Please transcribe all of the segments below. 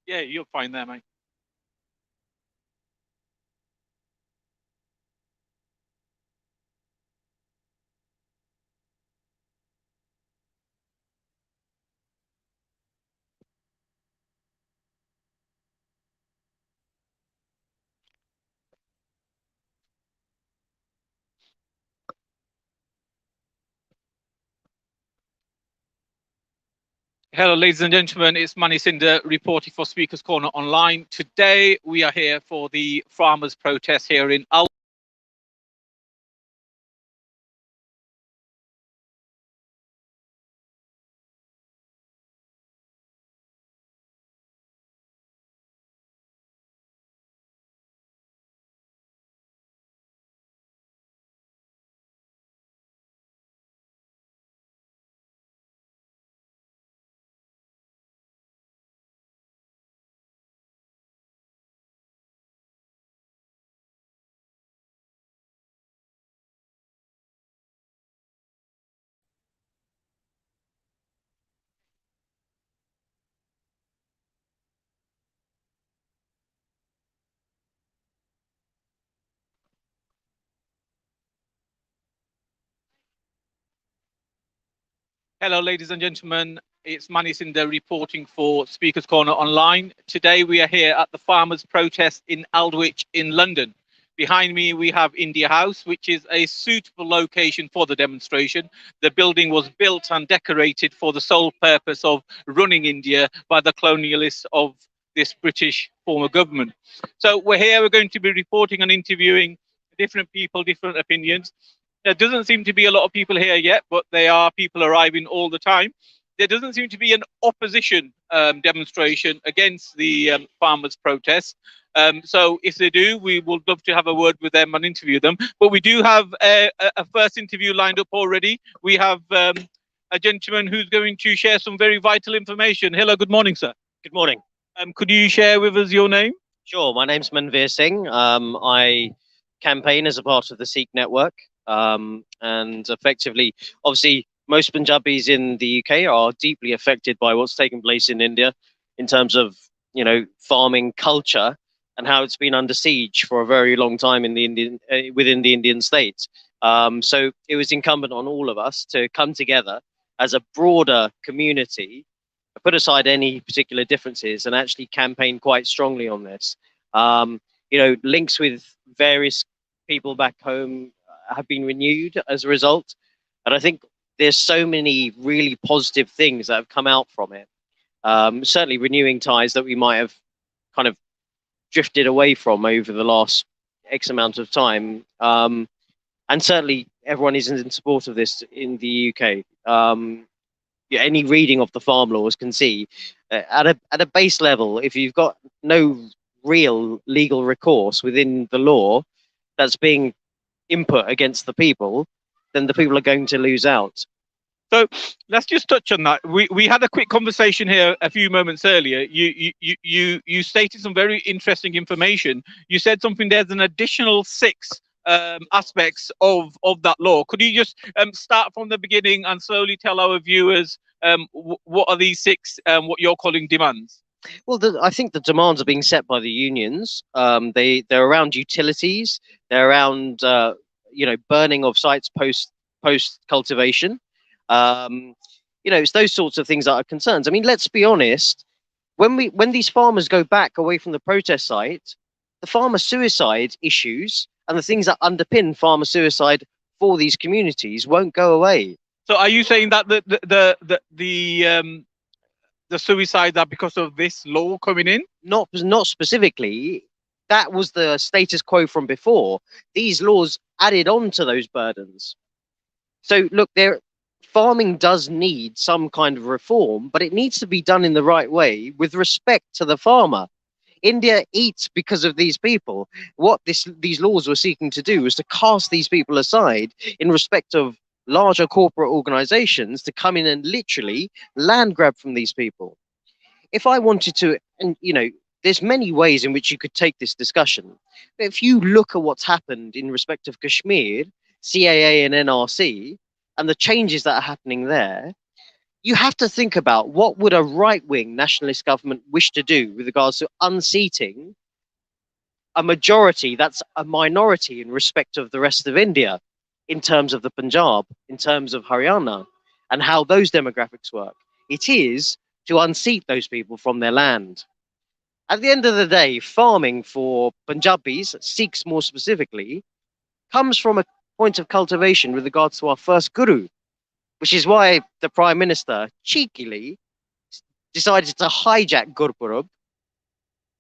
Yeah, you're fine there, mate. Hello, ladies and gentlemen. It's Manny Cinder reporting for Speakers Corner Online. Today, we are here for the farmers' protest here in Al. Hello, ladies and gentlemen. It's Manny Cinder reporting for Speakers Corner Online. Today, we are here at the farmers' protest in Aldwych in London. Behind me, we have India House, which is a suitable location for the demonstration. The building was built and decorated for the sole purpose of running India by the colonialists of this British former government. So we're here, we're going to be reporting and interviewing different people, different opinions. There doesn't seem to be a lot of people here yet, but there are people arriving all the time. There doesn't seem to be an opposition demonstration against the farmers' protests. So if they do, we would love to have a word with them and interview them. But we do have a first interview lined up already. We have a gentleman who's going to share some very vital information. Hello, good morning, sir. Good morning. Could you share with us your name? Sure. My name's Manveer Singh. I campaign as a part of the Sikh network, and effectively, obviously, most Punjabis in the UK are deeply affected by what's taking place in India in terms of farming culture and how it's been under siege for a very long time in the Indian within the Indian state. So it was incumbent on all of us to come together as a broader community, put aside any particular differences, and actually campaign quite strongly on this. Links with various people back home have been renewed as a result, and I think there's so many really positive things that have come out from it. Certainly, renewing ties that we might have kind of drifted away from over the last X amount of time. And certainly, everyone is in support of this in the UK. Any reading of the farm laws can see at a base level, if you've got no real legal recourse within the law that's being input against the people, then the people are going to lose out. So let's just touch on that. We had a quick conversation here a few moments earlier. You stated some very interesting information. You said something. There's an additional six aspects of that law. Could you just start from the beginning and slowly tell our viewers what are these six? What you're calling demands? Well, I think the demands are being set by the unions. They're around utilities. They're around burning of sites post cultivation. It's those sorts of things that are concerns. I mean, let's be honest. When these farmers go back away from the protest site, the farmer suicide issues and the things that underpin farmer suicide for these communities won't go away. So, are you saying that the suicides are because of this law coming in? Not specifically. That was the status quo from before. These laws added on to those burdens. So look, farming does need some kind of reform, but it needs to be done in the right way with respect to the farmer. India eats because of these people. What these laws were seeking to do was to cast these people aside in respect of larger corporate organizations to come in and literally land grab from these people. If I wanted to, and there's many ways in which you could take this discussion. But if you look at what's happened in respect of Kashmir, CAA and NRC, and the changes that are happening there, you have to think about what would a right-wing nationalist government wish to do with regards to unseating a majority that's a minority in respect of the rest of India, in terms of the Punjab, in terms of Haryana, and how those demographics work. It is to unseat those people from their land. At the end of the day, farming for Punjabis, Sikhs more specifically, comes from a point of cultivation with regards to our first guru, which is why the Prime Minister cheekily decided to hijack Gurpurab,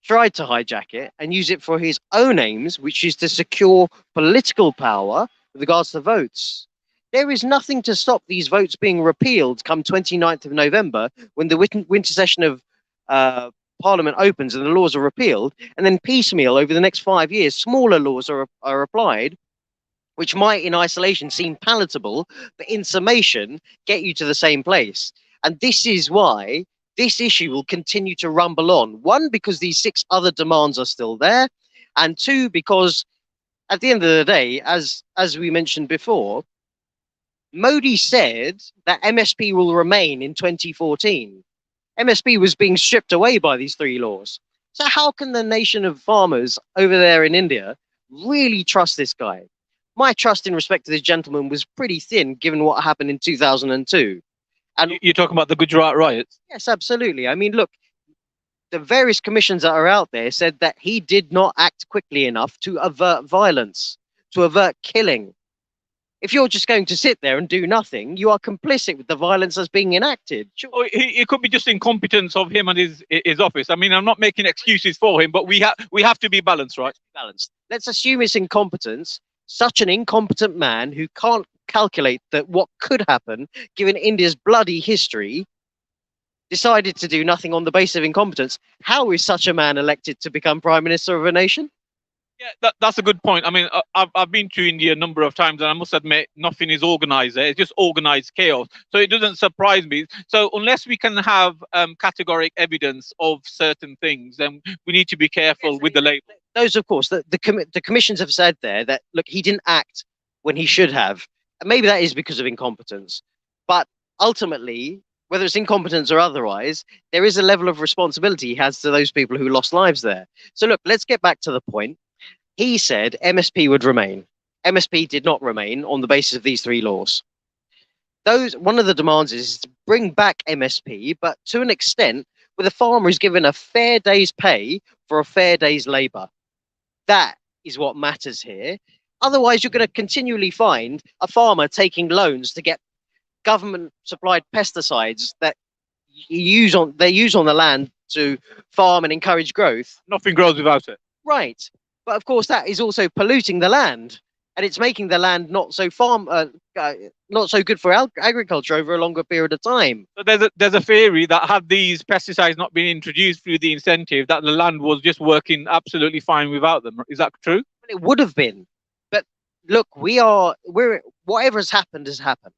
tried to hijack it and use it for his own aims, which is to secure political power with regards to votes. There is nothing to stop these votes being repealed come 29th of November when the winter session of Parliament opens and the laws are repealed, and then piecemeal over the next 5 years, smaller laws are applied, which might in isolation seem palatable, but in summation get you to the same place. And this is why this issue will continue to rumble on. One, because these 6 other demands are still there, and two, because at the end of the day, as we mentioned before, Modi said that MSP will remain in 2014. MSP was being stripped away by these 3 laws. So how can the nation of farmers over there in India really trust this guy? My trust in respect to this gentleman was pretty thin given what happened in 2002. And You're talking about the Gujarat riots? yes, absolutely. I mean, look, the various commissions that are out there said that he did not act quickly enough to avert violence, to avert killing. If you're just going to sit there and do nothing, you are complicit with the violence that's being enacted. Or it could be just incompetence of him and his office. I mean, I'm not making excuses for him, but we have to be balanced, right? Balanced. Let's assume it's incompetence. Such an incompetent man who can't calculate that what could happen, given India's bloody history, decided to do nothing on the basis of incompetence. How is such a man elected to become prime minister of a nation? Yeah, that's a good point. I mean, I've been to India a number of times, and I must admit, nothing is organized there. It's just organized chaos. So it doesn't surprise me. So unless we can have categoric evidence of certain things, then we need to be careful with the label. Those, of course, the commissions have said there that, look, he didn't act when he should have. And maybe that is because of incompetence. But ultimately, whether it's incompetence or otherwise, there is a level of responsibility he has to those people who lost lives there. So look, let's get back to the point. He said MSP would remain. MSP did not remain on the basis of these 3 laws. One of the demands is to bring back MSP, but to an extent where the farmer is given a fair day's pay for a fair day's labor. That is what matters here. Otherwise, you're going to continually find a farmer taking loans to get government supplied pesticides that they use on the land to farm and encourage growth. Nothing grows without it. Right. But of course, that is also polluting the land, and it's making the land not so good for agriculture over a longer period of time. So there's a theory that had these pesticides not been introduced through the incentive, that the land was just working absolutely fine without them. Is that true? It would have been. But look, whatever has happened has happened.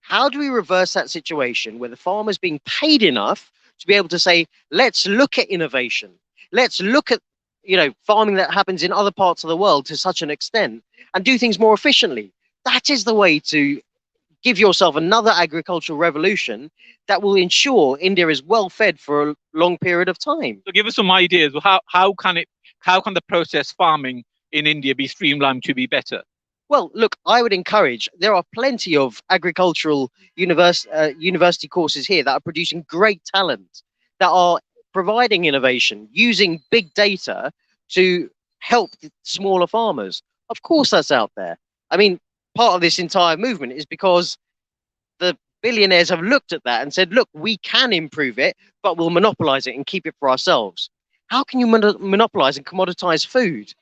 How do we reverse that situation where the farmer's being paid enough to be able to say, let's look at innovation, let's look at farming that happens in other parts of the world to such an extent and do things more efficiently? That is the way to give yourself another agricultural revolution that will ensure India is well fed for a long period of time. So give us some ideas. How can the process farming in India be streamlined to be better? Well, look, I would encourage, there are plenty of agricultural university courses here that are producing great talent, that are providing innovation, using big data to help smaller farmers. Of course, that's out there. I mean, part of this entire movement is because the billionaires have looked at that and said, look, we can improve it, but we'll monopolize it and keep it for ourselves. How can you monopolize and commoditize food?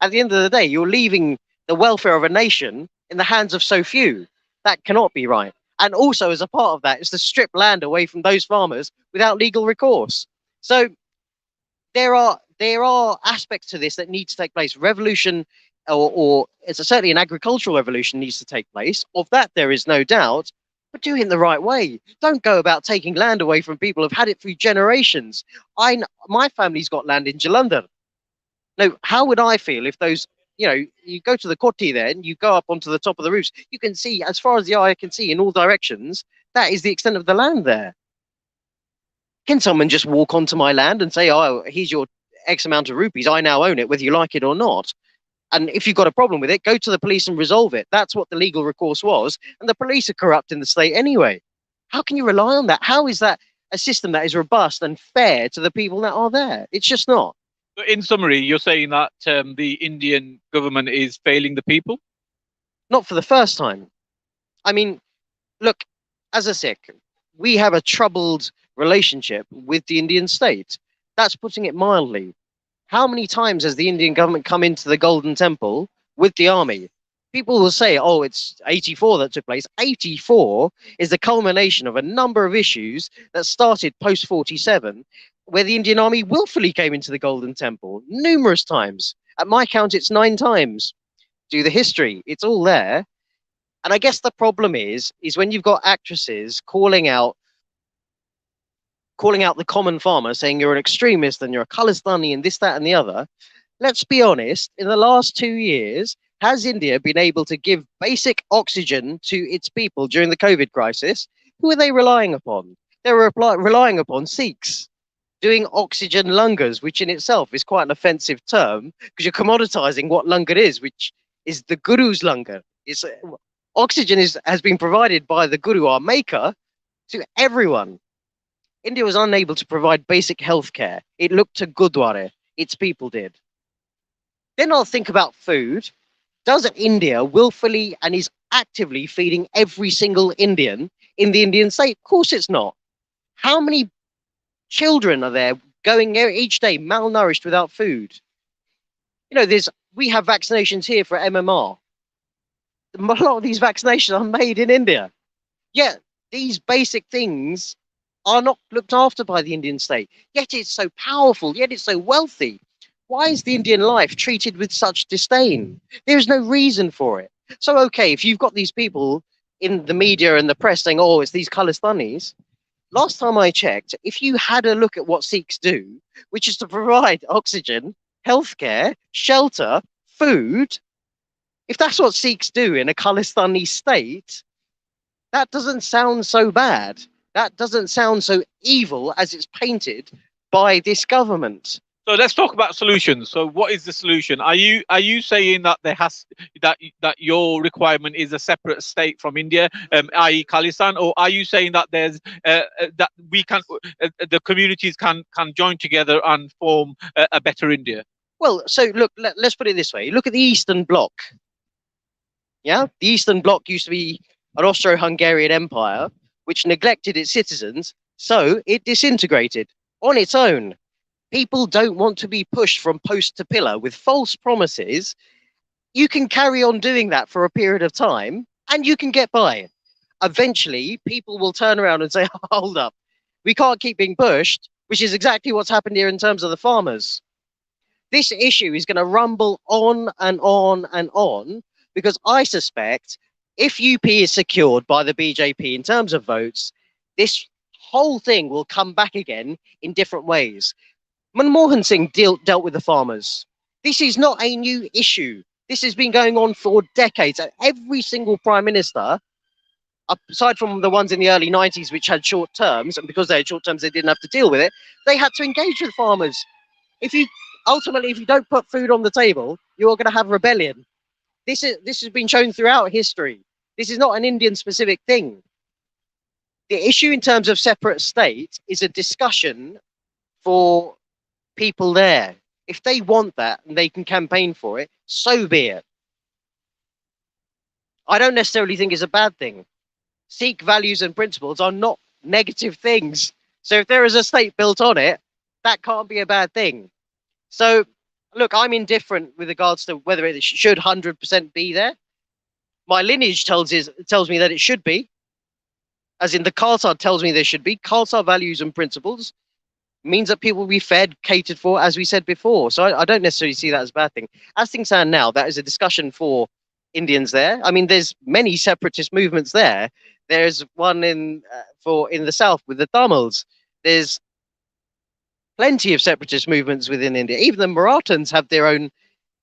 At the end of the day, you're leaving the welfare of a nation in the hands of so few. That cannot be right. And also, as a part of that, is to strip land away from those farmers without legal recourse. So there are aspects to this that need to take place. Revolution, or it's certainly an agricultural revolution needs to take place. Of that, there is no doubt, but do it in the right way. Don't go about taking land away from people who've had it through generations. My family's got land in Jalandhar. Now, how would I feel if those, you go to the Koti there and you go up onto the top of the roofs, you can see, as far as the eye can see in all directions, That is the extent of the land there. Can someone just walk onto my land and say, oh, here's your X amount of rupees, I now own it, whether you like it or not? And if you've got a problem with it, go to the police and resolve it. That's what the legal recourse was. And the police are corrupt in the state anyway. How can you rely on that? How is that a system that is robust and fair to the people that are there? It's just not. So in summary, you're saying that the Indian government is failing the people? Not for the first time. I mean, look, as a Sikh, we have a troubled relationship with the Indian state. That's putting it mildly. How many times has the Indian government come into the Golden Temple with the army? People will say, oh, it's 84 that took place. 84 is the culmination of a number of issues that started post 47, where the Indian army willfully came into the Golden Temple numerous times. At my count, it's 9 times. Do the history. It's all there. And I guess the problem is when you've got actresses calling out the common farmer, saying you're an extremist and you're a Khalistani and this, that, and the other. Let's be honest, in the last 2 years, has India been able to give basic oxygen to its people during the COVID crisis? Who are they relying upon? They're relying upon Sikhs doing oxygen langars, which in itself is quite an offensive term because you're commoditizing what langar is, which is the Guru's langar. Oxygen has been provided by the Guru, our maker, to everyone. India was unable to provide basic healthcare. It looked to Gurdwara. Its people did. Then I'll think about food. Does India willfully and is actively feeding every single Indian in the Indian state? Of course it's not. How many children are there going each day malnourished without food? You know, we have vaccinations here for MMR. A lot of these vaccinations are made in India. Yet these basic things are not looked after by the Indian state. Yet it's so powerful, yet it's so wealthy. Why is the Indian life treated with such disdain? There is no reason for it. So, okay, if you've got these people in the media and the press saying, oh, it's these Khalistanis, last time I checked, if you had a look at what Sikhs do, which is to provide oxygen, healthcare, shelter, food, if that's what Sikhs do in a Khalistani state, that doesn't sound so bad. That doesn't sound so evil as it's painted by this government. So let's talk about solutions. So what is the solution? Are you saying that that your requirement is a separate state from India, i.e. Khalistan, or are you saying that there's that we can the communities can join together and form a better India? Well, so look, let's put it this way. Look at the Eastern Bloc. Yeah, the Eastern Bloc used to be an Austro-Hungarian empire which neglected its citizens, so it disintegrated on its own. People don't want to be pushed from post to pillar with false promises. You can carry on doing that for a period of time and you can get by. Eventually, people will turn around and say, hold up, we can't keep being pushed, which is exactly what's happened here in terms of the farmers. This issue is going to rumble on and on and on because I suspect if UP is secured by the BJP in terms of votes, this whole thing will come back again in different ways. Manmohan Singh dealt with the farmers. This is not a new issue. This has been going on for decades. And every single prime minister, aside from the ones in the early 90s, which had short terms, and because they had short terms, they didn't have to deal with it, they had to engage with farmers. If you don't put food on the table, you're going to have rebellion. This has been shown throughout history. This is not an Indian specific thing. The issue in terms of separate state is a discussion for people there. If they want that and they can campaign for it, so be it. I don't necessarily think it's a bad thing. Sikh values and principles are not negative things. So if there is a state built on it, that can't be a bad thing. So look, I'm indifferent with regards to whether it should 100% be there. My lineage tells me that it should be, as in the Khalsa tells me there should be. Khalsa values and principles means that people will be fed, catered for, as we said before. So I don't necessarily see that as a bad thing. As things stand now, that is a discussion for Indians there. I mean, there's many separatist movements there. There's one in the south with the Tamils. There's plenty of separatist movements within India. Even the Marathans have their own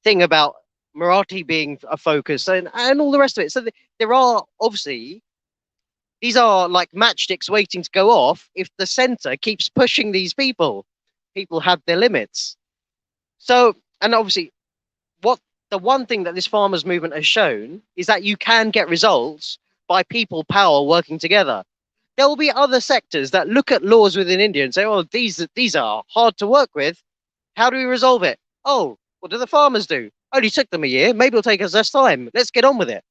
thing about Marathi being a focus and all the rest of it. So there are obviously These are like matchsticks waiting to go off if the center keeps pushing these people. People have their limits. So, and obviously, what the one thing that this farmers movement has shown is that you can get results by people power working together. There will be other sectors that look at laws within India and say, "Oh, these are hard to work with. How do we resolve it? Oh, what do the farmers do? Only took them a year. Maybe it'll take us less time. Let's get on with it."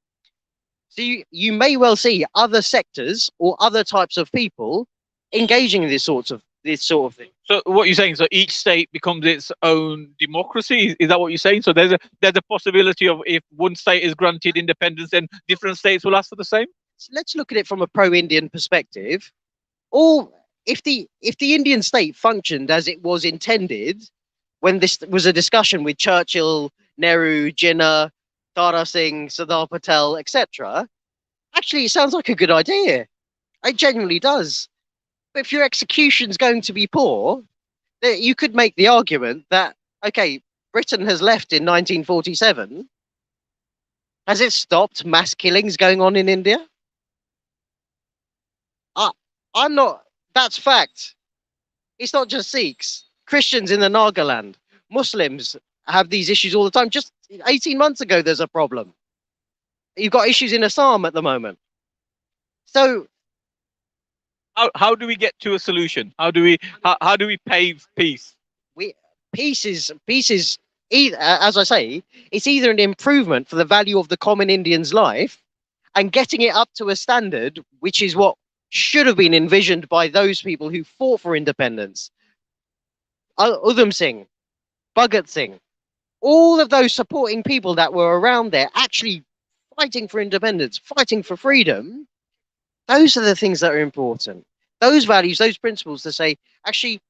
So you may well see other sectors or other types of people engaging in this sort of thing. So what you're saying, so each state becomes its own democracy? Is that what you're saying? So there's a possibility of, if one state is granted independence, then different states will ask for the same? So let's look at it from a pro-Indian perspective. All if the Indian state functioned as it was intended, when this was a discussion with Churchill, Nehru, Jinnah, Tara Singh, Sardar Patel, etc., actually it sounds like a good idea. It genuinely does. But if your execution's going to be poor, you could make the argument that, okay, Britain has left in 1947. Has it stopped mass killings going on in India? I'm not. That's fact. It's not just Sikhs. Christians in the Nagaland, Muslims have these issues all the time. Just 18 months ago, there's a problem. You've got issues in Assam at the moment. So how do we get to a solution? How do we pave peace? Peace is either, as I say, it's either an improvement for the value of the common Indian's life and getting it up to a standard which is what should have been envisioned by those people who fought for independence. Udham Singh, Bhagat Singh, all of those supporting people that were around there actually fighting for independence, fighting for freedom. Those are the things that are important. Those values, those principles to say, actually,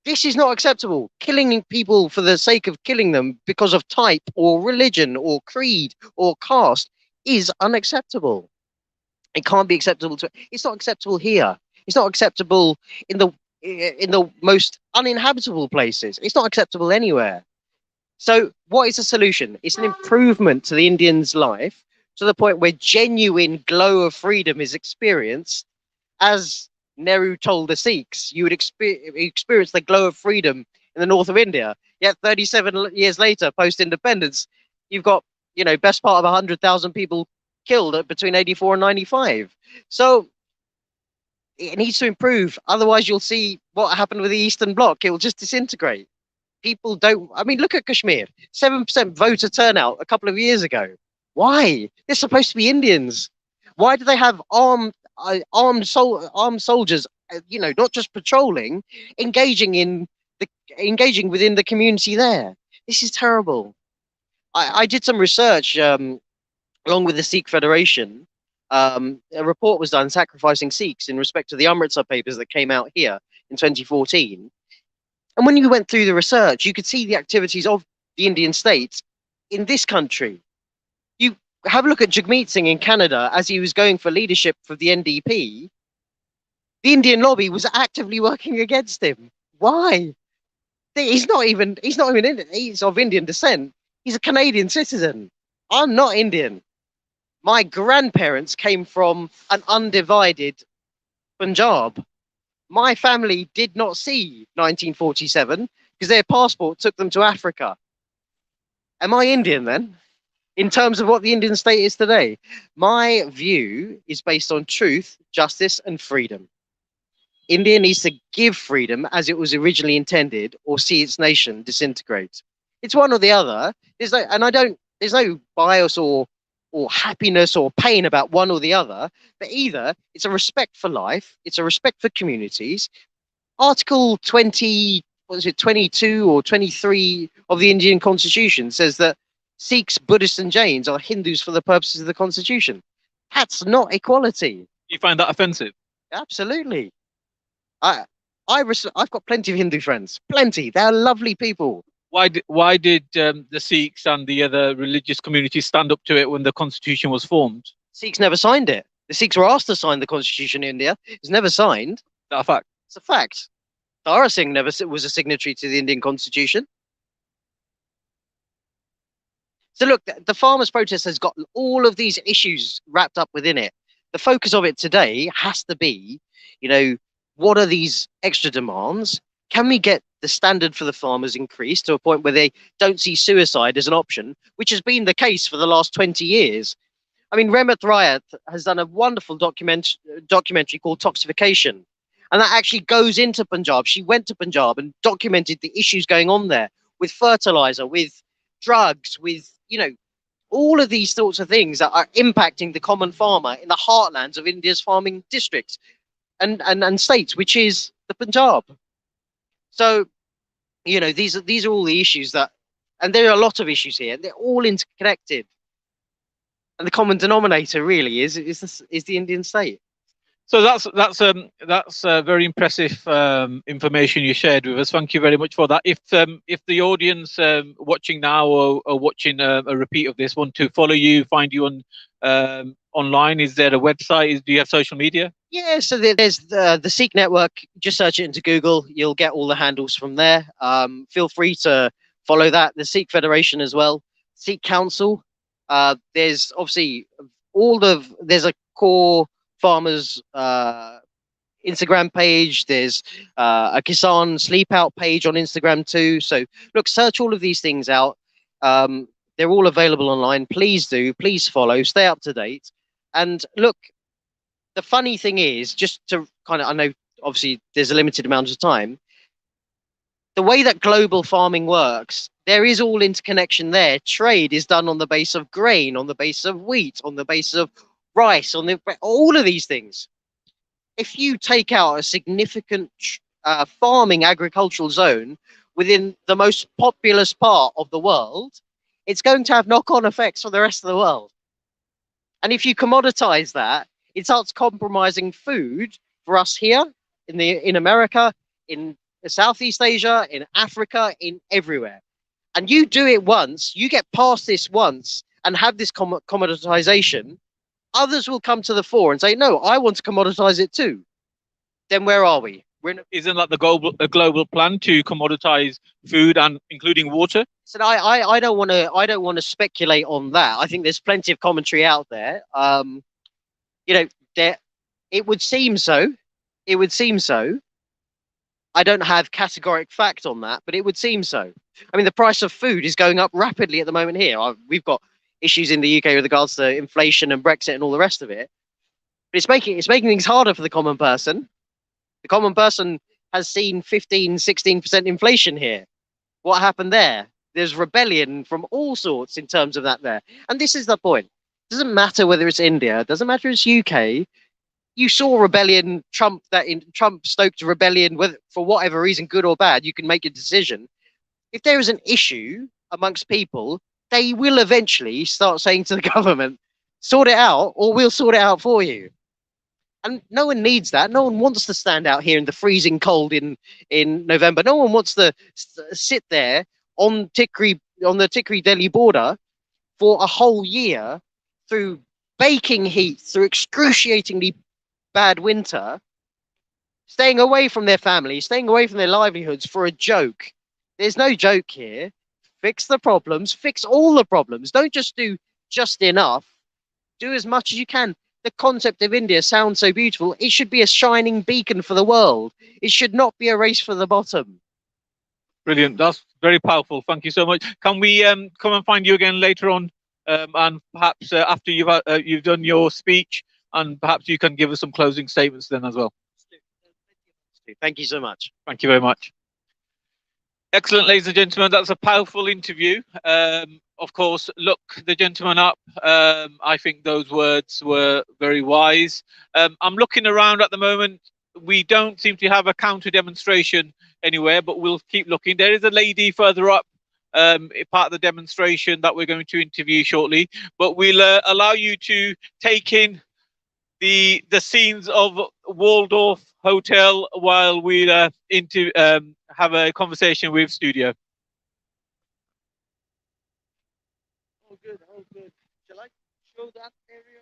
this is not acceptable. Killing people for the sake of killing them because of type or religion or creed or caste is unacceptable. It can't be acceptable it's not acceptable here. It's not acceptable in the most uninhabitable places. It's not acceptable anywhere. So what is the solution? It's an improvement to the Indian's life to the point where genuine glow of freedom is experienced. As Nehru told the Sikhs, you would experience the glow of freedom in the north of India. Yet 37 years later, post-independence, you've got, best part of 100,000 people killed between 84 and 95. So it needs to improve. Otherwise, you'll see what happened with the Eastern Bloc. It will just disintegrate. People don't. I mean, look at Kashmir. 7% voter turnout a couple of years ago. Why? They're supposed to be Indians. Why do they have armed soldiers? Not just patrolling, engaging within the community there. This is terrible. I did some research along with the Sikh Federation. A report was done, Sacrificing Sikhs, in respect to the Amritsar papers that came out here in 2014. And when you went through the research, you could see the activities of the Indian state in this country. You have a look at Jagmeet Singh in Canada as he was going for leadership for the NDP. The Indian lobby was actively working against him. Why? He's not even Indian. He's of Indian descent. He's a Canadian citizen. I'm not Indian. My grandparents came from an undivided Punjab. My family did not see 1947 because their passport took them to Africa. Am I Indian then? In terms of what the Indian state is today? My view is based on truth, justice, and freedom. India needs to give freedom as it was originally intended, or see its nation disintegrate. It's one or the other. There's no bias or happiness or pain about one or the other, but either it's a respect for life, it's a respect for communities. Article 22 or 23 of the Indian Constitution says that Sikhs, Buddhists, and Jains are Hindus for the purposes of the Constitution. That's not equality. You find that offensive? Absolutely. I've got plenty of Hindu friends. Plenty. They're lovely people. Why did the Sikhs and the other religious communities stand up to it when the constitution was formed? Sikhs never signed it. The Sikhs were asked to sign the constitution in India. It's never signed. Is that a fact? It's a fact. Tara Singh never was a signatory to the Indian constitution. So look, the farmers' protest has got all of these issues wrapped up within it. the focus of it today has to be, you know, what are these extra demands? Can we get the standard for the farmers increased to a point where they don't see suicide as an option, which has been the case for the last 20 years? I mean, Remat Rayat has done a wonderful documentary called Toxification, and that actually goes into Punjab. She went to Punjab and documented the issues going on there with fertilizer, with drugs, with, you know, all of these sorts of things that are impacting the common farmer in the heartlands of India's farming districts and states, which is the Punjab. So, you know, these are all the issues that, and there are a lot of issues here. They're all interconnected, and the common denominator really is the Indian state. So that's very impressive information you shared with us. Thank you very much for that. If the audience watching now or watching a repeat of this want to follow you, find you on online, is there a website? Do you have social media? Yeah, so there's the Sikh Network. Just search it into Google. You'll get all the handles from there. Feel free to follow that. The Sikh Federation as well. Sikh Council. There's obviously there's a core farmers Instagram page. There's a Kisan Sleep Out page on Instagram too. So look, search all of these things out. They're all available online. Please do. Please follow. Stay up to date. And look, the funny thing is, just to kind of, I know obviously there's a limited amount of time. The way that global farming works, there is all interconnection there. Trade is done on the base of grain, on the base of wheat, on the base of rice, all of these things. If you take out a significant farming agricultural zone within the most populous part of the world, it's going to have knock-on effects for the rest of the world. And if you commoditize that, it starts compromising food for us here in America, in Southeast Asia, in Africa, in everywhere. And you do it once, you get past this once and have this commoditization, others will come to the fore and say, no, I want to commoditize it too. Then where are we? Isn't that the global plan to commoditize food and including water? So I don't want to speculate on that. I think there's plenty of commentary out there. You know, it would seem so. It would seem so. I don't have categoric fact on that, but it would seem so. I mean, the price of food is going up rapidly at the moment here. We've got issues in the UK with regards to inflation and Brexit and all the rest of it. But it's making things harder for the common person. The common person has seen 15-16% inflation here. What happened there? There's rebellion from all sorts in terms of that there. And this is the point. It doesn't matter whether it's India, it doesn't matter if it's UK. You saw rebellion, Trump stoked rebellion, whether for whatever reason, good or bad, you can make a decision. If there is an issue amongst people, they will eventually start saying to the government, sort it out, or we'll sort it out for you. And no one needs that. No one wants to stand out here in the freezing cold in November. No one wants to sit there on the Tikri Delhi border for a whole year through baking heat, through excruciatingly bad winter, staying away from their families, staying away from their livelihoods for a joke. There's no joke here. Fix the problems, fix all the problems. Don't just do just enough. Do as much as you can. The concept of India sounds so beautiful. It should be a shining beacon for the world. It should not be a race for the bottom. Brilliant. That's very powerful. Thank you so much. Can we come and find you again later on, and perhaps after you've done your speech, and perhaps you can give us some closing statements then as well. Thank you so much. Thank you very much. Excellent, ladies and gentlemen. That's a powerful interview. Of course, look the gentleman up. I think those words were very wise. I'm looking around at the moment. We don't seem to have a counter demonstration anywhere, but we'll keep looking. There is a lady further up, part of the demonstration that we're going to interview shortly, but we'll allow you to take in the scenes of Waldorf Hotel while we have a conversation with studio. Oh, good. Oh, good. Shall I show that area?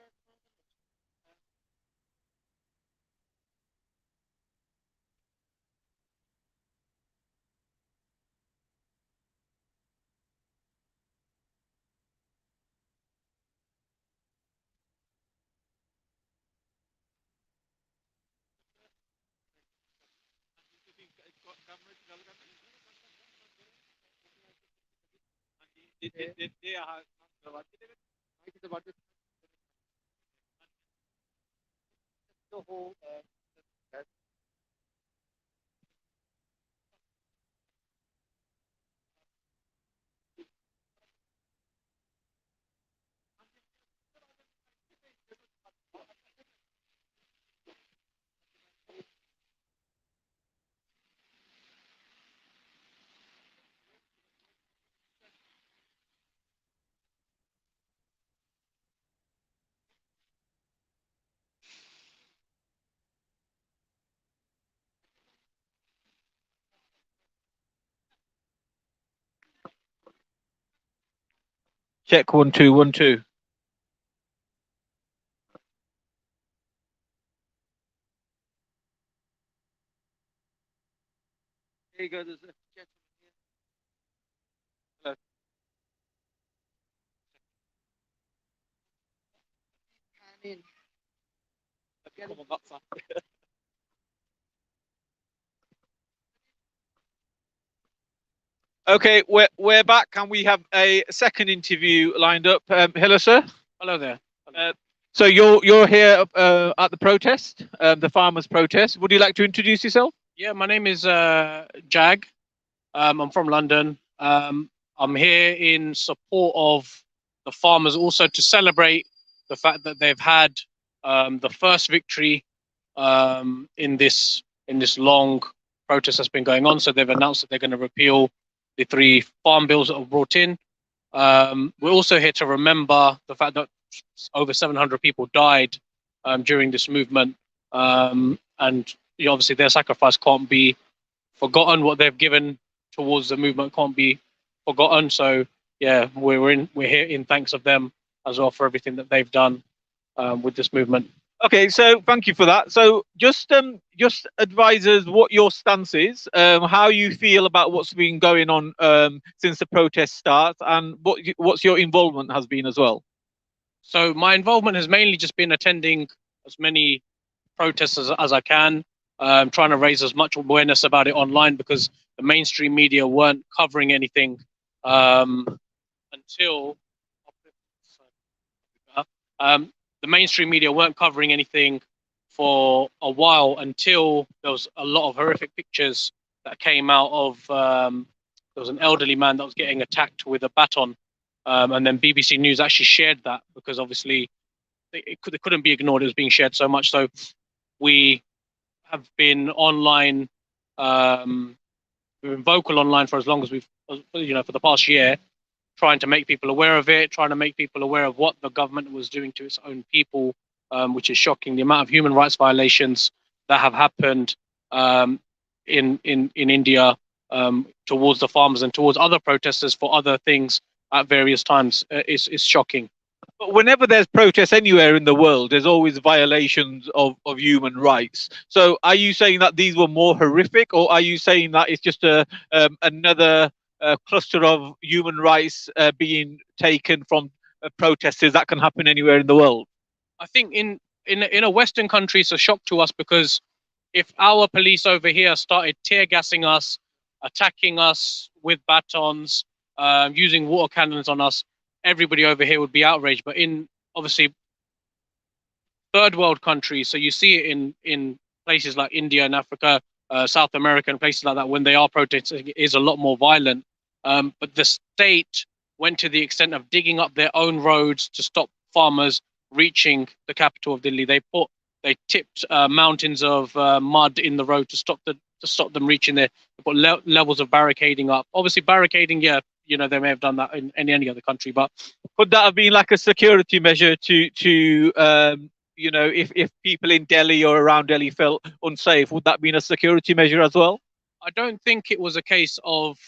Check 1 2 1 2. There you go. There's a gentleman here. Hello. Pan in. Come on, that's that. Okay, we're back and we have a second interview lined up. Hello, sir. Hello there. So you're here at the protest, the farmers' protest. Would you like to introduce yourself? Yeah, my name is Jag. I'm from London. I'm here in support of the farmers, also to celebrate the fact that they've had the first victory in this long protest that's been going on. So they've announced that they're going to repeal the 3 farm bills that were brought in. We're also here to remember the fact that over 700 people died during this movement, and obviously their sacrifice can't be forgotten. What they've given towards the movement can't be forgotten. So yeah, we're here in thanks of them as well for everything that they've done with this movement. Okay, so thank you for that. So just advise us what your stance is, how you feel about what's been going on since the protest starts, and what's your involvement has been as well. So my involvement has mainly just been attending as many protests as I can, trying to raise as much awareness about it online, because the mainstream media weren't covering anything until the mainstream media weren't covering anything for a while, until there was a lot of horrific pictures that came out of there was an elderly man that was getting attacked with a baton, and then BBC News actually shared that, because obviously it couldn't be ignored. It was being shared so much. So we have been online, we've been vocal online for as long as we've, for the past year, trying to make people aware of it, trying to make people aware of what the government was doing to its own people, which is shocking. The amount of human rights violations that have happened in India towards the farmers and towards other protesters for other things at various times is shocking. But whenever there's protests anywhere in the world, there's always violations of human rights. So are you saying that these were more horrific, or are you saying that it's just another cluster of human rights being taken from protesters that can happen anywhere in the world? I think in a Western country, it's a shock to us, because if our police over here started tear gassing us, attacking us with batons, using water cannons on us, everybody over here would be outraged. But in obviously third world countries, so you see it in places like India and Africa, South America, and places like that, when they are protesting, it is a lot more violent. But the state went to the extent of digging up their own roads to stop farmers reaching the capital of Delhi. They tipped mountains of mud in the road to stop them reaching there. They put levels of barricading up. Obviously, barricading, yeah, they may have done that in any other country, but could that have been like a security measure to if people in Delhi or around Delhi felt unsafe, would that have been a security measure as well? I don't think it was a case of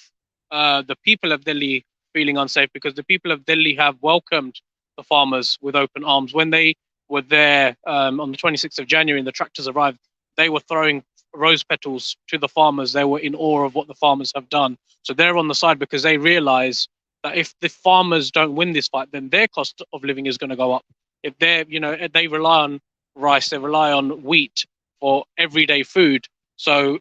the people of Delhi feeling unsafe, because the people of Delhi have welcomed the farmers with open arms. When they were there on the 26th of January and the tractors arrived, they were throwing rose petals to the farmers. They were in awe of what the farmers have done. So they're on the side, because they realize that if the farmers don't win this fight, then their cost of living is going to go up. If they rely on rice, they rely on wheat for everyday food. So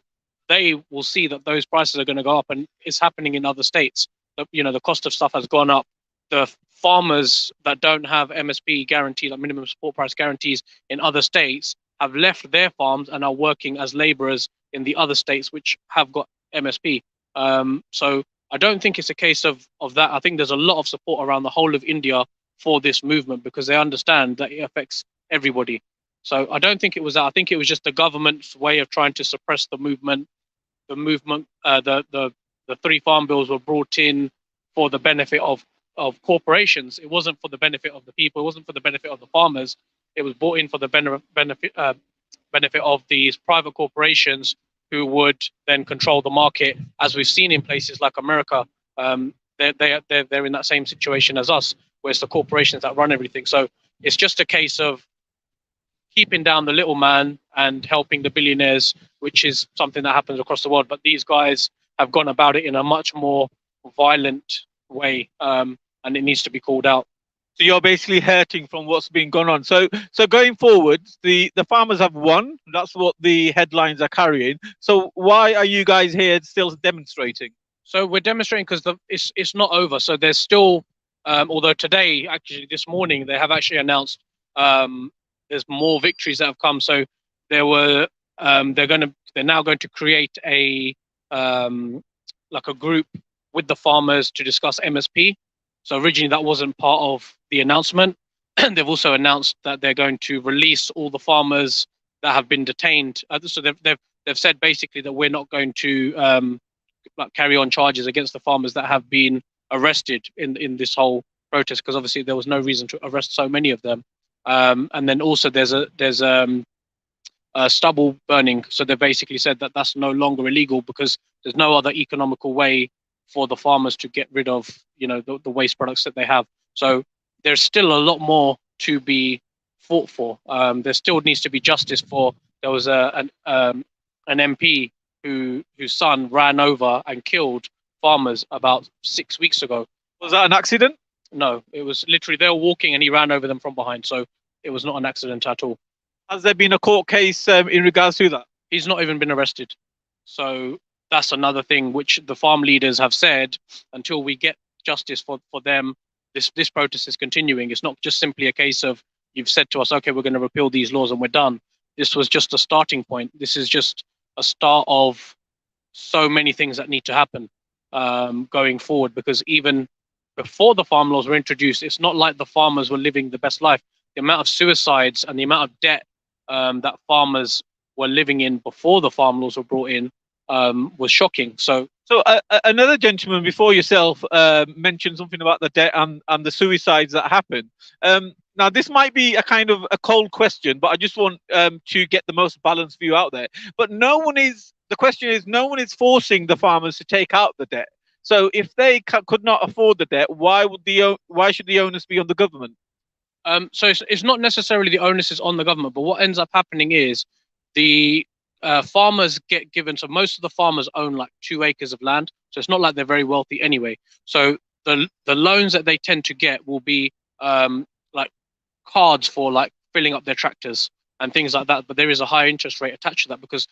they will see that those prices are going to go up, and it's happening in other states. The cost of stuff has gone up. The farmers that don't have MSP guarantees, like minimum support price guarantees, in other states have left their farms and are working as laborers in the other states which have got MSP. So I don't think it's a case of that. I think there's a lot of support around the whole of India for this movement because they understand that it affects everybody. So I don't think it was that. I think it was just the government's way of trying to suppress the movement. The 3 farm bills were brought in for the benefit of corporations. It wasn't for the benefit of the people. It wasn't for the benefit of the farmers. It was brought in for the benefit of these private corporations who would then control the market, as we've seen in places like America. They're in that same situation as us, where it's the corporations that run everything. So it's just a case of keeping down the little man and helping the billionaires, which is something that happens across the world. But these guys have gone about it in a much more violent way, and it needs to be called out. So you're basically hurting from what's been going on. So going forward, the farmers have won. That's what the headlines are carrying. So why are you guys here still demonstrating? So we're demonstrating because it's not over. So there's still, although today, actually this morning, they have actually announced there's more victories that have come. So they're now going to create a group with the farmers to discuss MSP. So originally that wasn't part of the announcement. They've also announced that they're going to release all the farmers that have been detained. So they've said basically that we're not going to carry on charges against the farmers that have been arrested in this whole protest, because obviously there was no reason to arrest so many of them. And then also there's stubble burning. So they basically said that that's no longer illegal because there's no other economical way for the farmers to get rid of, the waste products that they have. So there's still a lot more to be fought for. There still needs to be justice for. There was an MP whose son ran over and killed farmers about 6 weeks ago. Was that an accident? No, it was literally they were walking and he ran over them from behind. So it was not an accident at all. Has there been a court case in regards to that? He's not even been arrested. So that's another thing which the farm leaders have said, until we get justice for them, this protest is continuing. It's not just simply a case of you've said to us, okay, we're going to repeal these laws and we're done. This was just a starting point. This is just a start of so many things that need to happen going forward, because even before the farm laws were introduced, it's not like the farmers were living the best life. The amount of suicides and the amount of debt that farmers were living in before the farm laws were brought in was shocking. So another gentleman before yourself mentioned something about the debt and the suicides that happen. Now, this might be a kind of a cold question, but I just want to get the most balanced view out there. But no one is forcing the farmers to take out the debt. So if they could not afford the debt, why should the onus be on the government? So it's not necessarily the onus is on the government, but what ends up happening is the farmers get given. So most of the farmers own like 2 acres of land. So it's not like they're very wealthy anyway. So the loans that they tend to get will be like cards for like filling up their tractors and things like that. But there is a high interest rate attached to that because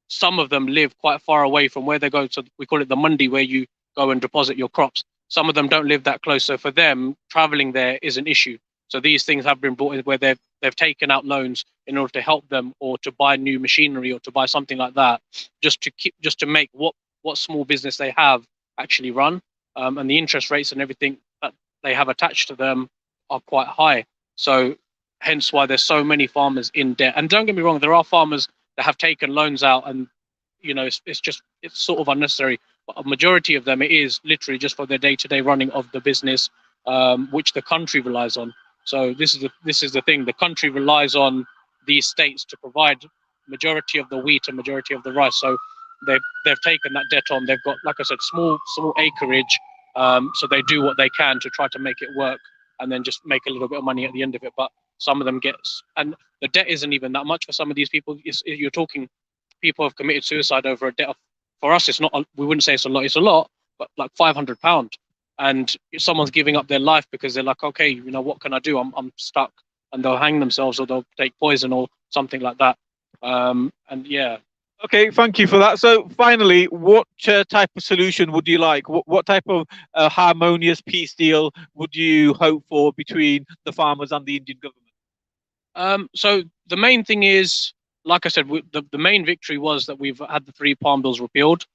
some of them live quite far away from where they go. So we call it the mandi, where you go and deposit your crops. Some of them don't live that close. So for them, traveling there is an issue. So these things have been brought in where they've taken out loans in order to help them, or to buy new machinery, or to buy something like that, just to make what small business they have actually run. And the interest rates and everything that they have attached to them are quite high. So hence why there's so many farmers in debt. And don't get me wrong, there are farmers that have taken loans out, and it's sort of unnecessary. But a majority of them, it is literally just for their day-to-day running of the business, which the country relies on. So this is the thing. The country relies on these states to provide majority of the wheat and majority of the rice. So they've taken that debt on. They've got, like I said, small acreage. So they do what they can to try to make it work, and then just make a little bit of money at the end of it. But some of them and the debt isn't even that much for some of these people. You're talking people have committed suicide over a debt of, for us, it's not. We wouldn't say it's a lot. It's a lot, but like £500. And if someone's giving up their life because they're like, okay, what can I do? I'm stuck, and they'll hang themselves, or they'll take poison or something like that. And yeah, Okay, thank you for that. So, finally, what type of solution would you like? What type of harmonious peace deal would you hope for between the farmers and the Indian government? So the main thing is, like I said, the main victory was that we've had the three farm bills repealed.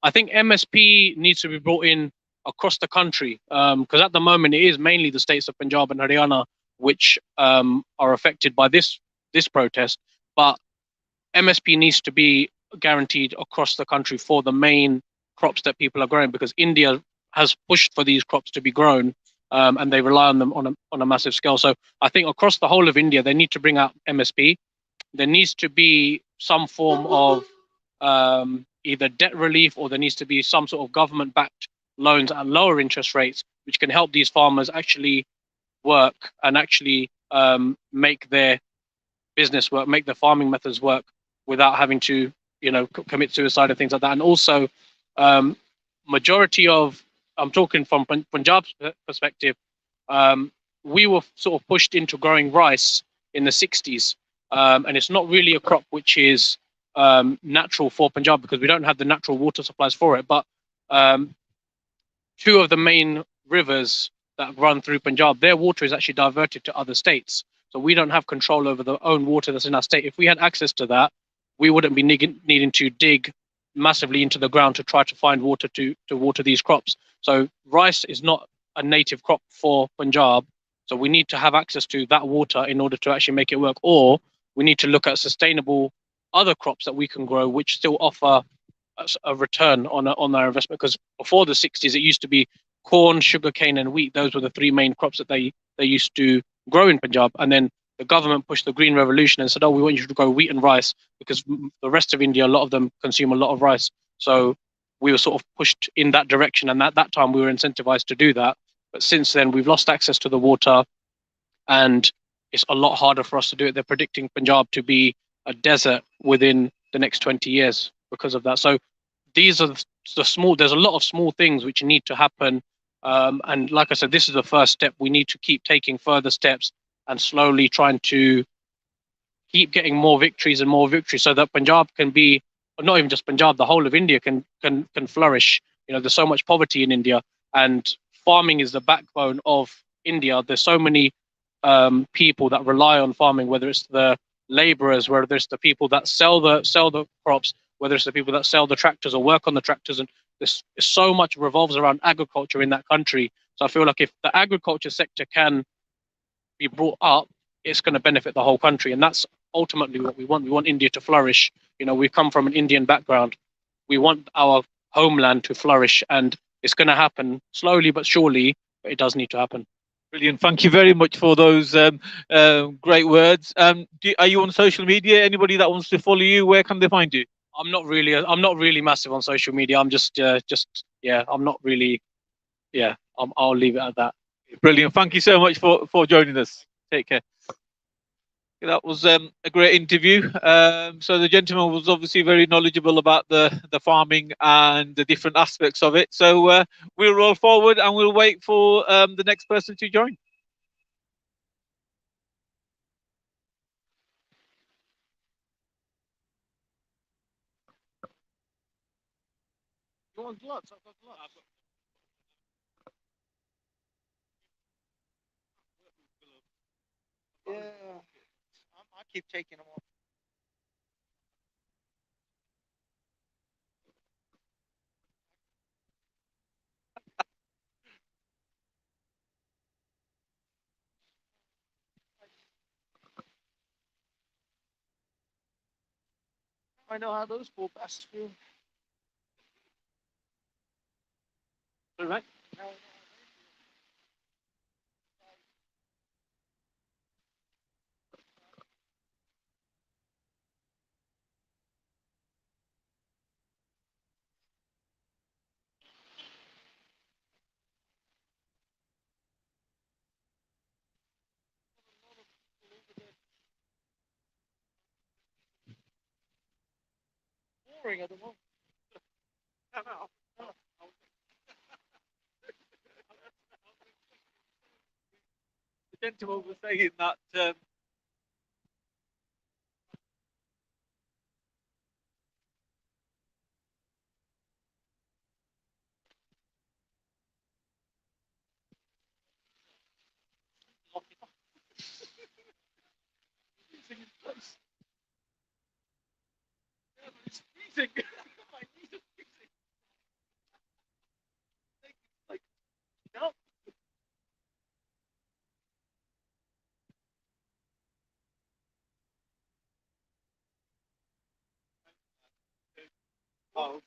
I think MSP needs to be brought in across the country, because at the moment it is mainly the states of Punjab and Haryana which are affected by this protest. But MSP needs to be guaranteed across the country for the main crops that people are growing, because India has pushed for these crops to be grown, and they rely on them on a massive scale. So I think across the whole of India, they need to bring out MSP. There needs to be some form of either debt relief, or there needs to be some sort of government backed loans at lower interest rates, which can help these farmers actually work and actually make their business work, make their farming methods work without having to, commit suicide and things like that. And also, um, majority of, I'm talking from Punjab's perspective, we were sort of pushed into growing rice in the 60s. And it's not really a crop which is natural for Punjab, because we don't have the natural water supplies for it. But um, two of the main rivers that run through Punjab, their water is actually diverted to other states. So we don't have control over the own water that's in our state. If we had access to that, we wouldn't be needing to dig massively into the ground to try to find water to water these crops. So rice is not a native crop for Punjab. So we need to have access to that water in order to actually make it work. Or we need to look at sustainable other crops that we can grow, which still offer a return on their investment. Because before the 60s, it used to be corn, sugarcane, and wheat. Those were the three main crops that they used to grow in Punjab. And then the government pushed the Green Revolution and said, "Oh, we want you to grow wheat and rice, because the rest of India, a lot of them consume a lot of rice." So we were sort of pushed in that direction, and at that time we were incentivized to do that. But since then, we've lost access to the water, and it's a lot harder for us to do it. They're predicting Punjab to be a desert within the next 20 years because of that. So these are the small, there's a lot of small things which need to happen. And like I said, this is the first step. We need to keep taking further steps and slowly trying to keep getting more victories and more victories, so that Punjab can be, or not even just Punjab, the whole of India can flourish. There's so much poverty in India, and farming is the backbone of India. There's so many people that rely on farming, whether it's the laborers, whether it's the people that sell the crops, whether it's the people that sell the tractors or work on the tractors. And there's so much revolves around agriculture in that country. So I feel like if the agriculture sector can be brought up, it's going to benefit the whole country. And that's ultimately what we want. We want India to flourish. We come from an Indian background. We want our homeland to flourish, and it's going to happen slowly but surely, but it does need to happen. Brilliant. Thank you very much for those great words. Are you on social media? Anybody that wants to follow you, where can they find you? I'm not really massive on social media. I'm yeah, I'm not really, yeah, I'll leave it at that. Brilliant. Thank you so much for joining us. Take care. That was a great interview. So the gentleman was obviously very knowledgeable about the farming and the different aspects of it. So we'll roll forward and we'll wait for the next person to join. You want gloves? I've got gloves. Yeah, I keep taking them off. I know how those poor bastards feel. All right. Boring at the moment. The gentleman was saying that Freezing in place. Yeah, but it's freezing. My knees are freezing. Like, no. Oh.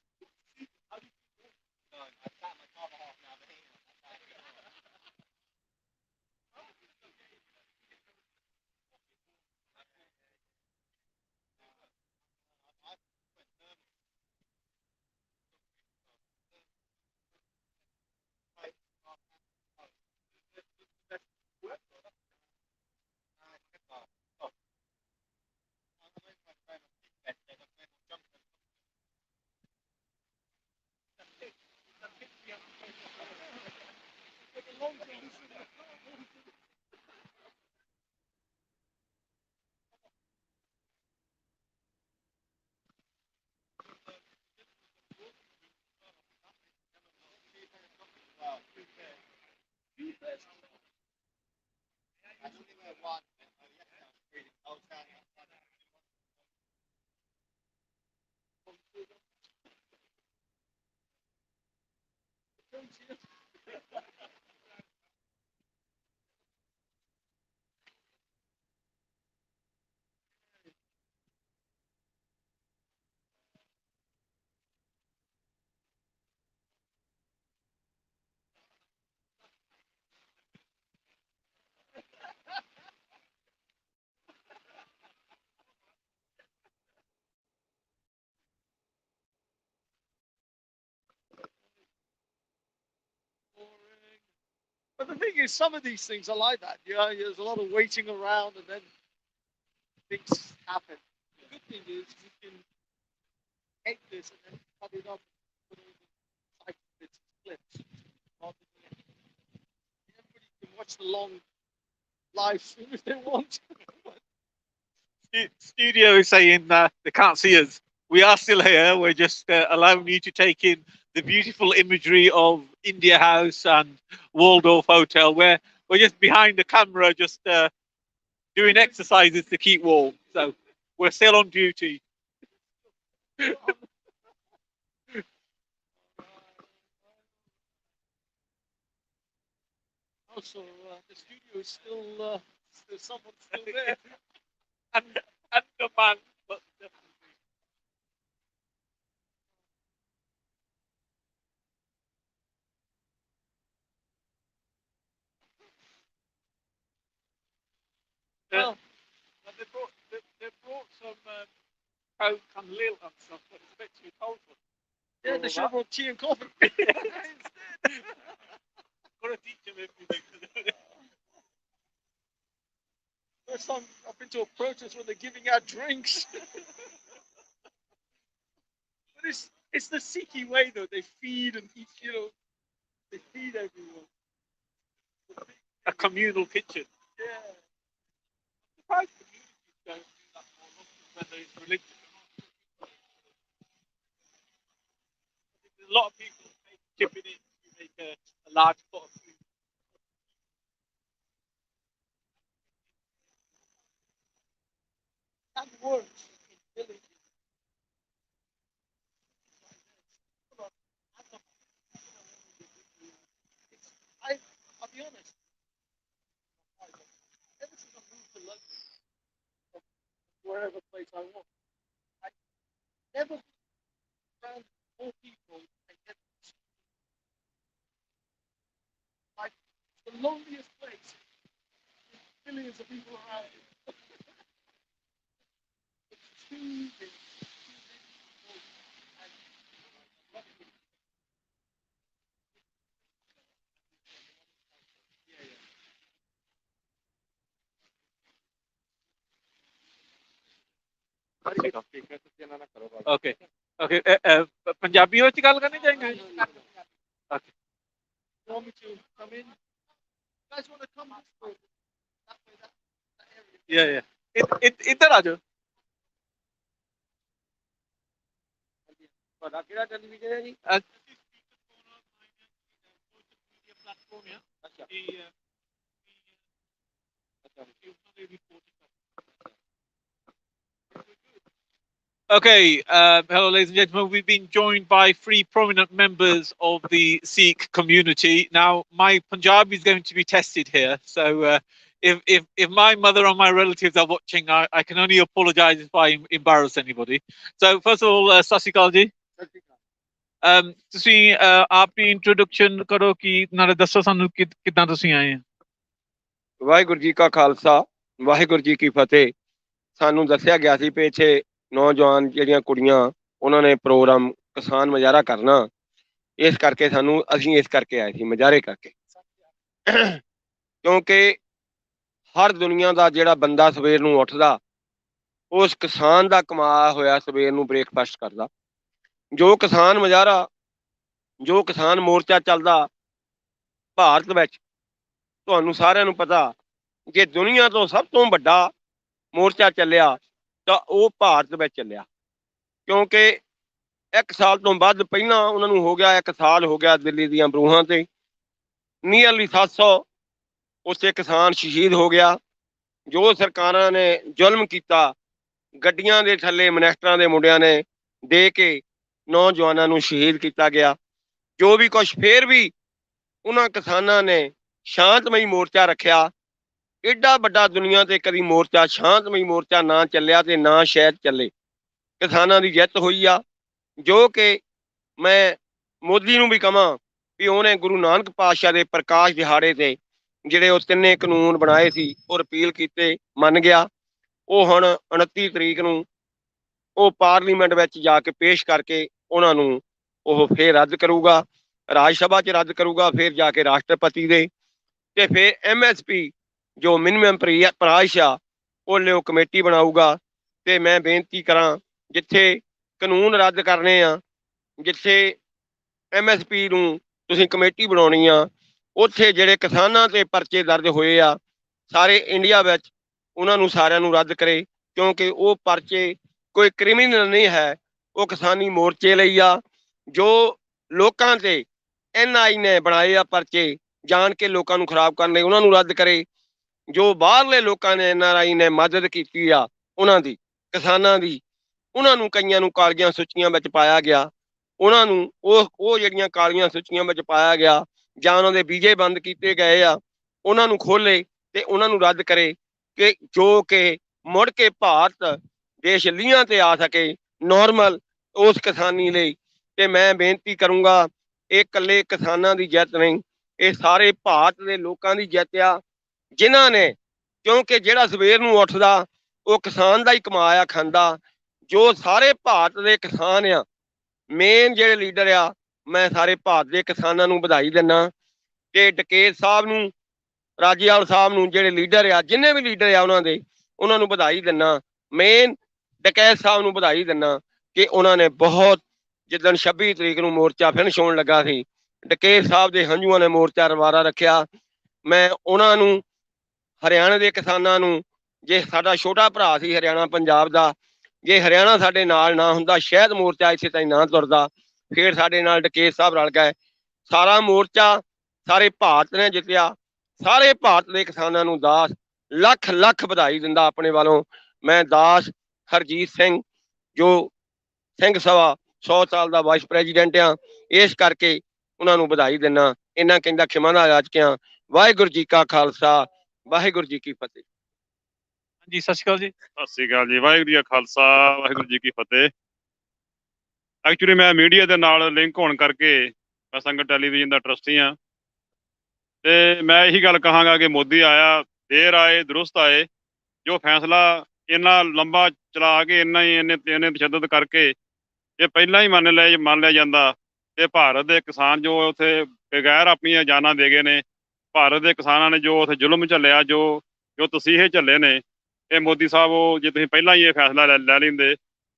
But the thing is, some of these things are like that. Yeah, there's a lot of waiting around, and then things happen. The good thing is you can take this and then cut it up and put it in cycle bits and clips. Rather than everybody can watch the long live stream if they want. Studio is saying they can't see us. We are still here. We're just allowing you to take in the beautiful imagery of India House and Waldorf Hotel. We're just behind the camera, just doing exercises to keep warm. So we're still on duty. Also, the studio is still there's someone still there. and the man, but Well, they brought some Coke and Lil and stuff, but it's a bit too cold for them. yeah, they should have brought tea and coffee. Gotta teach them everything. First time I've been to a protest when they're giving out drinks. But it's the Sikhi way though. They feed and eat, they feed everyone. A communal kitchen. Yeah. Surprised communities don't do that more often when there's religion. There's a lot of people chipping in to make a large pot of food. That works in villages. I'll be honest. Ever since I moved to London, or wherever place I want, I never found more people and get like the loneliest place. Millions of people around you. It's too big. Okay. Okay. Punjabi ਵਿੱਚ ਗੱਲ ਕਰਨੀ ਚਾਹੀਂਗੇ? Okay. You want me to come in? You guys want to come this way? That way, that area. Yeah, yeah. इधर आ जाओ. ਤੁਹਾਡਾ ਕਿਹੜਾ television ਹੈ ਜੀ? platform, yeah. Okay, hello, ladies and gentlemen. We've been joined by three prominent members of the Sikh community. Now, my Punjabi is going to be tested here, so if my mother or my relatives are watching, I can only apologise if I embarrass anybody. So, first of all, Sat Sri Akal ji. ਤੁਸੀਂ ਆਪਣੀ introduction ਕਰੋ ਕਿ ਨਾਲੇ ਦੱਸੋ ਸਾਨੂੰ ਕਿੱਦਾਂ ਤੁਸੀਂ ਆਏ ਆ। ਵਾਹਿਗੁਰੂ ਜੀ ਕਾ ਖਾਲਸਾ ਵਾਹਿਗੁਰੂ ਜੀ ਕੀ ਫਤਿਹ। ਸਾਨੂੰ ਦੱਸਿਆ ਗਿਆ ਸੀ ਵੀ ਇੱਥੇ ਨੌਜਵਾਨ ਜਿਹੜੀਆਂ ਕੁੜੀਆਂ ਉਹਨਾਂ ਨੇ ਪ੍ਰੋਗਰਾਮ ਕਿਸਾਨ ਮੁਜ਼ਾਹਰਾ ਕਰਨਾ, ਇਸ ਕਰਕੇ ਅਸੀਂ ਇਸ ਕਰਕੇ ਆਏ ਸੀ ਮੁਜ਼ਾਹਰੇ ਕਰਕੇ। ਕਿਉਂਕਿ ਹਰ ਦੁਨੀਆ ਦਾ ਜਿਹੜਾ ਬੰਦਾ ਸਵੇਰ ਨੂੰ ਉੱਠਦਾ ਉਸ ਕਿਸਾਨ ਦਾ ਕਮਾਇਆ ਹੋਇਆ ਸਵੇਰ ਨੂੰ ਬ੍ਰੇਕਫਾਸਟ ਕਰਦਾ। ਜੋ ਕਿਸਾਨ ਮੁਜ਼ਾਹਰਾ, ਜੋ ਕਿਸਾਨ ਮੋਰਚਾ ਚੱਲਦਾ ਭਾਰਤ ਵਿੱਚ, ਤੁਹਾਨੂੰ ਸਾਰਿਆਂ ਨੂੰ ਪਤਾ ਜੇ ਦੁਨੀਆ ਤੋਂ ਸਭ ਤੋਂ ਵੱਡਾ ਮੋਰਚਾ ਚੱਲਿਆ ਤਾਂ ਉਹ ਭਾਰਤ ਵਿੱਚ ਚੱਲਿਆ। ਕਿਉਂਕਿ 1 ਸਾਲ ਤੋਂ ਵੱਧ ਪਹਿਲਾਂ ਉਹਨਾਂ ਨੂੰ ਹੋ ਗਿਆ, 1 ਸਾਲ ਹੋ ਗਿਆ ਦਿੱਲੀ ਦੀਆਂ ਬਰੂਹਾਂ ਤੇ ਨੀਅਰਲੀ 700 ਉੱਥੇ ਕਿਸਾਨ ਸ਼ਹੀਦ ਹੋ ਗਿਆ। ਜੋ ਸਰਕਾਰਾਂ ਨੇ ਜ਼ੁਲਮ ਕੀਤਾ, ਗੱਡੀਆਂ ਦੇ ਥੱਲੇ ਮਿਨਿਸਟਰਾਂ ਦੇ ਮੁੰਡਿਆਂ ਨੇ ਦੇ ਕੇ ਨੌਜਵਾਨਾਂ ਨੂੰ ਸ਼ਹੀਦ ਕੀਤਾ ਗਿਆ। ਜੋ ਵੀ ਕੁਛ ਫੇਰ ਵੀ ਉਹਨਾਂ ਕਿਸਾਨਾਂ ਨੇ ਸ਼ਾਂਤਮਈ ਮੋਰਚਾ ਰੱਖਿਆ। ਏਡਾ ਵੱਡਾ ਦੁਨੀਆ ਤੇ ਕਦੀ ਮੋਰਚਾ ਸ਼ਾਂਤਮਈ ਮੋਰਚਾ ਨਾ ਚੱਲਿਆ ਤੇ ਨਾ ਸ਼ਾਇਦ ਚੱਲੇ। ਕਿਸਾਨਾਂ ਦੀ ਜਿੱਤ ਹੋਈ ਆ, ਜੋ ਕਿ ਮੈਂ ਮੋਦੀ ਨੂੰ ਵੀ ਕਹਾਂ ਵੀ ਉਹਨੇ ਗੁਰੂ ਨਾਨਕ ਪਾਤਸ਼ਾਹ ਦੇ ਪ੍ਰਕਾਸ਼ ਦਿਹਾੜੇ ਤੇ ਜਿਹੜੇ ਉਹ 3 ਕਾਨੂੰਨ ਬਣਾਏ ਸੀ ਉਹ ਰਿਪੀਲ ਕੀਤੇ, ਮੰਨ ਗਿਆ। ਉਹ ਹੁਣ 29 ਤਰੀਕ ਨੂੰ ਉਹ ਪਾਰਲੀਮੈਂਟ ਵਿੱਚ ਜਾ ਕੇ ਪੇਸ਼ ਕਰਕੇ ਉਹਨਾਂ ਨੂੰ ਉਹ ਫੇਰ ਰੱਦ ਕਰੂਗਾ, ਰਾਜ ਸਭਾ 'ਚ ਰੱਦ ਕਰੂਗਾ, ਫਿਰ ਜਾ ਕੇ ਰਾਸ਼ਟਰਪਤੀ ਦੇ ਤੇ ਫਿਰ MSP ਜੋ ਮਿਨੀਮਮ ਪ੍ਰਾਈਸ ਆ ਉਹ ਲਈ ਕਮੇਟੀ ਬਣਾਊਗਾ। ਤੇ ਮੈਂ ਬੇਨਤੀ ਕਰਾਂ, ਜਿੱਥੇ ਕਾਨੂੰਨ ਰੱਦ ਕਰਨੇ ਆ, ਜਿੱਥੇ MSP ਨੂੰ ਤੁਸੀਂ ਕਮੇਟੀ ਬਣਾਉਣੀ ਆ, ਉੱਥੇ ਜਿਹੜੇ ਕਿਸਾਨਾਂ ਤੇ ਪਰਚੇ ਦਰਜ ਹੋਏ ਆ ਸਾਰੇ ਇੰਡੀਆ ਵਿੱਚ, ਉਹਨਾਂ ਨੂੰ ਸਾਰਿਆਂ ਨੂੰ ਰੱਦ ਕਰੇ। ਕਿਉਂਕਿ ਉਹ ਪਰਚੇ ਕੋਈ ਕ੍ਰਿਮੀਨਲ ਨਹੀਂ ਹੈ, ਉਹ ਕਿਸਾਨੀ ਮੋਰਚੇ ਲਈ ਆ। ਜੋ ਲੋਕਾਂ ਤੇ NI ਨੇ ਬਣਾਏ ਆ ਪਰਚੇ ਜਾਣ ਕੇ ਲੋਕਾਂ ਨੂੰ ਖਰਾਬ ਕਰਨ ਲਈ, ਉਹਨਾਂ ਨੂੰ ਰੱਦ ਕਰੇ। ਜੋ ਬਾਹਰਲੇ ਲੋਕਾਂ ਨੇ NRI ਨੇ ਮਦਦ ਕੀਤੀ ਆ ਉਹਨਾਂ ਦੀ, ਕਿਸਾਨਾਂ ਦੀ, ਉਹਨਾਂ ਨੂੰ ਕਈਆਂ ਨੂੰ ਕਾਲੀਆਂ ਸੂਚੀਆਂ ਵਿੱਚ ਪਾਇਆ ਗਿਆ। ਉਹਨਾਂ ਨੂੰ ਉਹ ਜਿਹੜੀਆਂ ਕਾਲੀਆਂ ਸੂਚੀਆਂ ਵਿੱਚ ਪਾਇਆ ਗਿਆ ਜਾਂ ਉਹਨਾਂ ਦੇ ਵੀਜ਼ੇ ਬੰਦ ਕੀਤੇ ਗਏ ਆ, ਉਹਨਾਂ ਨੂੰ ਖੋਲੇ ਤੇ ਉਹਨਾਂ ਨੂੰ ਰੱਦ ਕਰੇ ਕਿ ਜੋ ਕਿ ਮੁੜ ਕੇ ਭਾਰਤ ਦੇਸ਼ ਲੀਹਾਂ ਤੇ ਆ ਸਕੇ ਨੋਰਮਲ ਉਸ ਕਿਸਾਨੀ ਲਈ। ਤੇ ਮੈਂ ਬੇਨਤੀ ਕਰੂੰਗਾ, ਇਹ ਇਕੱਲੇ ਕਿਸਾਨਾਂ ਦੀ ਜਿੱਤ ਨਹੀਂ, ਇਹ ਸਾਰੇ ਭਾਰਤ ਦੇ ਲੋਕਾਂ ਦੀ ਜਿੱਤ ਆ ਜਿਨ੍ਹਾਂ ਨੇ, ਕਿਉਂਕਿ ਜਿਹੜਾ ਸਵੇਰ ਨੂੰ ਉੱਠਦਾ ਉਹ ਕਿਸਾਨ ਦਾ ਹੀ ਕਮਾਇਆ ਖਾਂਦਾ। ਜੋ ਸਾਰੇ ਭਾਰਤ ਦੇ ਕਿਸਾਨ ਆ, ਮੇਨ ਜਿਹੜੇ ਲੀਡਰ ਆ, ਮੈਂ ਸਾਰੇ ਭਾਰਤ ਦੇ ਕਿਸਾਨਾਂ ਨੂੰ ਵਧਾਈ ਦਿੰਦਾ। ਤੇ ਡਕੇਤ ਸਾਹਿਬ ਨੂੰ, ਰਾਜੇਵਾਲ ਸਾਹਿਬ ਨੂੰ, ਜਿਹੜੇ ਲੀਡਰ ਆ, ਜਿੰਨੇ ਵੀ ਲੀਡਰ ਆ ਉਹਨਾਂ ਨੂੰ ਵਧਾਈ ਦਿੰਦਾ। ਮੇਨ ਡਕੈਤ ਸਾਹਿਬ ਨੂੰ ਵਧਾਈ ਦਿੰਦਾ ਕਿ ਉਹਨਾਂ ਨੇ ਬਹੁਤ, ਜਿੱਦਣ 26 ਤਰੀਕ ਨੂੰ ਮੋਰਚਾ ਫਿਨਿਸ਼ ਹੋਣ ਲੱਗਾ ਸੀ, ਡਕੇਤ ਸਾਹਿਬ ਦੇ ਹੰਝੂਆਂ ਨੇ ਮੋਰਚਾ ਰਵਾਰਾ ਰੱਖਿਆ। ਮੈਂ ਉਹਨਾਂ ਨੂੰ, ਹਰਿਆਣੇ ਦੇ ਕਿਸਾਨਾਂ ਨੂੰ, ਜੇ ਸਾਡਾ ਛੋਟਾ ਭਰਾ ਸੀ ਹਰਿਆਣਾ ਪੰਜਾਬ ਦਾ, ਜੇ ਹਰਿਆਣਾ ਸਾਡੇ ਨਾਲ ਨਾ ਹੁੰਦਾ ਸ਼ਾਇਦ ਮੋਰਚਾ ਇੱਥੇ ਤਾਈਂ ਨਾ ਤੁਰਦਾ। ਫਿਰ ਸਾਡੇ ਨਾਲ ਡਕੇਤ ਸਾਹਿਬ ਰਲ ਗਏ। ਸਾਰਾ ਮੋਰਚਾ ਸਾਰੇ ਭਾਰਤ ਨੇ ਜਿੱਤਿਆ। ਸਾਰੇ ਭਾਰਤ ਦੇ ਕਿਸਾਨਾਂ ਨੂੰ ਦਾਸ ਲੱਖ ਲੱਖ ਵਧਾਈ ਦਿੰਦਾ ਆਪਣੇ ਵੱਲੋਂ। ਮੈਂ ਦਾਸ ਹਰਜੀਤ ਸਿੰਘ, ਜੋ ਸਿੰਘ ਸਭਾ 100 ਸਾਲ ਦਾ ਵਾਈਸ ਪ੍ਰੈਜ਼ੀਡੈਂਟ ਆ, ਇਸ ਕਰਕੇ ਉਹਨਾਂ ਨੂੰ ਵਧਾਈ ਦਿੰਦਾ। ਇਹਨਾਂ ਕਹਿੰਦਾ ਖਿਮਾ ਦਾ ਰਾਜਕਿਆਂ। ਵਾਹਿਗੁਰੂ ਜੀ ਕਾ ਖਾਲਸਾ, ਵਾਹਿਗੁਰੂ ਜੀ ਕੀ ਫਤਿਹ। ਜੀ ਸਤਿ ਸ਼੍ਰੀ ਅਕਾਲ ਜੀ। ਸਤਿ ਸ੍ਰੀ ਅਕਾਲ ਜੀ। ਵਾਹਿਗੁਰੂ ਜੀ ਕਾ ਖਾਲਸਾ, ਵਾਹਿਗੁਰੂ ਜੀ ਕੀ ਫਤਿਹ। ਐਕਚੁਅਲੀ ਮੈਂ ਮੀਡੀਆ ਦੇ ਨਾਲ ਲਿੰਕ ਹੋਣ ਕਰਕੇ ਮੈਂ ਸੰਗਤ ਟੈਲੀਵਿਜ਼ਨ ਦਾ ਟਰਸਟੀ ਹਾਂ, ਤੇ ਮੈਂ ਇਹੀ ਗੱਲ ਕਹਾਂਗਾ ਕਿ ਮੋਦੀ ਆਇਆ, ਦੇਰ ਆਏ ਦਰੁਸਤ ਆਏ। ਜੋ ਫੈਸਲਾ ਇੰਨਾ ਲੰਬਾ ਚਲਾ ਕੇ ਇੰਨੇ ਤਸ਼ੱਦਦ ਕਰਕੇ ਇਹ ਪਹਿਲਾਂ ਹੀ ਮੰਨ ਲਿਆ ਜਾਂਦਾ, ਤੇ ਭਾਰਤ ਦੇ ਕਿਸਾਨ ਜੋ ਉੱਥੇ ਬਗੈਰ ਆਪਣੀਆਂ ਜਾਨਾਂ ਦੇ ਗਏ ਨੇ, ਭਾਰਤ ਦੇ ਕਿਸਾਨਾਂ ਨੇ ਜੋ ਉੱਥੇ ਜ਼ੁਲਮ ਝੱਲਿਆ, ਜੋ ਤਸੀਹੇ ਝੱਲੇ ਨੇ, ਇਹ ਮੋਦੀ ਸਾਹਿਬ ਉਹ ਜੇ ਤੁਸੀਂ ਪਹਿਲਾਂ ਹੀ ਇਹ ਫੈਸਲਾ ਲੈ ਲੈਂਦੇ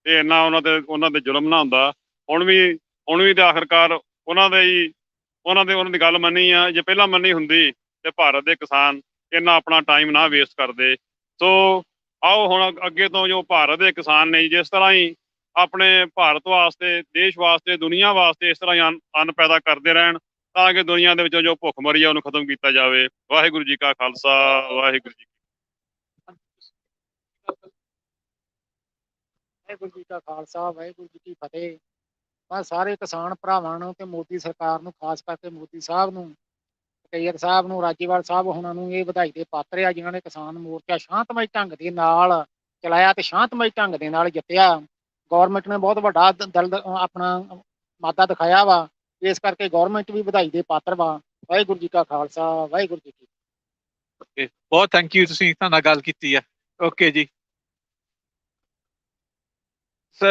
ਤੇ ਇੰਨਾ ਉਹਨਾਂ ਦੇ ਜ਼ੁਲਮ ਨਾ ਹੁੰਦਾ। ਹੁਣ ਵੀ ਤੇ ਆਖਿਰਕਾਰ ਉਹਨਾਂ ਦੀ ਗੱਲ ਮੰਨੀ ਆ। ਜੇ ਪਹਿਲਾਂ ਮੰਨੀ ਹੁੰਦੀ ਤੇ ਭਾਰਤ ਦੇ ਕਿਸਾਨ ਇੰਨਾ ਆਪਣਾ ਟਾਈਮ ਨਾ ਵੇਸਟ ਕਰਦੇ। ਸੋ ਆਓ ਹੁਣ ਅੱਗੇ ਤੋਂ ਜੋ ਭਾਰਤ ਦੇ ਕਿਸਾਨ ਨੇ, ਜਿਸ ਤਰ੍ਹਾਂ ਹੀ ਆਪਣੇ ਭਾਰਤ ਵਾਸਤੇ, ਦੇਸ਼ ਵਾਸਤੇ, ਦੁਨੀਆ ਵਾਸਤੇ ਇਸ ਤਰ੍ਹਾਂ ਹੀ ਅੰਨ ਪੈਦਾ ਕਰਦੇ ਰਹਿਣ, ਤਾਂ ਕਿ ਦੁਨੀਆ ਦੇ ਵਿੱਚੋਂ ਜੋ ਭੁੱਖਮਰੀ ਆ ਉਹਨੂੰ ਖਤਮ ਕੀਤਾ ਜਾਵੇ। ਵਾਹਿਗੁਰੂ ਜੀ ਕਾ ਖਾਲਸਾ, ਵਾਹਿਗੁਰੂ ਜੀ। ਵਾਹਿਗੁਰੂ ਜੀ ਕਾ ਖਾਲਸਾ ਵਾਹਿਗੁਰੂ ਜੀ ਕੀ ਫਤਿਹ। ਮੈਂ ਸਾਰੇ ਕਿਸਾਨ ਭਰਾਵਾਂ ਨੂੰ ਤੇ ਮੋਦੀ ਸਰਕਾਰ ਨੂੰ, ਖਾਸ ਕਰਕੇ ਮੋਦੀ ਸਾਹਿਬ ਨੂੰ, ਕਈਰ ਸਾਹਿਬ ਨੂੰ, ਰਾਜੀਵਾਲ ਸਾਹਿਬ ਉਹਨਾਂ ਨੂੰ ਇਹ ਵਧਾਈ ਦੇ ਪਾਤਰ ਆ ਜਿਨ੍ਹਾਂ ਨੇ ਕਿਸਾਨ ਮੋਰਚਾ ਸ਼ਾਂਤਮਈ ਢੰਗ ਦੇ ਨਾਲ ਚਲਾਇਆ ਤੇ ਸ਼ਾਂਤਮਈ ਢੰਗ ਦੇ ਨਾਲ ਜਿੱਤਿਆ। ਗੌਰਮੈਂਟ ਨੇ ਬਹੁਤ ਵੱਡਾ ਆਪਣਾ ਮਾਦਾ ਦਿਖਾਇਆ ਵਾ, ਇਸ ਕਰਕੇ ਗੌਰਮੈਂਟ ਵੀ ਵਧਾਈ ਦੇ ਪਾਤਰ ਵਾ। ਵਾਹਿਗੁਰੂ ਜੀ ਕਾ ਖਾਲਸਾ ਵਾਹਿਗੁਰੂ ਜੀ ਕੀ Okay. ਬਹੁਤ ਥੈਂਕ ਯੂ, ਤੁਸੀਂ ਸਾਡੇ ਨਾਲ ਗੱਲ ਕੀਤੀ ਹੈ। ਓਕੇ ਜੀ। So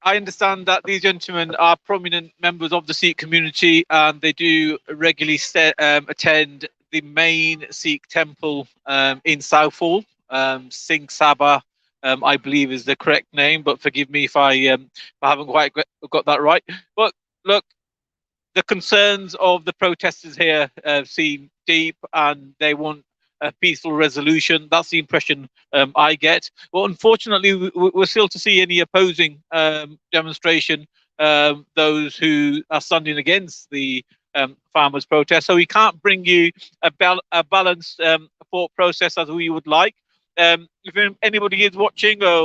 I understand that these gentlemen are prominent members of the Sikh community, and they do regularly attend the main Sikh temple in Southall. Singh Sabha, I believe, is the correct name, but forgive me if I haven't quite got that right. But look, the concerns of the protesters here seem deep, and they want a peaceful resolution. That's the impression I get. But unfortunately, we're still to see any opposing demonstration, those who are standing against the farmers' protest. So we can't bring you a balanced thought process as we would like. If anybody is watching, or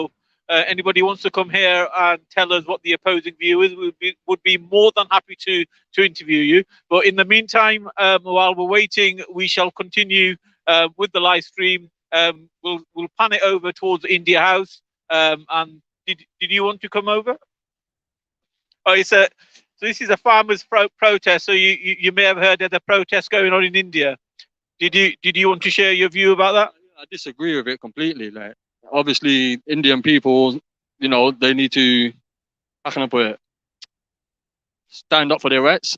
anybody wants to come here and tell us what the opposing view is, we would be more than happy to interview you. But in the meantime, while we're waiting, we shall continue with the live stream. We'll pan it over towards India House. And did you want to come over? Oh, so this is a farmers' protest. So you may have heard of the protest going on in India. Did you want to share your view about that? I disagree with it completely. Like, obviously, Indian people, you know, they need to, how can I put it, stand up for their rights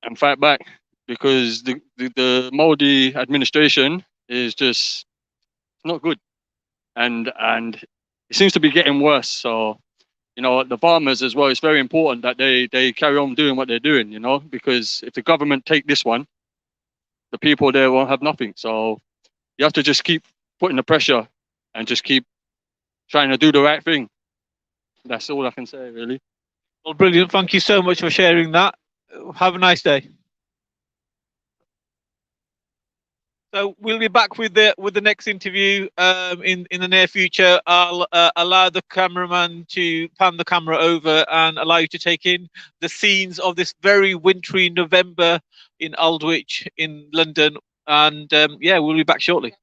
and fight back, because the Modi administration is just not good, and it seems to be getting worse. So, you know, the farmers as well, it's very important that they carry on doing what they're doing, you know, because if the government take this one, the people there won't have nothing. So you have to just keep putting the pressure and just keep trying to do the right thing. That's all I can say, really. Well, brilliant. Thank you so much for sharing that. Have a nice day. So we'll be back with the next interview in the near future. I'll allow the cameraman to pan the camera over and allow you to take in the scenes of this very wintry November in Aldwych in London. And yeah, we'll be back shortly.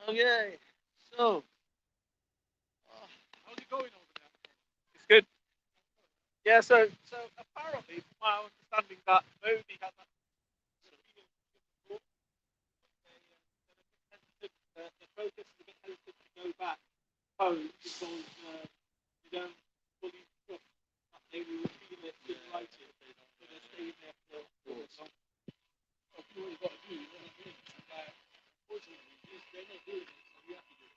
Okay, so how's it going over there? It's good. Yeah, so apparently, from my understanding, that Modi has the protest is a bit hesitant to go back home because you don't fully trust that they will feel it in writing. So they're staying there for some. What you've got to do, you know what I mean? Unfortunately, they're not doing it, so we have to do it.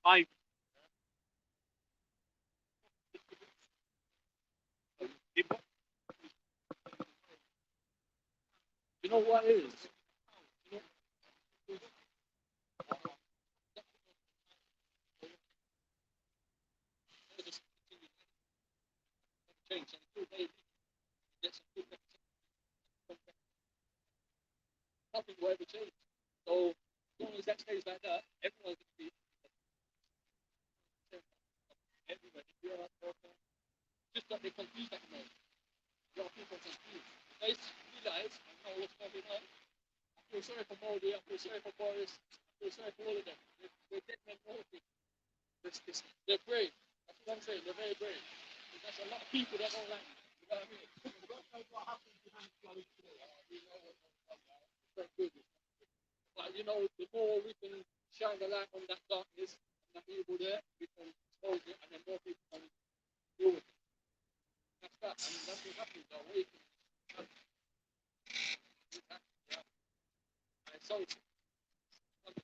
I you know what it is? Nothing will ever change. So as long as that stays like that, everyone's going to be everybody. Just like they confuse that moment. A lot of people are confused. They realize I know what's going on. I feel sorry for Modi, I feel sorry for Boris, I feel sorry for all of them. They're dead men all of them. They're brave. That's what I'm saying. They're very brave. There's a lot of people that don't like me. You know what I mean? We don't know what happened behind closed doors. We know what's thank goodness. But you know, the more we can shine the light on that darkness and that evil there, we can expose it, and then more people can deal with it. Muslims are awakening. And so it's wonderful.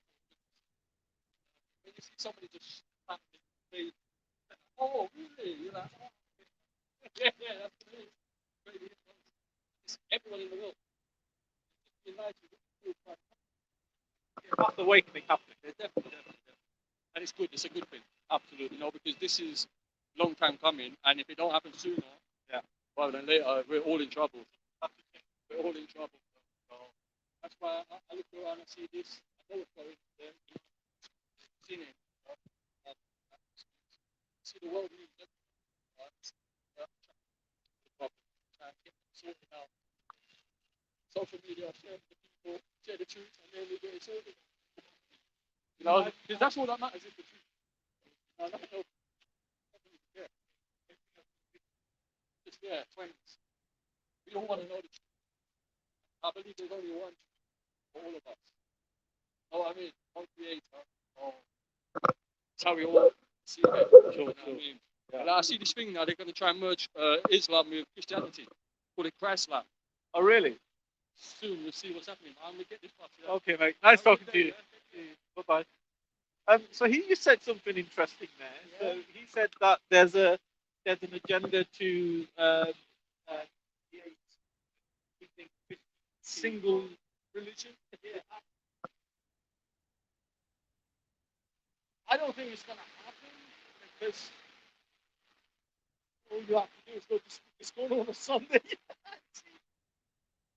When you see somebody just standing say, oh, really? You're like, oh, yeah, that's great. It's everyone in the world. That's the awakening happening. Yeah, definitely. And it's good. It's a good thing, absolutely. Because this is long time coming, and if it don't happen sooner, rather than later, we're all in trouble. We're all in trouble. So that's why I look around and see this. I know what's going on there. Seen it. See the world needs it. Sorted out. Social media, share with the people, share the truth, and then we get it sorted. Because that's all that matters is the truth. Nothing else. Yeah. Just twins. We all want to know the truth. I believe there's only one truth for all of us. Know what I mean? One creator. That's how we all see it. You know what I mean? And I see this thing now, they're going to try and merge Islam with Christianity. Call it Christlam. Oh, really? Soon we'll see what's happening. I'm going to get this part. Okay, mate. Nice talking to you. Bye bye. So he just said something interesting there. So he said that there's an agenda to create single religion. Yeah. I don't think it's going to happen because all you have to do is go to school on a Sunday.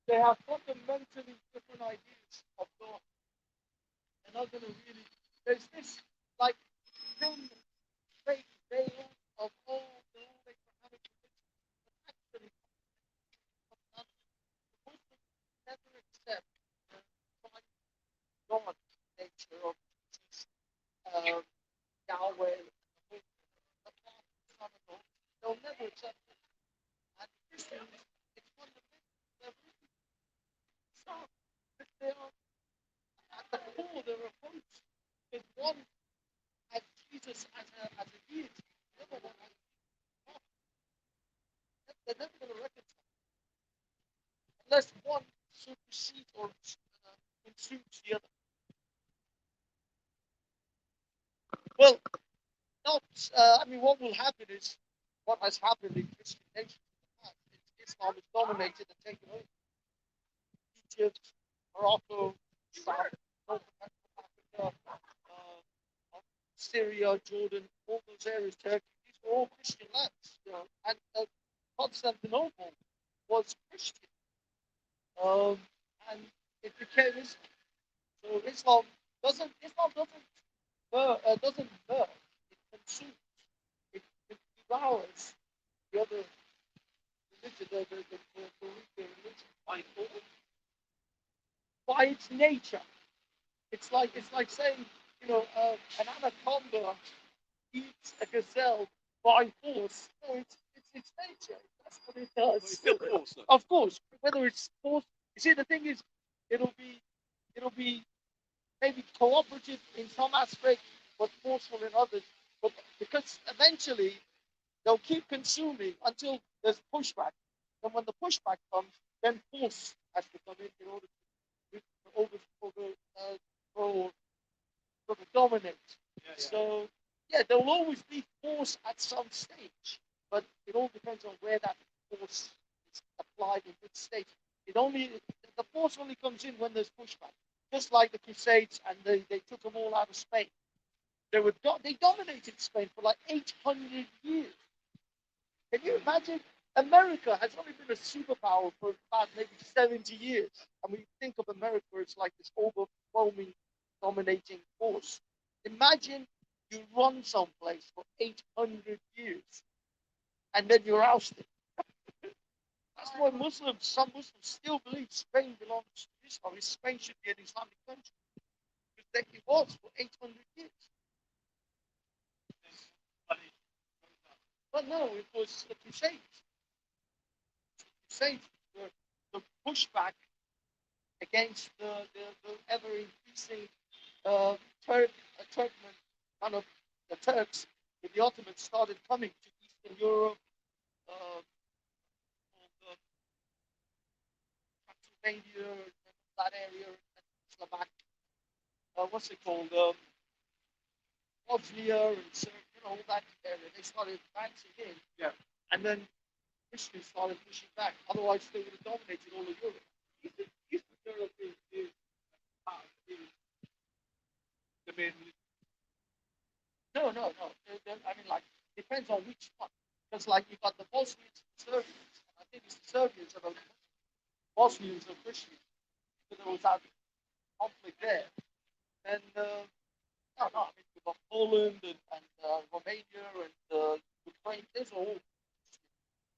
They have fundamentally different ideas of God. They're not going to really. There's this like thin fake veil of all the old Abrahamic religions, but actually, Muslims never accept the divine God nature of Jesus, Yahweh, the Father, the Son, and the Holy Spirit. They'll never accept it. And Christians, it's fundamental. They're really sound. They are at the core. They're opposed. There's one has Jesus as a deity. The other one has God. They're never going to reconcile unless one supersedes or consumes the other. Well, not. I mean, what will happen is what has happened in Christian nations in the past. Islam has dominated and taken over. Egypt, Morocco, South, North Africa, Syria, Jordan, all those areas, Turkey. These were all Christian lands, and Constantinople was Christian, and it became Islam. So Islam doesn't merge. It consumes. It devours the other religion, the religion by its nature. It's like saying, an anaconda eats a gazelle by force. No, it's its nature. That's what it does. It's still force, though. Of course, whether it's force. You see, the thing is, it'll be maybe cooperative in some aspects, but forceful in others. But because eventually they'll keep consuming until there's pushback. And when the pushback comes, then force has to come in order to dominate. So there will always be force at some stage, but it all depends on where that force is applied in which stage. The force only comes in when there's pushback. Just like the Crusades, and they took them all out of Spain. They dominated Spain for like 800 years. Can you imagine? America has only been a superpower for about maybe 70 years. And we think of America as like this overwhelming, dominating force. Imagine you run someplace for 800 years and then you're ousted. That's why some Muslims still believe Spain belongs to Islam. Spain should be an Islamic country. Because it was for 800 years. But no, it was the Crusades. Crusades were the pushback against the ever-increasing Turkmen, kind of the Turks, with the Ottomans started coming to Eastern Europe, Romania, and that area, and Slovakia. What's it called? Bosnia and Serbia, all that area. They started advancing in. Yeah. And then Christians started pushing back. Otherwise, they would have dominated all of Europe. Eastern Europe is the main. No. I mean, like, depends on which one. Because, like, you got the Bosnians and Serbians. And I think it's the Serbians that are Bosnians are Christians. So there was that conflict there. And, no, I mean, you've got Poland and Romania and Ukraine. These are all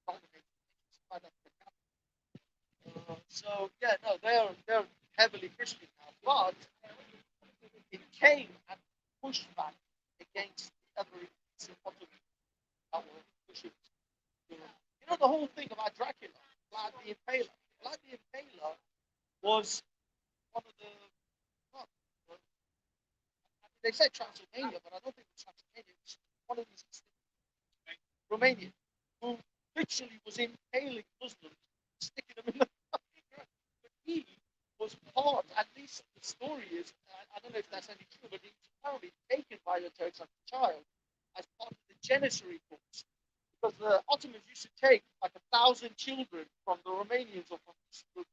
dominated. So, yeah, no, they're heavily Christian now. But it came and pushed back against the other that were pushing. You know the whole thing about Dracula, Vlad the Impaler. Vlad the Impaler was one of the. Well, they said Transylvania, but I don't think it was Transylvania. It was one of these Romanian who literally was impaling Muslims, sticking them in the fucking ground. But he was part, at least the story is, I don't know if that's any true, but he was apparently taken by the Turks as a child as part of the Janissary Corps. Because the Ottomans used to take like 1,000 children from the Romanians or from Eastern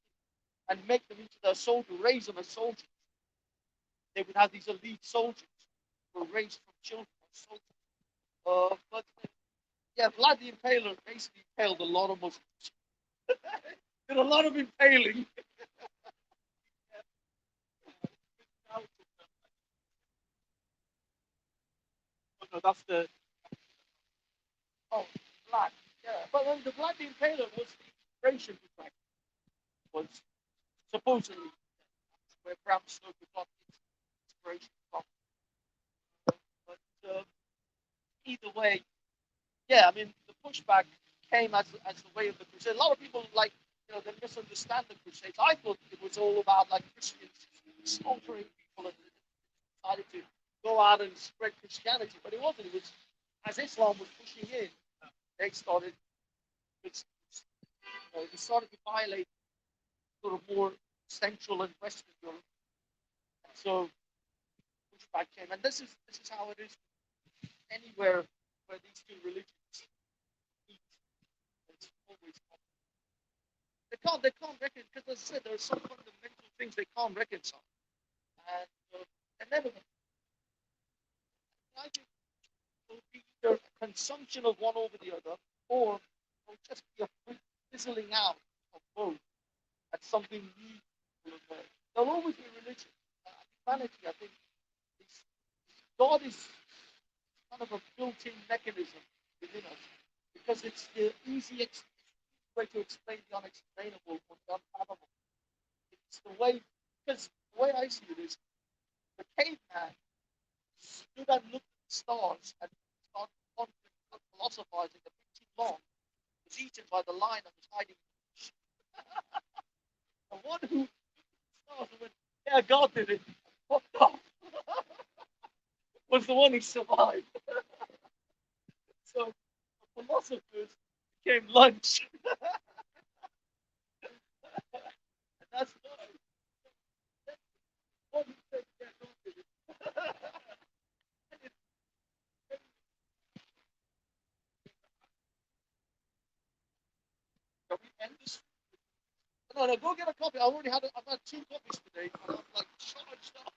and make them into their soldiers, raise them as soldiers. They would have these elite soldiers who were raised from children as soldiers. But yeah, Vlad the Impaler basically impaled a lot of Muslims. Did a lot of impaling. No, that's the. Oh, Vlad. Yeah, but then the Vlad the Impaler was the inspiration for Dracula. Was supposedly where Bram Stoker got his inspiration from. But either way, yeah, I mean, the pushback came as the way of the Crusades. A lot of people, like, they misunderstand the Crusades. I thought it was all about, like, Christians slaughtering people and decided to go out and spread Christianity, but it wasn't. It was, as Islam was pushing in, they started, they started to violate sort of more Central and Western Europe. So pushback came, and this is how it is anywhere where these two religions meet. It's always they can't reconcile, because as I said, there are some fundamental things they can't reconcile, and they're never going to. I think it will be either a consumption of one over the other, or it'll just be a fizzling out of both, and something new will emerge. There'll always be religion. Humanity, I think, God is kind of a built-in mechanism within us, because it's the easy way to explain the unexplainable or the unfathomable. It's the way, because the way I see it is, the caveman stood and looked at the stars and started philosophizing a bit too long, was eaten by the lion and was hiding. The one who looked at the stars and went, yeah, God did it, fucked off, was the one who survived. So the philosophers became lunch. And that's one who said, yeah, God did it. Can we end this? No, go get a copy. I've had 2 copies today, and I'm like charged up.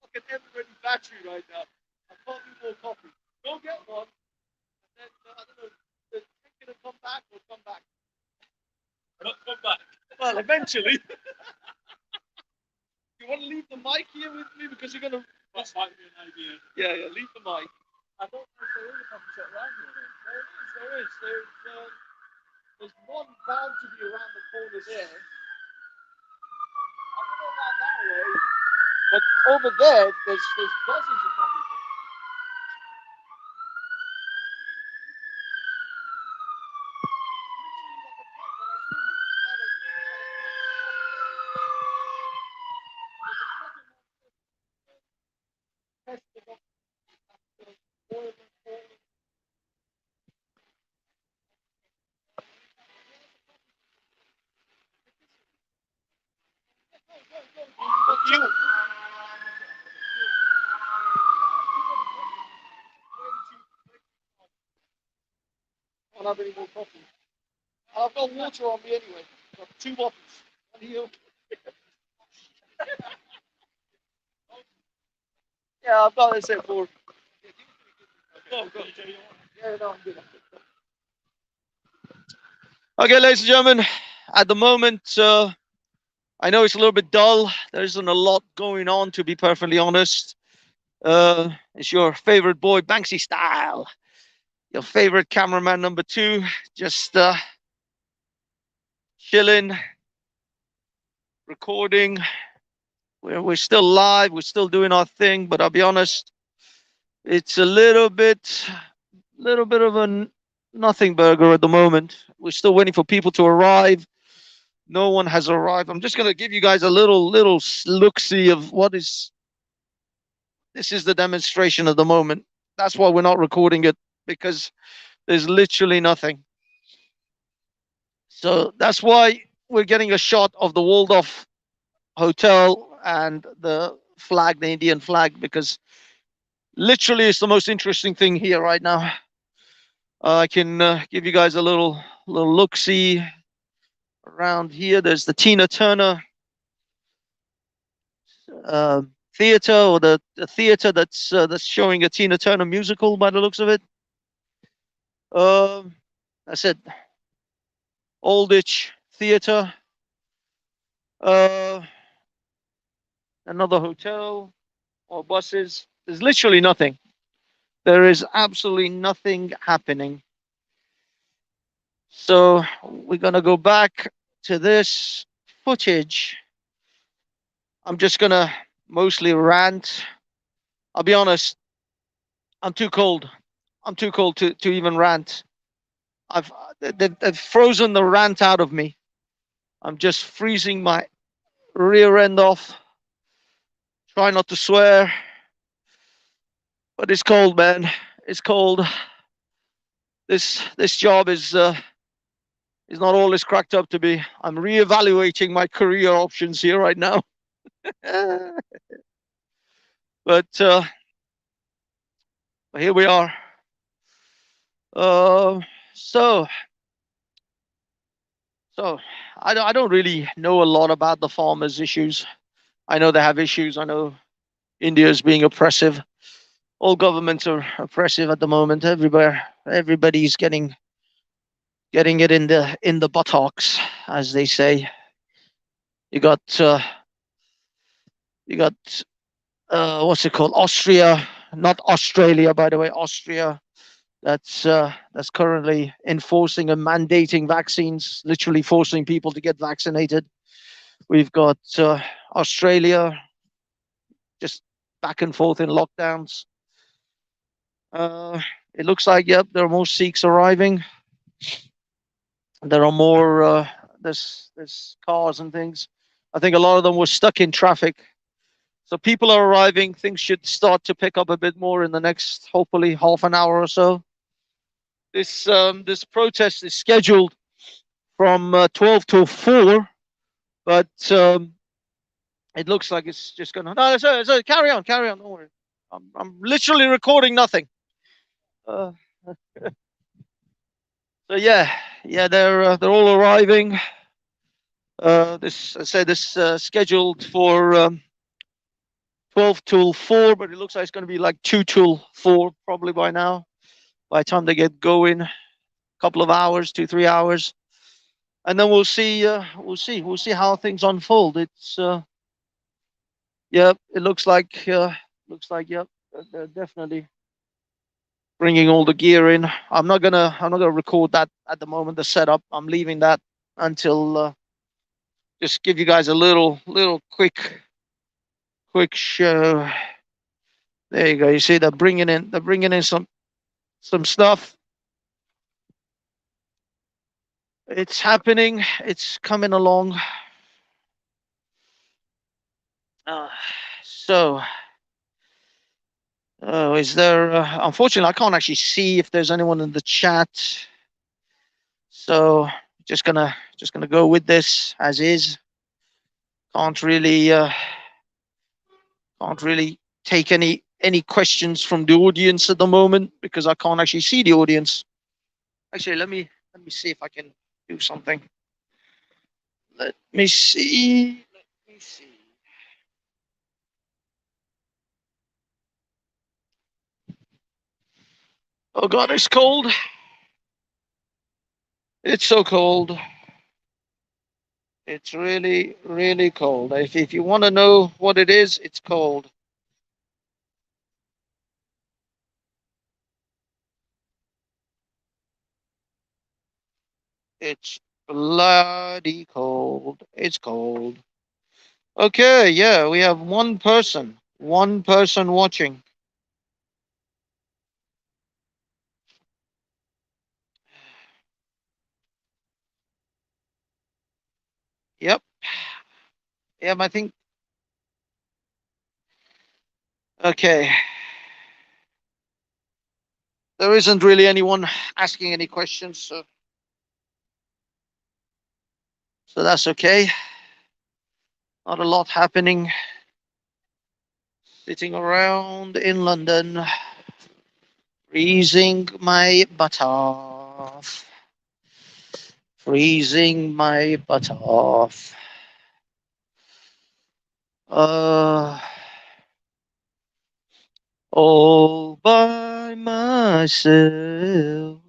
Like an ever-ready battery right now. I can't do more coffee. Go get one, and then I don't know, drink it and come back or come back. Not come back. Well, eventually. You want to leave the mic here with me because you're gonna. That might be an idea. Yeah, leave the mic. I don't know if there is a coffee shop around here. There is. There's one bound to be around the corner there. I don't know about that way, but over there, there's dozens of coffee shops. have any more coffee. I've got water on me anyway. I've got 2 bottles. One here. Yeah, I've got this at 4. Go. Yeah, no, I'm good. Okay, ladies and gentlemen, at the moment, I know it's a little bit dull. There isn't a lot going on, to be perfectly honest. It's your favorite boy, Banksy Style. Your favorite cameraman number 2, just chilling, recording. We're still live, we're still doing our thing, but I'll be honest, it's a little bit of a nothing burger at the moment. We're still waiting for people to arrive. No one has arrived. I'm just going to give you guys a little look-see of what is. This is the demonstration at the moment. That's why we're not recording it, because there's literally nothing. So that's why we're getting a shot of the Waldorf Hotel and the flag, the Indian flag, because literally it's the most interesting thing here right now. I can give you guys a little look-see around here. There's the Tina Turner theater, or the theater that's showing a Tina Turner musical by the looks of it. I said Aldwych Theater. Another hotel or buses. There's literally nothing. There is absolutely nothing happening. So we're gonna go back to this footage. I'm just gonna mostly rant. I'll be honest, I'm too cold. I'm too cold to even rant. They've frozen the rant out of me. I'm just freezing my rear end off. Try not to swear. But it's cold, man. It's cold. This job is not all it's cracked up to be. I'm reevaluating my career options here right now. But here we are. So I don't really know a lot about the farmers' issues. I know they have issues. I know India is being oppressive. All governments are oppressive at the moment. Everybody's getting it in the buttocks, as they say. You got what's it called? Austria, not Australia, by the way. Austria, that's currently enforcing and mandating vaccines, literally forcing people to get vaccinated. We've got Australia, just back and forth in lockdowns. It looks like, yep, there are more Sikhs arriving. There are more, there's cars and things. I think a lot of them were stuck in traffic. So people are arriving. Things should start to pick up a bit more in the next, hopefully, half an hour or so. This protest is scheduled from 12 to 4, but it looks like it's just gonna. No, so carry on. Don't worry. I'm literally recording nothing. So yeah, they're all arriving. This scheduled for 12 till 4, but it looks like it's going to be like 2 till 4 probably by now. By the time they get going, a couple of hours, 2-3 hours, and then we'll see. We'll see how things unfold. It's yep. It looks like yep. They're definitely bringing all the gear in. I'm not gonna record that at the moment. The setup. I'm leaving that until just give you guys a little quick show. There you go. You see they're bringing in some stuff. It's happening. It's coming along. Is there? Unfortunately, I can't actually see if there's anyone in the chat. So just gonna go with this as is. Can't really take any questions from the audience at the moment because I can't actually see the audience. Actually, let me see if I can do something. Let me see. Let me see. Oh God, it's cold. It's so cold. It's really, really cold. If you want to know what it is, it's cold. It's bloody cold. It's cold. Okay, yeah, we have one person watching. Yep. Yeah, I think. Okay. There isn't really anyone asking any questions, so that's okay. Not a lot happening. Sitting around in London, freezing my butt off. Freezing my butt off. All by myself.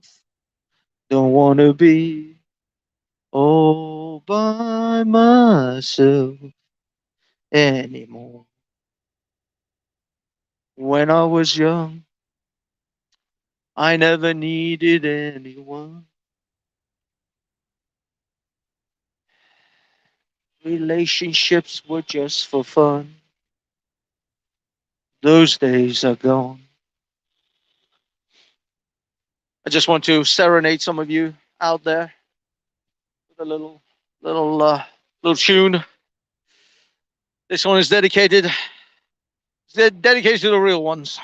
Don't wanna be all by myself anymore. When I was young, I never needed anyone. Relationships were just for fun. Those days are gone. I just want to serenade some of you out there with a little tune. This one is dedicated. It's dedicated to the real ones.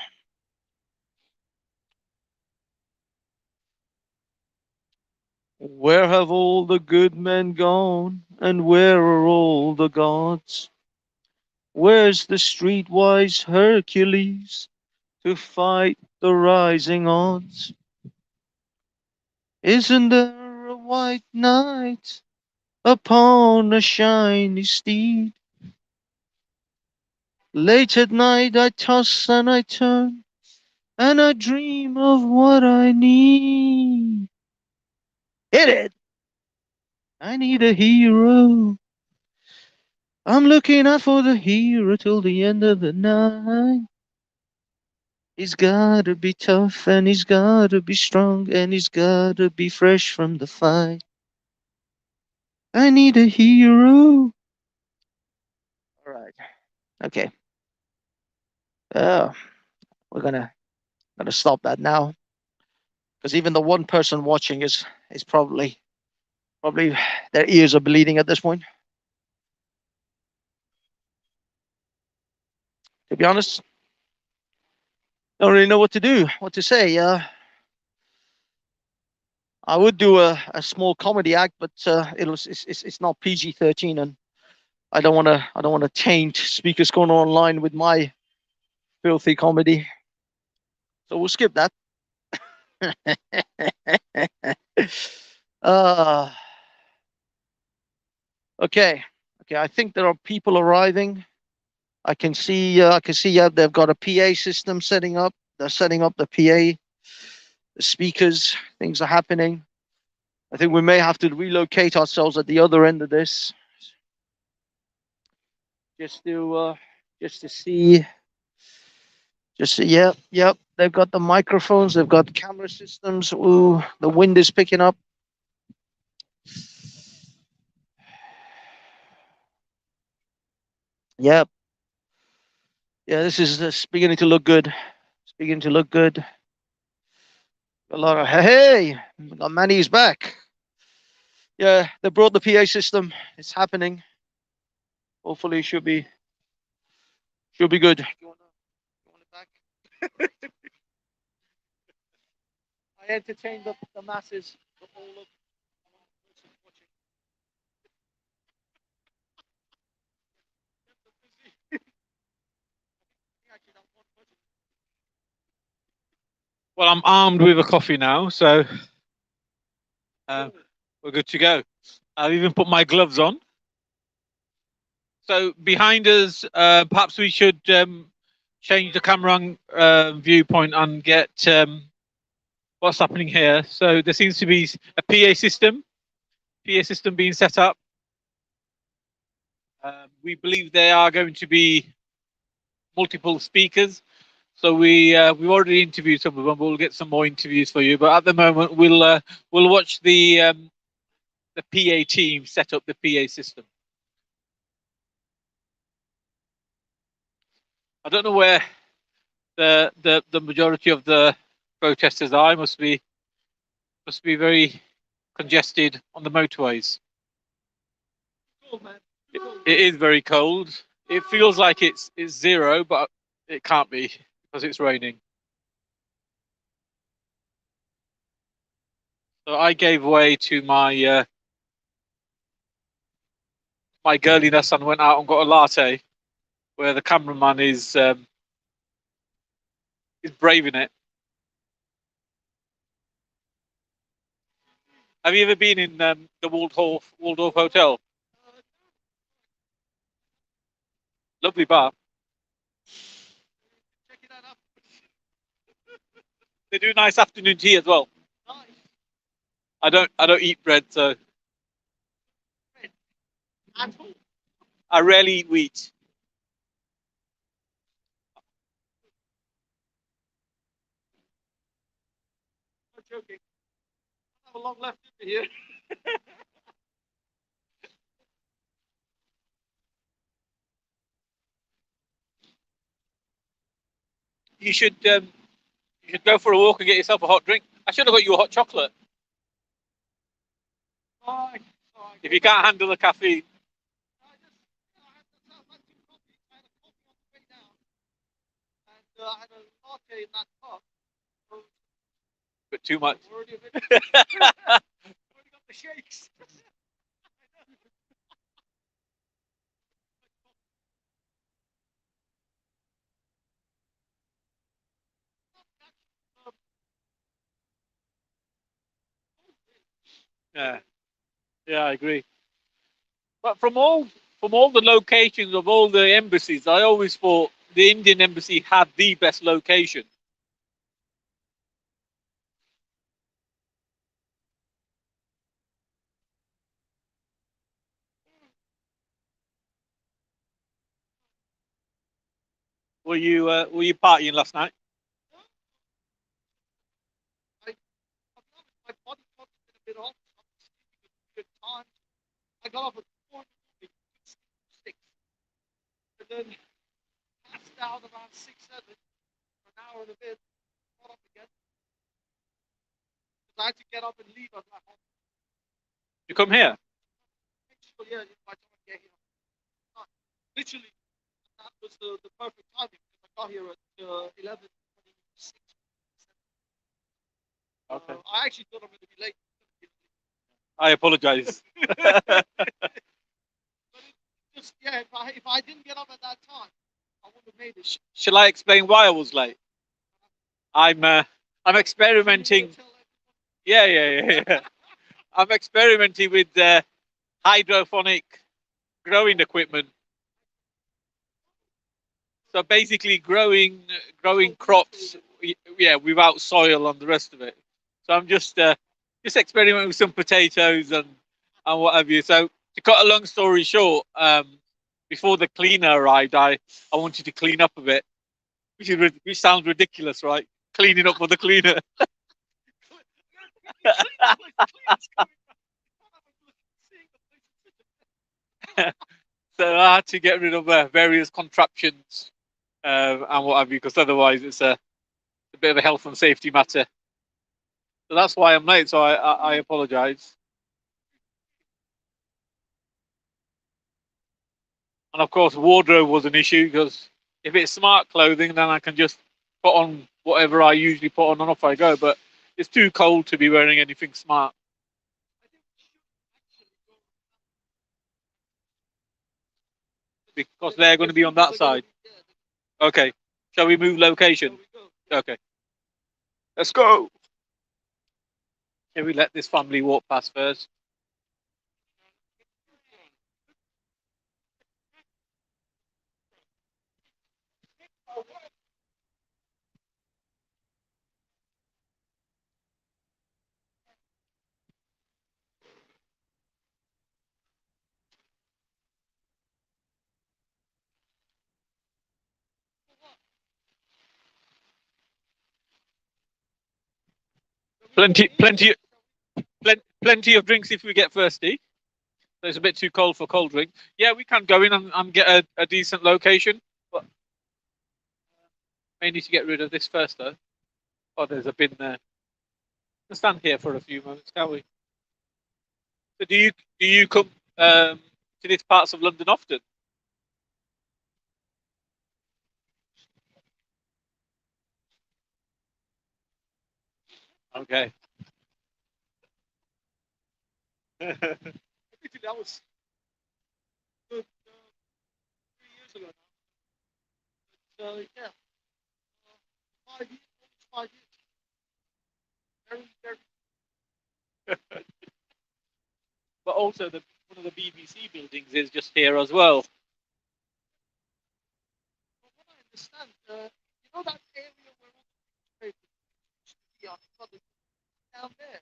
Where have all the good men gone, and where are all the gods? Where's the streetwise Hercules to fight the rising odds? Isn't there a white knight upon a shiny steed? Late at night I toss and I turn, and I dream of what I need. Hit it! I need a hero. I'm looking out for the hero till the end of the night. He's gotta be tough, and he's gotta be strong, and he's gotta be fresh from the fight. I need a hero. All right. Okay. We're gonna stop that now, because even the one person watching is probably their ears are bleeding at this point. To be honest, don't really know what to do, what to say. I would do a small comedy act, but it's not PG-13, and I don't want to taint Speakers Corner Online with my filthy comedy. So we'll skip that. Okay. I think there are people arriving. I can see. Yeah, they've got a PA system setting up. They're setting up the PA, the speakers. Things are happening. I think we may have to relocate ourselves at the other end of this, just to see. Yep. They've got the microphones. They've got camera systems. Ooh, the wind is picking up. Yep. Yeah, this is beginning to look good. It's beginning to look good. A lot of hey, got Manny's back. Yeah, they brought the PA system. It's happening. Hopefully, it should be good. You want it back? I entertained the masses. All of watching. Well, I'm armed with a coffee now, so We're good to go. I've even put my gloves on. So behind us, perhaps we should change the camera viewpoint and get what's happening here. So there seems to be a PA system being set up. We believe there are going to be multiple speakers. So we've already interviewed some of them. We'll get some more interviews for you. But at the moment, we'll watch the PA team set up the PA system. I don't know where the majority of the protesters are. It must be very congested on the motorways. Cool, man. It is very cold. It feels like it's 0, but it can't be because it's raining. So I gave way to my my girliness and went out and got a latte, where the cameraman is braving it. Have you ever been in the Waldorf Hotel? Lovely bar. Checking that up. They do nice afternoon tea as well. Nice. I don't eat bread, so At all. I rarely eat wheat. Not joking. I have a long left in me here. You should go for a walk and get yourself a hot drink. I should have got you a hot chocolate. Fine. If you can't handle the caffeine. I had two coffees. I had a coffee on the way down, and I had a latte in that cup. So But too much. already a bit. Already got the shakes. Yeah, I agree. But from all the locations of all the embassies, I always thought the Indian embassy had the best location. Were you partying last night? My body clock's been a bit off. I'm sleeping at weird times. I got up at 4 in the morning, couldn't sleep till 6. And then passed out around 6, 7 for an hour and a bit. Got up again. Because I had to get up and leave at my home. You come here? Make sure, yeah, by the time I get here. Literally, that was the perfect timing because I got here at 11:26. Okay. I actually thought I'm going to be late. I apologize. But just yeah, if I didn't get up at that time, I wouldn't have made it. Shall I explain why I was late? I'm experimenting. Yeah. I'm experimenting with hydroponic growing equipment. So basically, growing crops, without soil and the rest of it. So I'm just experimenting with some potatoes and what have you. So to cut a long story short, before the cleaner arrived, I wanted to clean up a bit, which sounds ridiculous, right? Cleaning up for the cleaner. So I had to get rid of various contraptions and what have you, because otherwise it's a bit of a health and safety matter. So that's why I'm late. So I apologise. And of course, wardrobe was an issue because if it's smart clothing, then I can just put on whatever I usually put on and off I go. But it's too cold to be wearing anything smart. Because they're going to be on that side. Okay. Shall we move location? Okay. Let's go. Can we let this family walk past first? Plenty of drinks if we get thirsty. So it's a bit too cold for cold drink. Yeah, we can go in and get a decent location, but may need to get rid of this first though. Oh, there's a bin there. We'll stand here for a few moments, can't we? So do you come to these parts of London often? Okay. Admittedly, that was good 3 years ago now. So yeah, 5 years, almost 5 years. Very. But also one of the BBC buildings is just here as well. From what I understand, you know that area where all the newspapers used to be on public down there.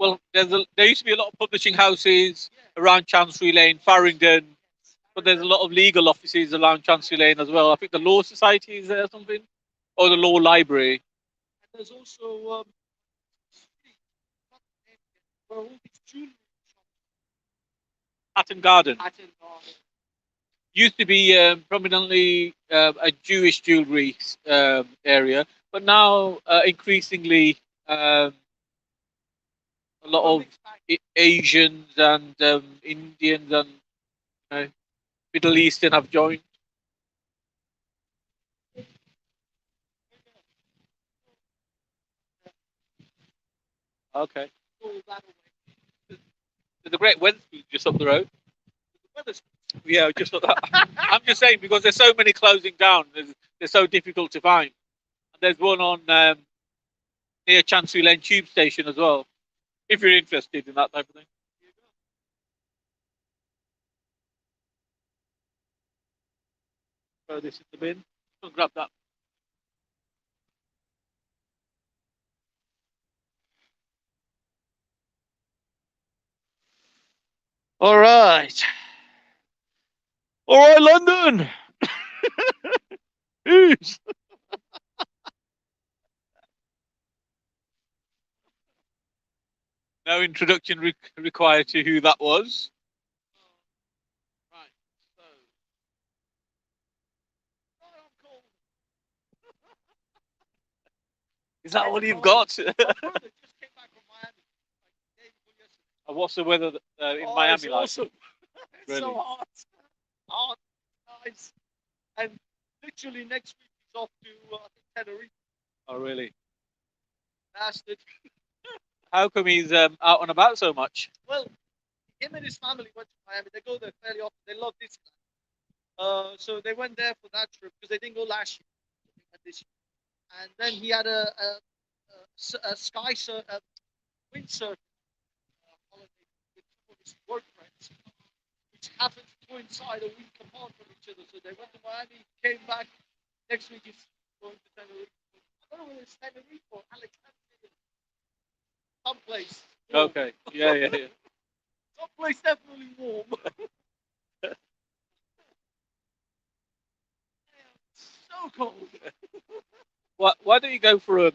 Well, there used to be a lot of publishing houses Yeah. around Chancery Lane, Farringdon, Yes. but there's a lot of legal offices around Chancery Lane as well. I think the Law Society is there or something, or the Law Library. And there's also street, not the name yet, where all these jewelry shops Hatton Garden at in Garden. used to be prominently a Jewish jewelry area, but now increasingly a lot of Mixed bag. Asians and Indians and Middle Eastern have joined. Okay. All that away. There's a great Wetherspoon just up the road. The weather's Yeah, just up that. I'm just saying because there's so many closing down. They're so difficult to find. And there's one on near Chancery Lane Tube Station as well. If you're interested in that type of thing. Throw this in the bin. I'll grab that. All right. All right, London. Peace. No introduction required to who that was. Right. So. Is that all you've got? My brother just came back from Miami like the day before yesterday. What's the weather in Oh, Miami it's like? awesome. It's Really? so hot. Hot, nice. And literally next week he's off to I think Tenerife. Oh, really? Bastard. How come he's out and about so much? Well, him and his family went to Miami. They go there fairly often. They love this guy. So they went there for that trip because they didn't go last year. They went this year. And then he had a windsurf holiday with some of his work friends, which happened to coincide a week apart from each other. So they went to Miami, came back. Next week he's going to Tenerife. I don't know whether it's Tenerife or Alicante. Someplace. warm. Okay. Yeah. Someplace definitely warm. So cold. Why don't you go for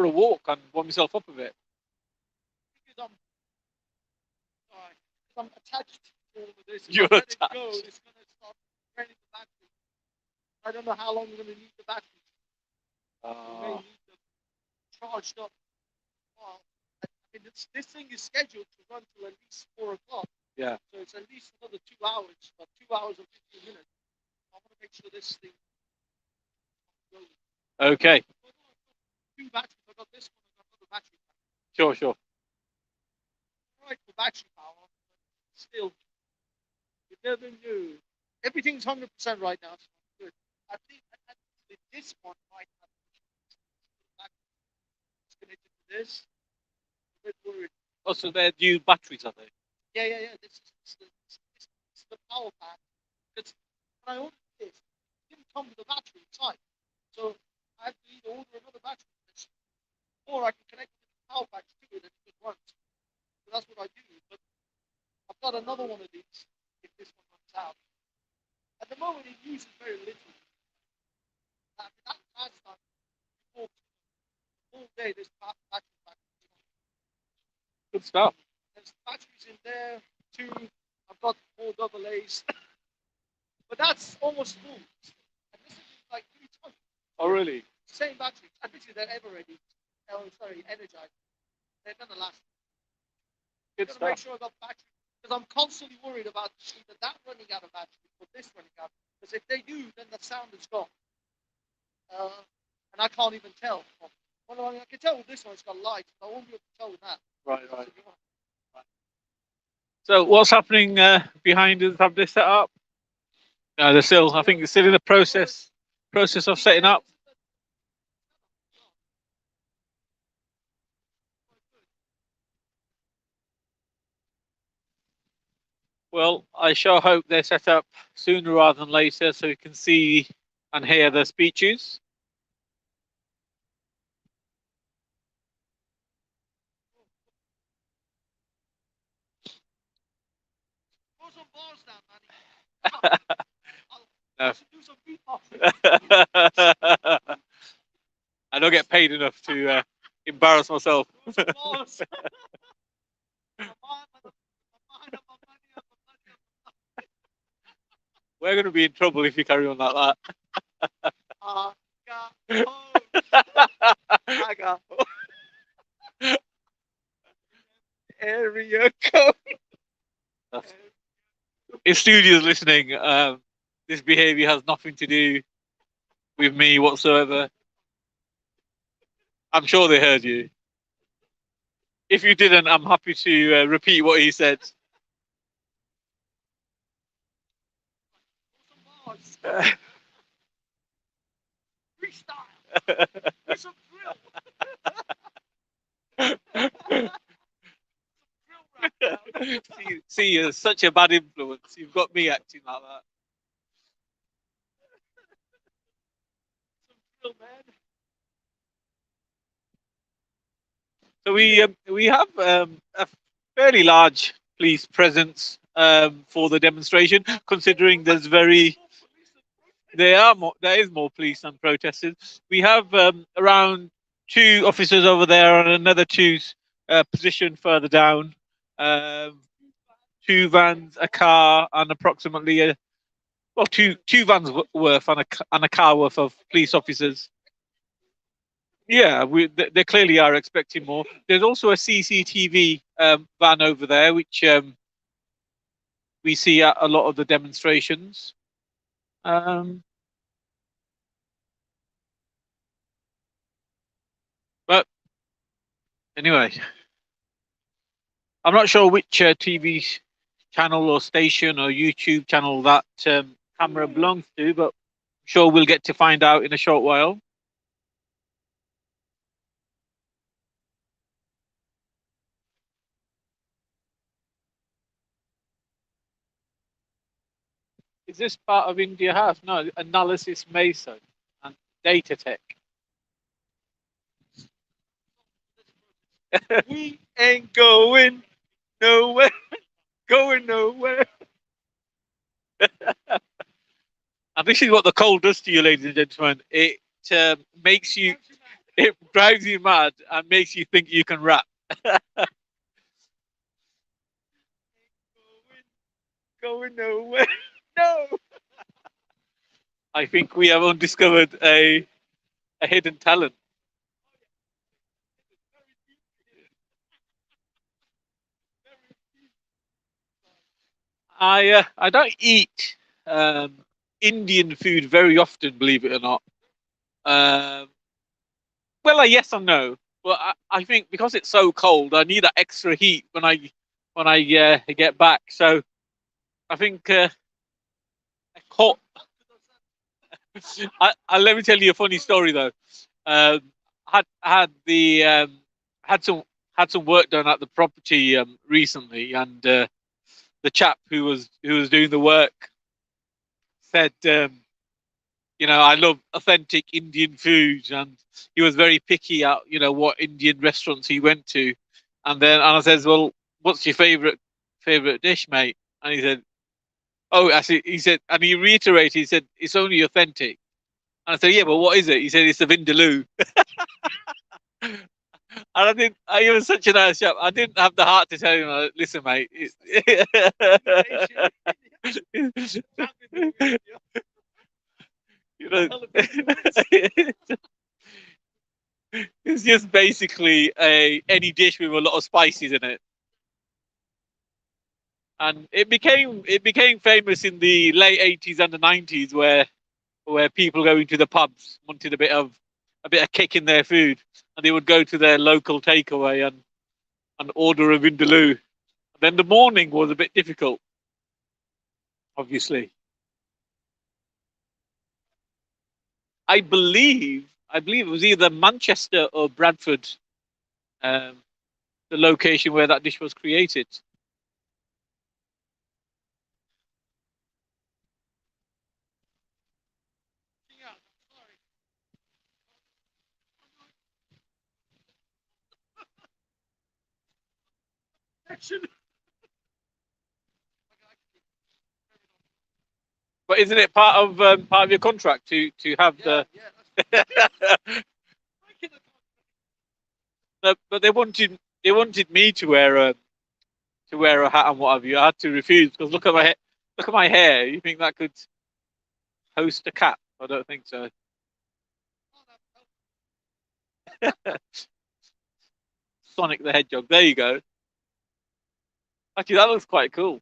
a walk and warm yourself up a bit? Because I'm attached to all of this. If You're I let it go, attached. it's going to start draining the battery. I don't know how long we're going to need the battery. We may need them charged up. Well, I mean, this thing is scheduled to run till at least 4 o'clock. Yeah. So it's at least another 2 hours, but 2 hours and 15 minutes. I want to make sure this thing goes. Okay. Two batteries. I got this one. I got another battery. Sure. Right for battery power, but still, you never knew. Everything's 100% right now, so good. I think actually this one might have it's connected to this. bit worried. Also, they're new batteries, are they? Yeah. This is the power pack. Because when I ordered this, it didn't come with a battery inside. So I have to either order another battery or I can connect the power pack to it and it runs. So that's what I do. But I've got another one of these if this one runs out. At the moment, it uses very little. That time, all day, there's battery pack. Good stuff. There's batteries in there too. I've got 4 AA's. But that's almost full. And this is like 3 tons. Oh, really? Same batteries. I bet you they're ever ready. Oh, sorry, energized. They're gonna last. Good Gotta make stuff. sure I've got battery. Because I'm constantly worried about either that running out of battery or this running out. Because if they do, then the sound is gone. And I can't even tell. Well, I can tell with this one, it's got lights. But I won't be able to tell with that. Right. So what's happening behind us? Have they set up? No, they're still. I think they're still in the process of setting up. Well, I sure hope they're set up sooner rather than later, so you can see and hear the speeches. Throw some balls down, Manny. No. Do some beatboxing. I don't get paid enough to embarrass myself. Throw some balls. We're going to be in trouble if you carry on like that. I got area code. If studio's listening, this behaviour has nothing to do with me whatsoever. I'm sure they heard you. If you didn't, I'm happy to repeat what he said. Freestyle. Do some drill. See, you're such a bad influence. You've got me acting like that. Some drill, man. So we have a fairly large police presence for the demonstration, considering there is more police than protesters. We have around 2 officers over there and another 2 positioned further down. 2 vans, a car, and approximately two vans worth and a car worth of police officers. Yeah, they clearly are expecting more. There's also a CCTV van over there, which we see at a lot of the demonstrations. But anyway, I'm not sure which TV channel or station or YouTube channel that camera belongs to, but I'm sure we'll get to find out in a short while. Is this part of India House? No, Analysis Mason and Data Tech. We ain't going nowhere. Going nowhere. And this is what the cold does to you, ladies and gentlemen. It makes you, it drives you mad and makes you think you can rap. Going nowhere. No. I think we have undiscovered a hidden talent. I don't eat Indian food very often, believe it or not. Well, yes and no. But I think because it's so cold, I need that extra heat when I get back. So I think I caught. Let me tell you a funny story though. Had had some work done at the property recently, and the chap who was doing the work said, I love authentic Indian food, and he was very picky at what Indian restaurants he went to, and I says, well, what's your favorite dish, mate? And he said, oh, actually, he said, and he reiterated, he said, it's only authentic. And I said, yeah, but what is it? He said, it's the vindaloo. And he was such a nice chap. I didn't have the heart to tell him, listen, mate. It's just basically any dish with a lot of spices in it. And it became famous in the late 80s and the 90s, where people going to the pubs wanted a bit of kick in their food, and they would go to their local takeaway and order a vindaloo. And then the morning was a bit difficult, obviously. I believe it was either Manchester or Bradford, the location where that dish was created. But isn't it part of your contract to have the? No, but they wanted me to wear a hat and what have you. I had to refuse because look at my hair. You think that could host a cap? I don't think so. Sonic the Hedgehog. There you go. Actually, that looks quite cool.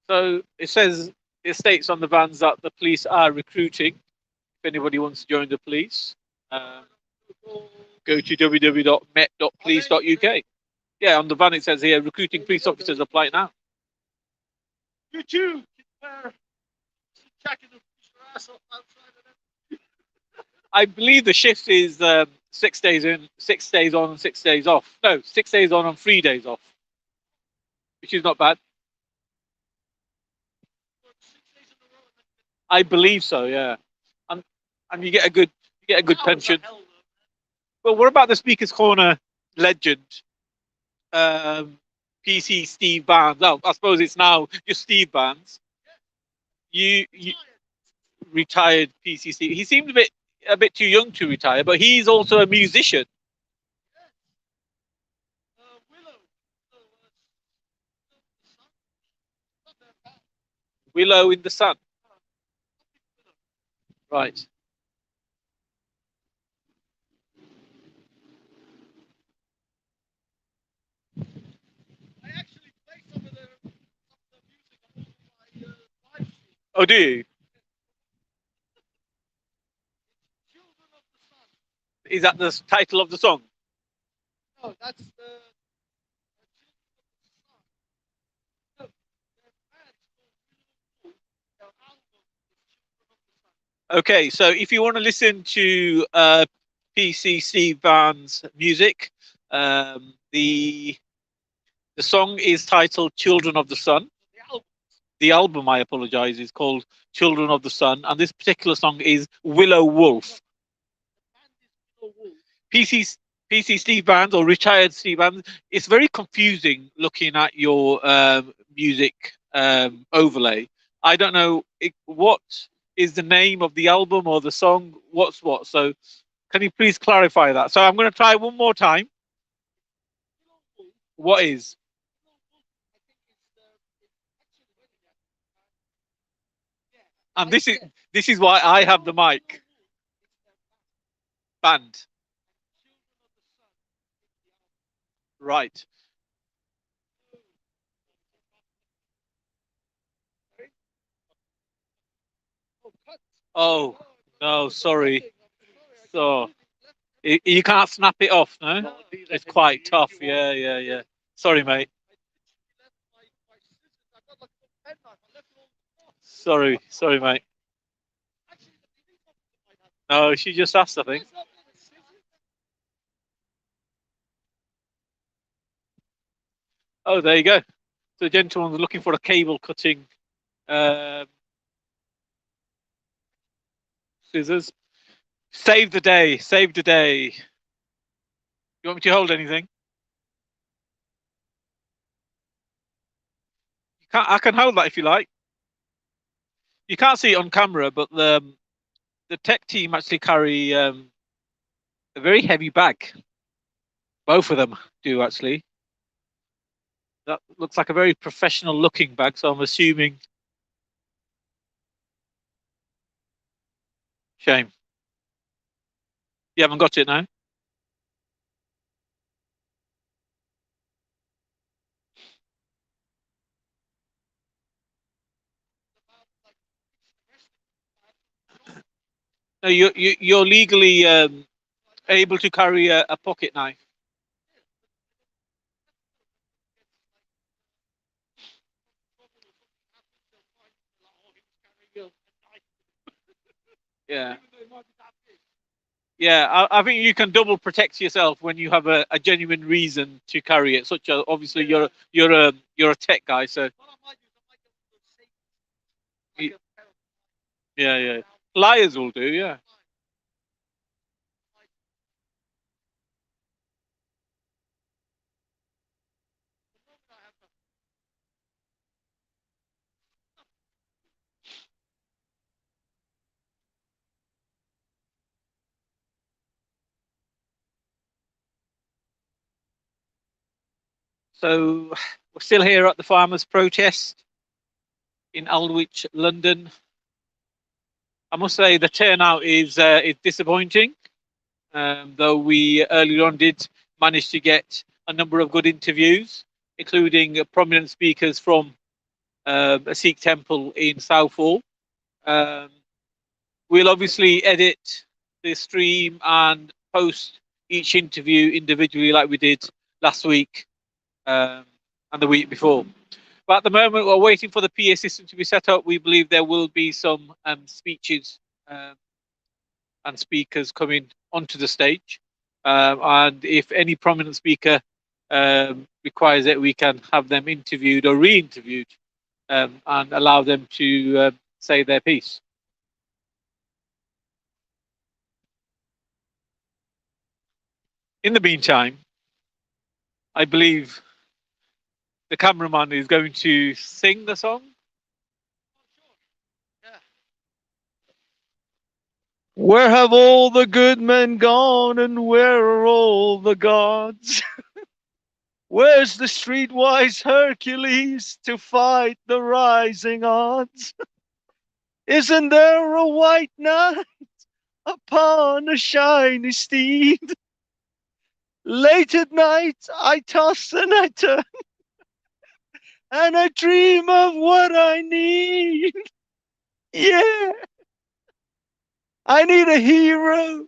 So it states on the vans that the police are recruiting. If anybody wants to join the police, go to www.met.police.uk. Yeah, on the van it says here, recruiting police officers, apply now. You too. Checking the ass off outside of them. I believe the shift is 6 days in, 6 days on, and 6 days off. No, 6 days on and 3 days off, which is not bad. I believe so, yeah, and you get a good pension. Well, what about the Speaker's Corner legend, PC Steve Barnes? Oh, I suppose it's now just Steve Barnes. You retired PC Steve. He seemed a bit too young to retire, but he's also a musician. Willow in the Sun. Right. I actually play some of the music on my live stream. Oh, do you? Children of the Sun. Is that the title of the song? No, that's the Okay, so if you want to listen to PC Steve Barnes' music, the song is titled "Children of the Sun." The album, I apologize, is called "Children of the Sun," and this particular song is "Willow Wolf." PC Steve Barnes or retired Steve Barnes. It's very confusing looking at your music overlay. I don't know what is the name of the album or the song. What's what? So can you please clarify that? So I'm going to try one more time. What is? And this is why I have the mic. Band. Right. Oh no, sorry. So you can't snap it off, no? It's quite tough. Yeah. Sorry, mate. Sorry, mate. No, she just asked, I think. Oh, there you go. So the gentleman's looking for a cable cutting scissors. Save the day. Save the day. You want me to hold anything? I can hold that if you like. You can't see it on camera, but the tech team actually carry a very heavy bag. Both of them do, actually. That looks like a very professional looking bag, so I'm assuming. Shame. You haven't got it now? No, you're legally able to carry a pocket knife. Yeah. Yeah, I think you can double protect yourself when you have a genuine reason to carry it. Such as obviously you're a tech guy, so yeah. Liars will do, yeah. So we're still here at the farmers' protest in Aldwych, London. I must say the turnout is disappointing, though we earlier on did manage to get a number of good interviews, including prominent speakers from a Sikh temple in Southall. We'll obviously edit the stream and post each interview individually, like we did last week and the week before. But at the moment, we're waiting for the PA system to be set up. We believe there will be some speeches and speakers coming onto the stage. And if any prominent speaker requires it, we can have them interviewed or re-interviewed and allow them to say their piece. In the meantime, I believe the cameraman is going to sing the song. Where have all the good men gone and where are all the gods? Where's the streetwise Hercules to fight the rising odds? Isn't there a white knight upon a shiny steed? Late at night I toss and I turn and I dream of what I need. Yeah, I need a hero.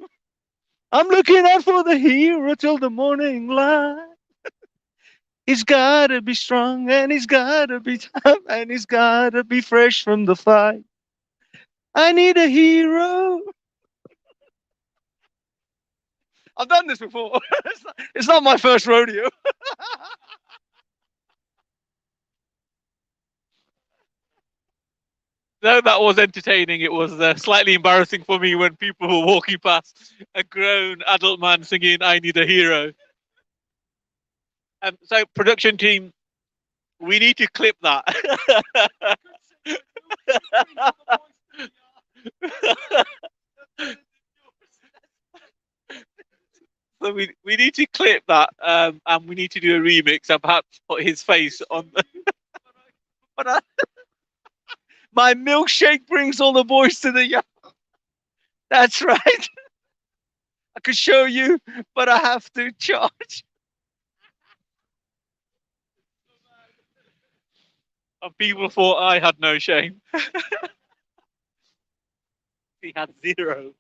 I'm looking out for the hero till the morning light. He's gotta be strong and he's gotta be tough and he's gotta be fresh from the fight. I need a hero. I've done this before. It's not my first rodeo. Though that was entertaining, it was slightly embarrassing for me when people were walking past a grown adult man singing "I Need a Hero." So, production team, we need to clip that. So we need to clip that, and we need to do a remix and perhaps put his face on. My milkshake brings all the boys to the yard. That's right. I could show you, but I have to charge. And people thought I had no shame. He had zero.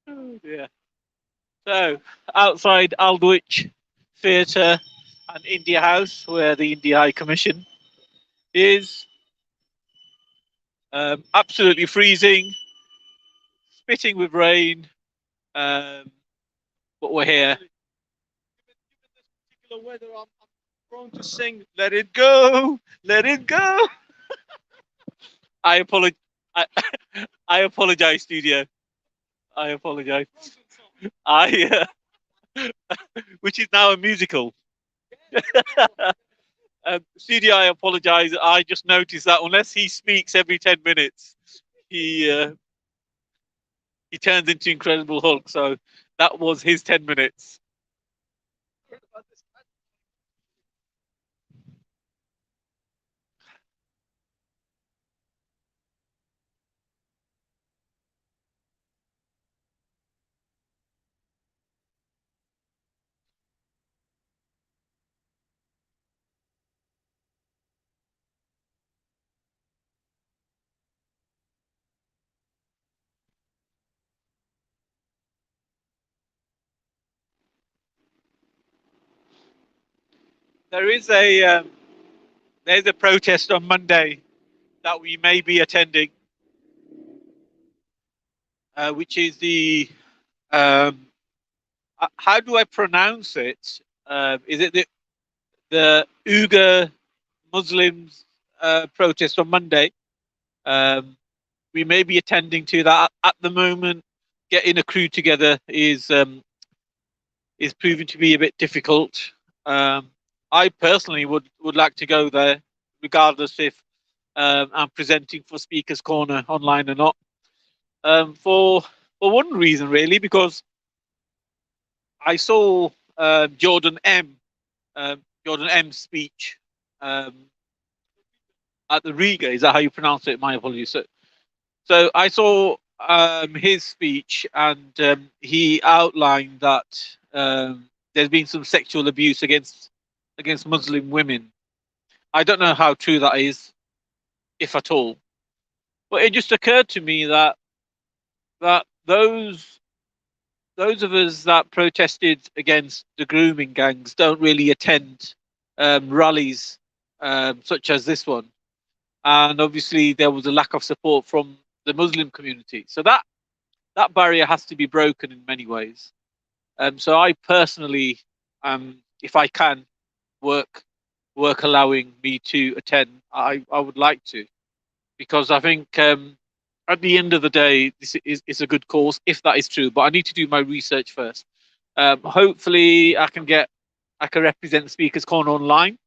Oh dear. So, outside Aldwych Theatre and India House, where the India High Commission is, absolutely freezing. spitting with rain, but we're here. Given this particular weather, I'm prone to sing "Let It Go, Let It Go." I apologize. I apologize, studio. I apologize. Which is now a musical. Studio, I apologize. I just noticed that unless he speaks every 10 minutes, he turns into Incredible Hulk. So that was his 10 minutes. There is there's a protest on Monday that we may be attending, which is the how do I pronounce it? Is it the Uyghur Muslims protest on Monday? We may be attending to that. At the moment, getting a crew together is proving to be a bit difficult. I personally would like to go there, regardless if I'm presenting for Speakers Corner online or not. For one reason, really, because I saw Jordan M's speech at the Riga. Is that how you pronounce it? My apologies. So I saw his speech, and he outlined that there's been some sexual abuse against Muslim women. I don't know how true that is, if at all. But it just occurred to me that those of us that protested against the grooming gangs don't really attend rallies such as this one, and obviously there was a lack of support from the Muslim community. So that barrier has to be broken in many ways. So I personally, if I can work allowing me to attend, I would like to, because I think at the end of the day, this is a good cause, if that is true. But I need to do my research first. Hopefully, I can represent Speakers Corner online.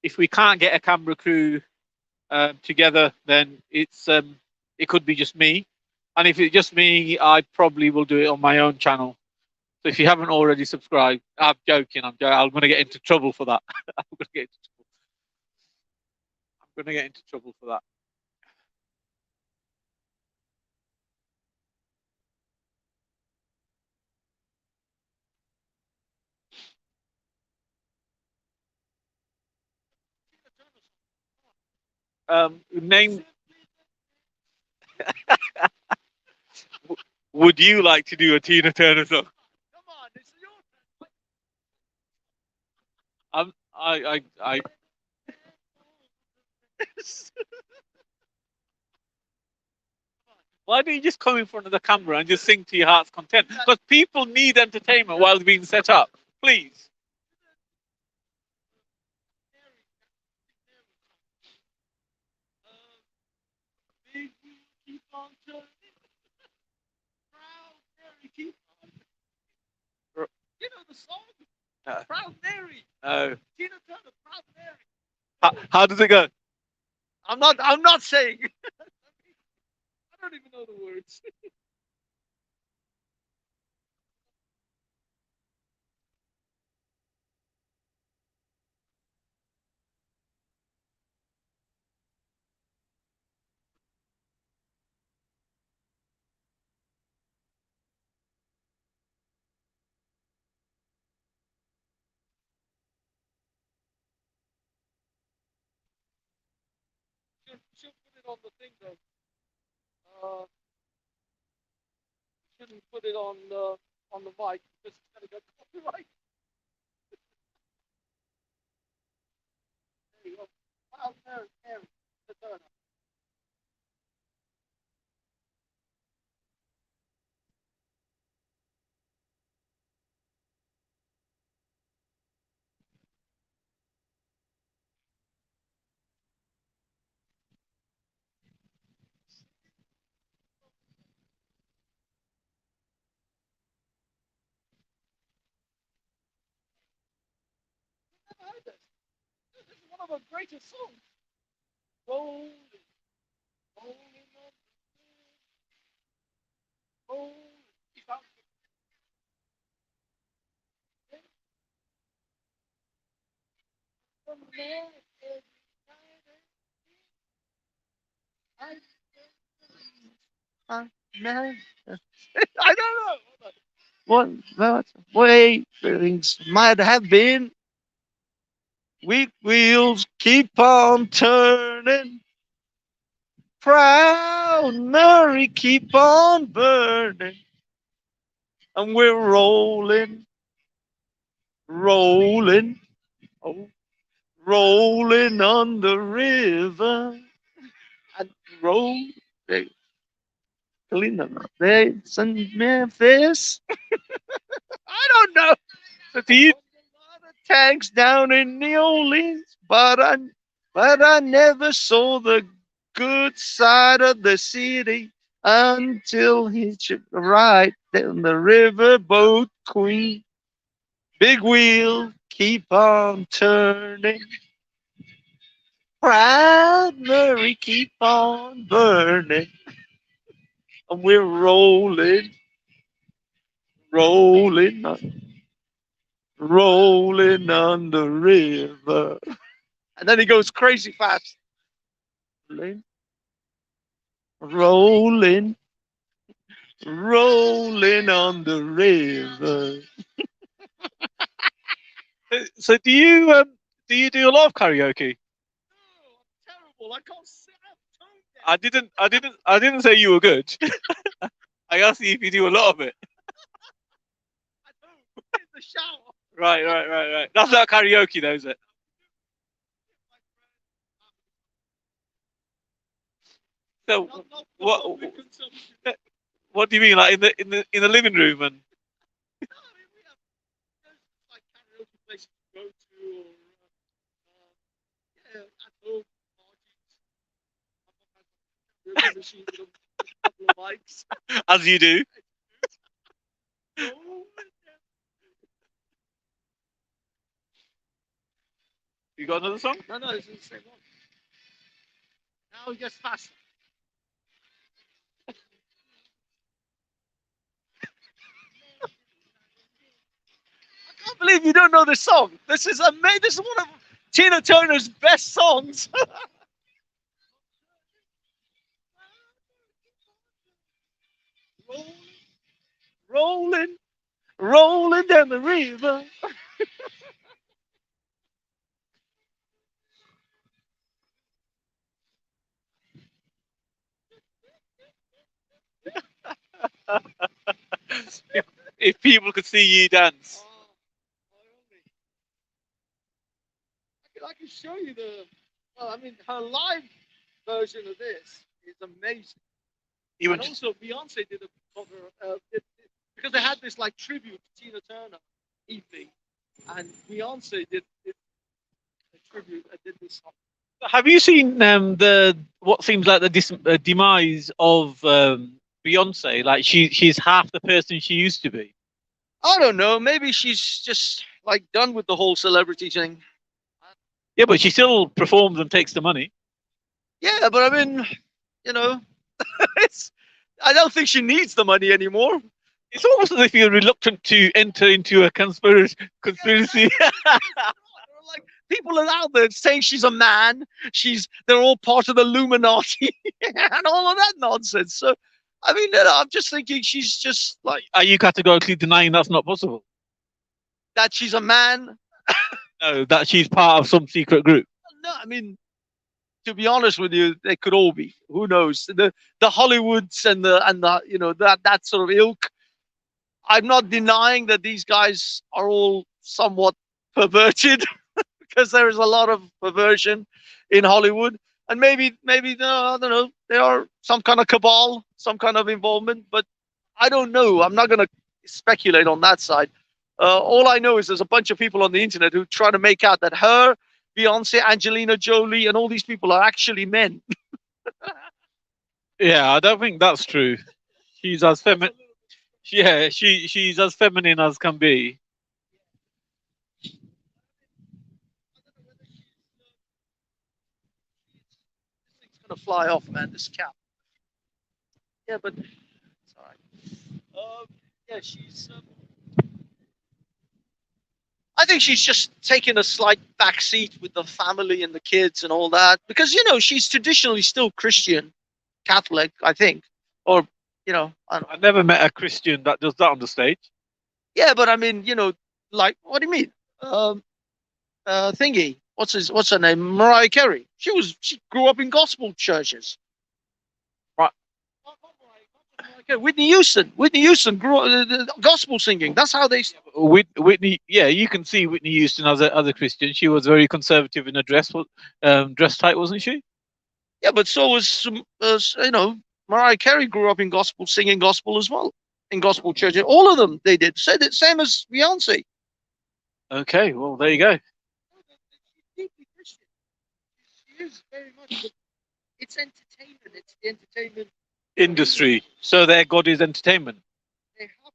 If we can't get a camera crew together, then it could be just me. And if it's just me, I probably will do it on my own channel. So if you haven't already subscribed, I'm joking. I'm going to get into trouble for that. I'm going to get into trouble for that. Name. Would you like to do a Tina Turner song? Come on, it's your I. Why don't you just come in front of the camera and just sing to your heart's content? Because people need entertainment while being set up. Please. Big wheel keep on turning. Proud Mary keep on. You know the song? Proud Mary. Oh. Tina Turner, Proud Mary. How does it go? I'm not saying. I don't even know the words. Should put it on the thing though. Shouldn't put it on the mic because it's gonna go copyright. There you go. Proud Mary, Tina Turner. of her greatest songs. Rolling, rolling on the rolling. I don't know. What way things might have been. Weak wheels keep on turning. Proud Mary keep on burning. And we're rolling, rolling, oh, rolling on the river. And rolling. There's in Memphis. I don't know. Do you Tanks down in New Orleans, but I never saw the good side of the city until he took a ride down the riverboat Queen. Big wheel keep on turning. Proud Mary keep on burning. And we're rolling, rolling on the river. And then he goes crazy fast. Rolling, rolling on the river. so do you do a lot of karaoke? Terrible. I can't sit up. I didn't say you were good. I asked you if you do a lot of it. I don't. In the shower. Right. That's not karaoke though, is it? So Not what public consumption. what do you mean, like in the living room and? No, I mean, we have there's like karaoke places to go to, or yeah, at home parties. Karaoke machine with a couple of mics. As you do. You got another song? No, it's the same one. Now it gets faster. I can't believe you don't know this song. This is amazing. This is one of Tina Turner's best songs. rolling down the river. If people could see you dance. I can show you well, I mean, her live version of this is amazing. You And also, Beyonce did a cover, because they had this like tribute to Tina Turner evening, and Beyonce did a tribute and did this song. have you seen the what seems like the demise of Beyonce? Like she's half the person she used to be. I don't know. Maybe she's just like done with the whole celebrity thing. Yeah, but she still performs and takes the money. Yeah, but I mean, it's. I don't think she needs the money anymore. It's almost as if you're reluctant to enter into a conspiracy. Like people are out there saying she's a man. They're all part of the Illuminati and all of that nonsense. So, I mean, I'm just thinking she's just like Are you categorically denying that's not possible? that. She's a man. No, that she's part of some secret group. No, I mean, to be honest with you, they could all be. Who knows? The Hollywoods and the that sort of ilk. I'm not denying that these guys are all somewhat perverted because there is a lot of perversion in Hollywood, and maybe I don't know, they are some kind of cabal, some kind of involvement, but I don't know. I'm not going to speculate on that side. All I know is there's a bunch of people on the internet who try to make out that her, Beyonce, Angelina Jolie, and all these people are actually men. Yeah, I don't think that's true. She's as feminine. Yeah, she's as feminine as can be. gonna fly off, man. This cap. Yeah, but it's all right. Yeah, she's. I think she's just taking a slight back seat with the family and the kids and all that because she's traditionally still Christian, Catholic, I think, or I don't know. I never met a Christian that does that on the stage. Yeah, but I mean, like, what do you mean? Thingy. What's her name? Mariah Carey. She grew up in gospel churches. Right. Whitney Houston. Whitney Houston grew up gospel singing. That's how they. Whitney, yeah, you can see Whitney Houston as a Christian. She was very conservative in her dress type, wasn't she? Yeah, but so was Mariah Carey grew up in gospel, singing gospel as well in gospel churches. All of them they did. Said it same as Beyonce. Okay, well there you go. She's deeply Christian. She is very much. But it's entertainment. It's the entertainment Industry. So their God is entertainment. They have to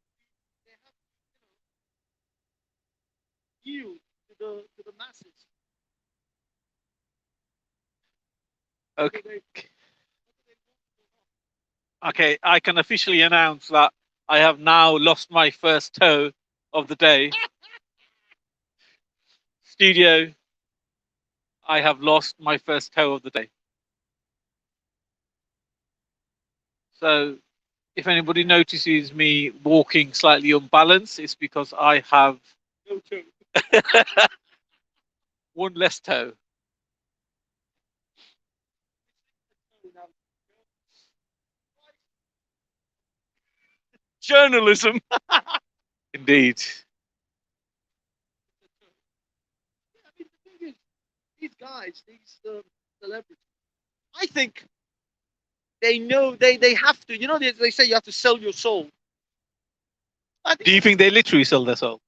yield to the masses. Okay. Okay, I can officially announce that I have now lost my first toe of the day. Studio, I have lost my first toe of the day. So if anybody notices me walking slightly unbalanced, it's because I have No toe. one less toe. Journalism. Indeed. I mean, the thing is, these guys, these celebrities, I think they know they have to. They say you have to sell your soul. I think Do you think they literally sell their soul?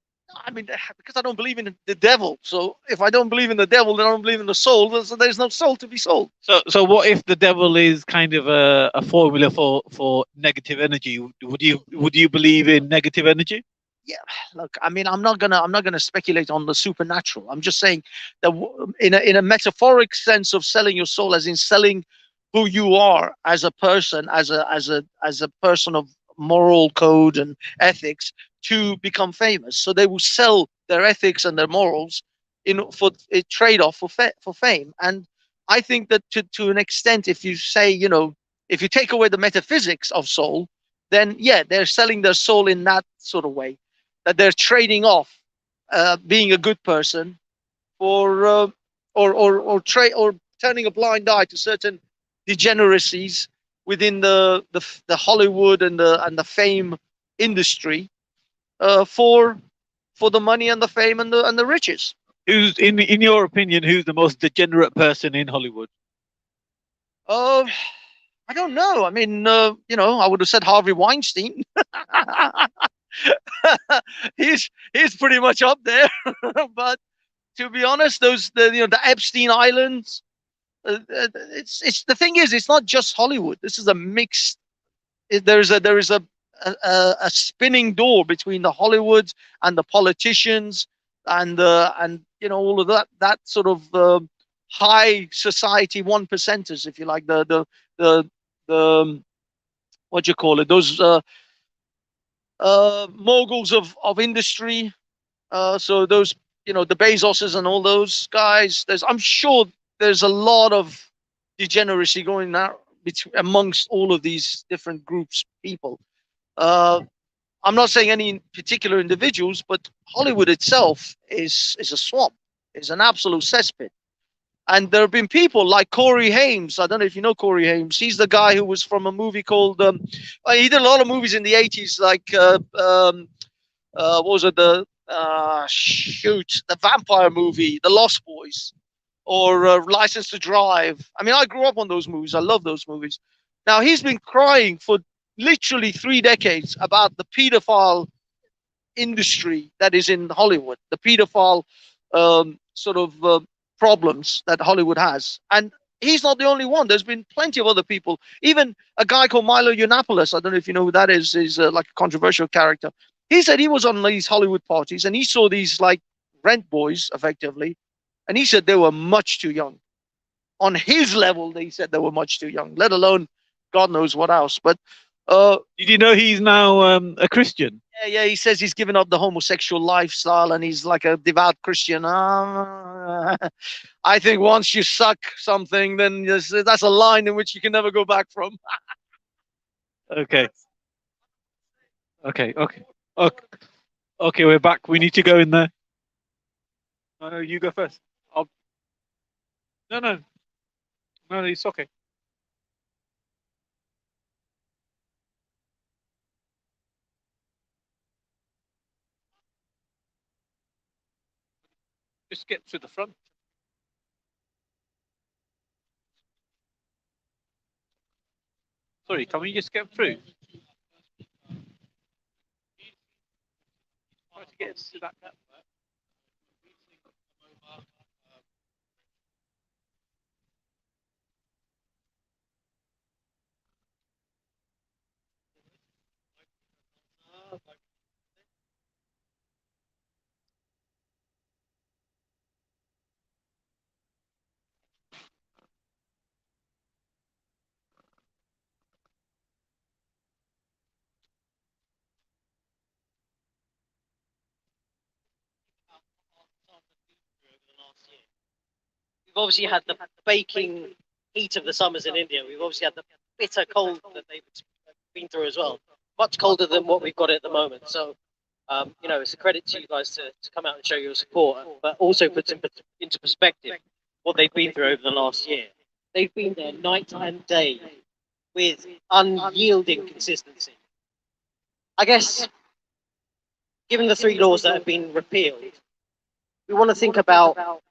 I mean, because I don't believe in the devil. So if I don't believe in the devil, then I don't believe in the soul. So there's no soul to be sold. So what if the devil is kind of a formula for negative energy? Would you believe in negative energy? Yeah, look, I mean, I'm not gonna speculate on the supernatural. I'm just saying that in a metaphoric sense of selling your soul, as in selling who you are as a person, as a person of moral code and ethics to become famous. So they will sell their ethics and their morals for a trade-off for fame. And I think that to an extent, if you say, if you take away the metaphysics of soul, then yeah, they're selling their soul in that sort of way, that they're trading off being a good person for or turning a blind eye to certain degeneracies within the Hollywood and the fame industry for the money and the fame and the riches. Who's in your opinion? Who's the most degenerate person in Hollywood? I don't know. I mean, I would have said Harvey Weinstein. he's pretty much up there. But to be honest, the Epstein Islands. It's the thing is, it's not just Hollywood. This is a mixed. There is a spinning door between the Hollywoods and the politicians and all of that sort of high society 1%ers, if you like, the what do you call it, those moguls of industry, so those the Bezoses and all those guys. I'm sure there's a lot of degeneracy going on amongst all of these different groups people. I'm not saying any particular individuals, but Hollywood itself is a swamp, is an absolute cesspit. And there have been people like Corey Haim. I don't know if you know Corey Haim. He's the guy who was from a movie called, he did a lot of movies in the 80s, like, what was it, the vampire movie, The Lost Boys, or License to Drive. I mean, I grew up on those movies. I love those movies. Now, he's been crying for literally 3 decades about the pedophile industry that is in Hollywood, the pedophile problems that Hollywood has. And he's not the only one. There's been plenty of other people. Even a guy called Milo Yiannopoulos, I don't know if you know who that is like a controversial character. He said he was on these Hollywood parties and he saw these like rent boys, effectively, and he said they were much too young. on his level, they said they were much too young, let alone God knows what else. But Did you know he's now a Christian? yeah, he says he's given up the homosexual lifestyle and he's like a devout Christian. I think once you suck something, then that's a line in which you can never go back from. Okay. Okay. Okay, we're back. We need to go in there. No, you go first. No, it's okay. Just get to the front. Sorry, can we just get through? Try to get to that. We've obviously had the baking heat of the summers in India. We've obviously had the bitter cold that they've been through as well. Much colder than what we've got at the moment. So, you know, it's a credit to you guys to come out and show your support, but also put into perspective what they've been through over the last year. They've been there night and day with unyielding consistency. I guess, given the 3 laws that have been repealed, we want to think about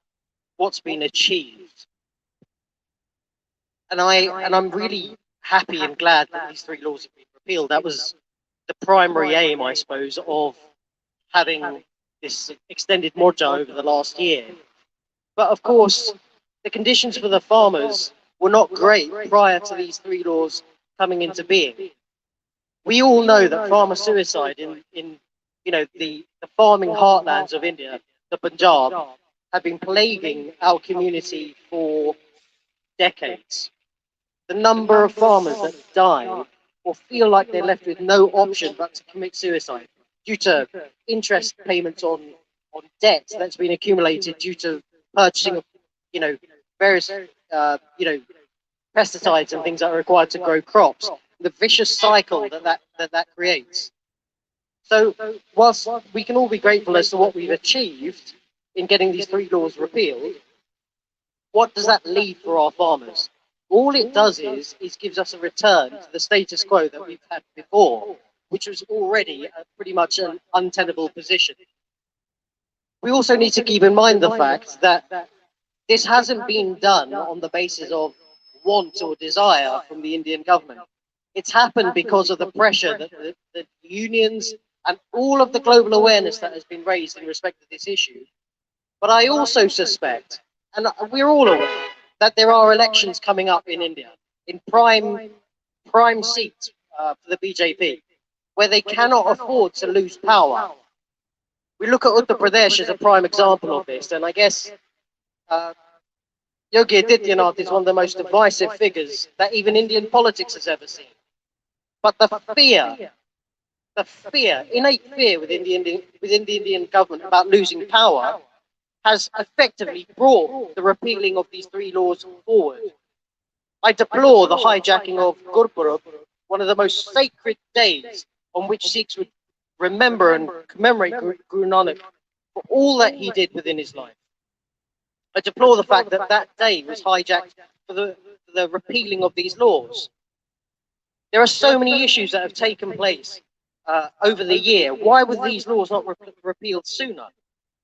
what's been achieved. And I'm really happy and glad that these 3 laws have been repealed. That was the primary aim, I suppose, of having this extended morja over the last year. But of course, the conditions for the farmers were not great prior to these 3 laws coming into being. We all know that farmer suicide in you know the farming heartlands of India, the Punjab, have been plaguing our community for decades. The number of farmers that die or feel like they're left with no option but to commit suicide due to interest payments on debt that's been accumulated due to purchasing of, you know, various, you know, pesticides and things that are required to grow crops. The vicious cycle that creates. So whilst we can all be grateful as to what we've achieved in getting these 3 laws repealed, what does that leave for our farmers? All it does is gives us a return to the status quo that we've had before, which was already pretty much an untenable position. We also need to keep in mind the fact that this hasn't been done on the basis of want or desire from the Indian government. It's happened because of the pressure that the unions and all of the global awareness that has been raised in respect to this issue. But I also suspect, and we're all aware, that there are elections coming up in India, in prime seats for the BJP, where they cannot afford to lose power. We look at Uttar Pradesh as a prime example of this, and I guess Yogi Adityanath is one of the most divisive figures that even Indian politics has ever seen. But the innate fear within the Indian government about losing power has effectively brought the repealing of these 3 laws forward. I deplore the hijacking of Gurpurab, one of the most sacred days on which Sikhs would remember and commemorate Guru Nanak for all that he did within his life. I deplore the fact that that day was hijacked for the repealing of these laws. There are so many issues that have taken place over the year. Why were these laws not repealed sooner?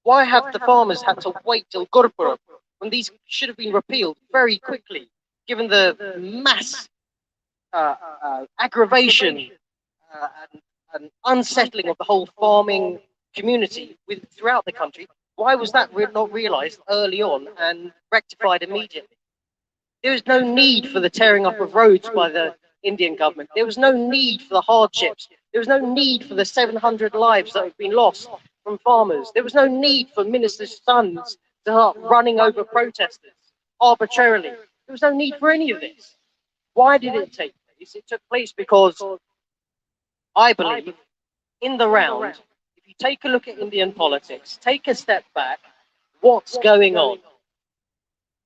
Why have the farmers had to wait till Gurpurab when these should have been repealed very quickly, given the mass aggravation and unsettling of the whole farming community throughout the country? Why was that not realised early on and rectified immediately? There was no need for the tearing up of roads by the Indian government. There was no need for the hardships. There was no need for the 700 lives that have been lost from farmers. There was no need for ministers' sons to start running over protesters arbitrarily There was no need for any of this. Why did it take place? It took place because I believe in the round, if you take a look at Indian politics, take a step back, what's going on?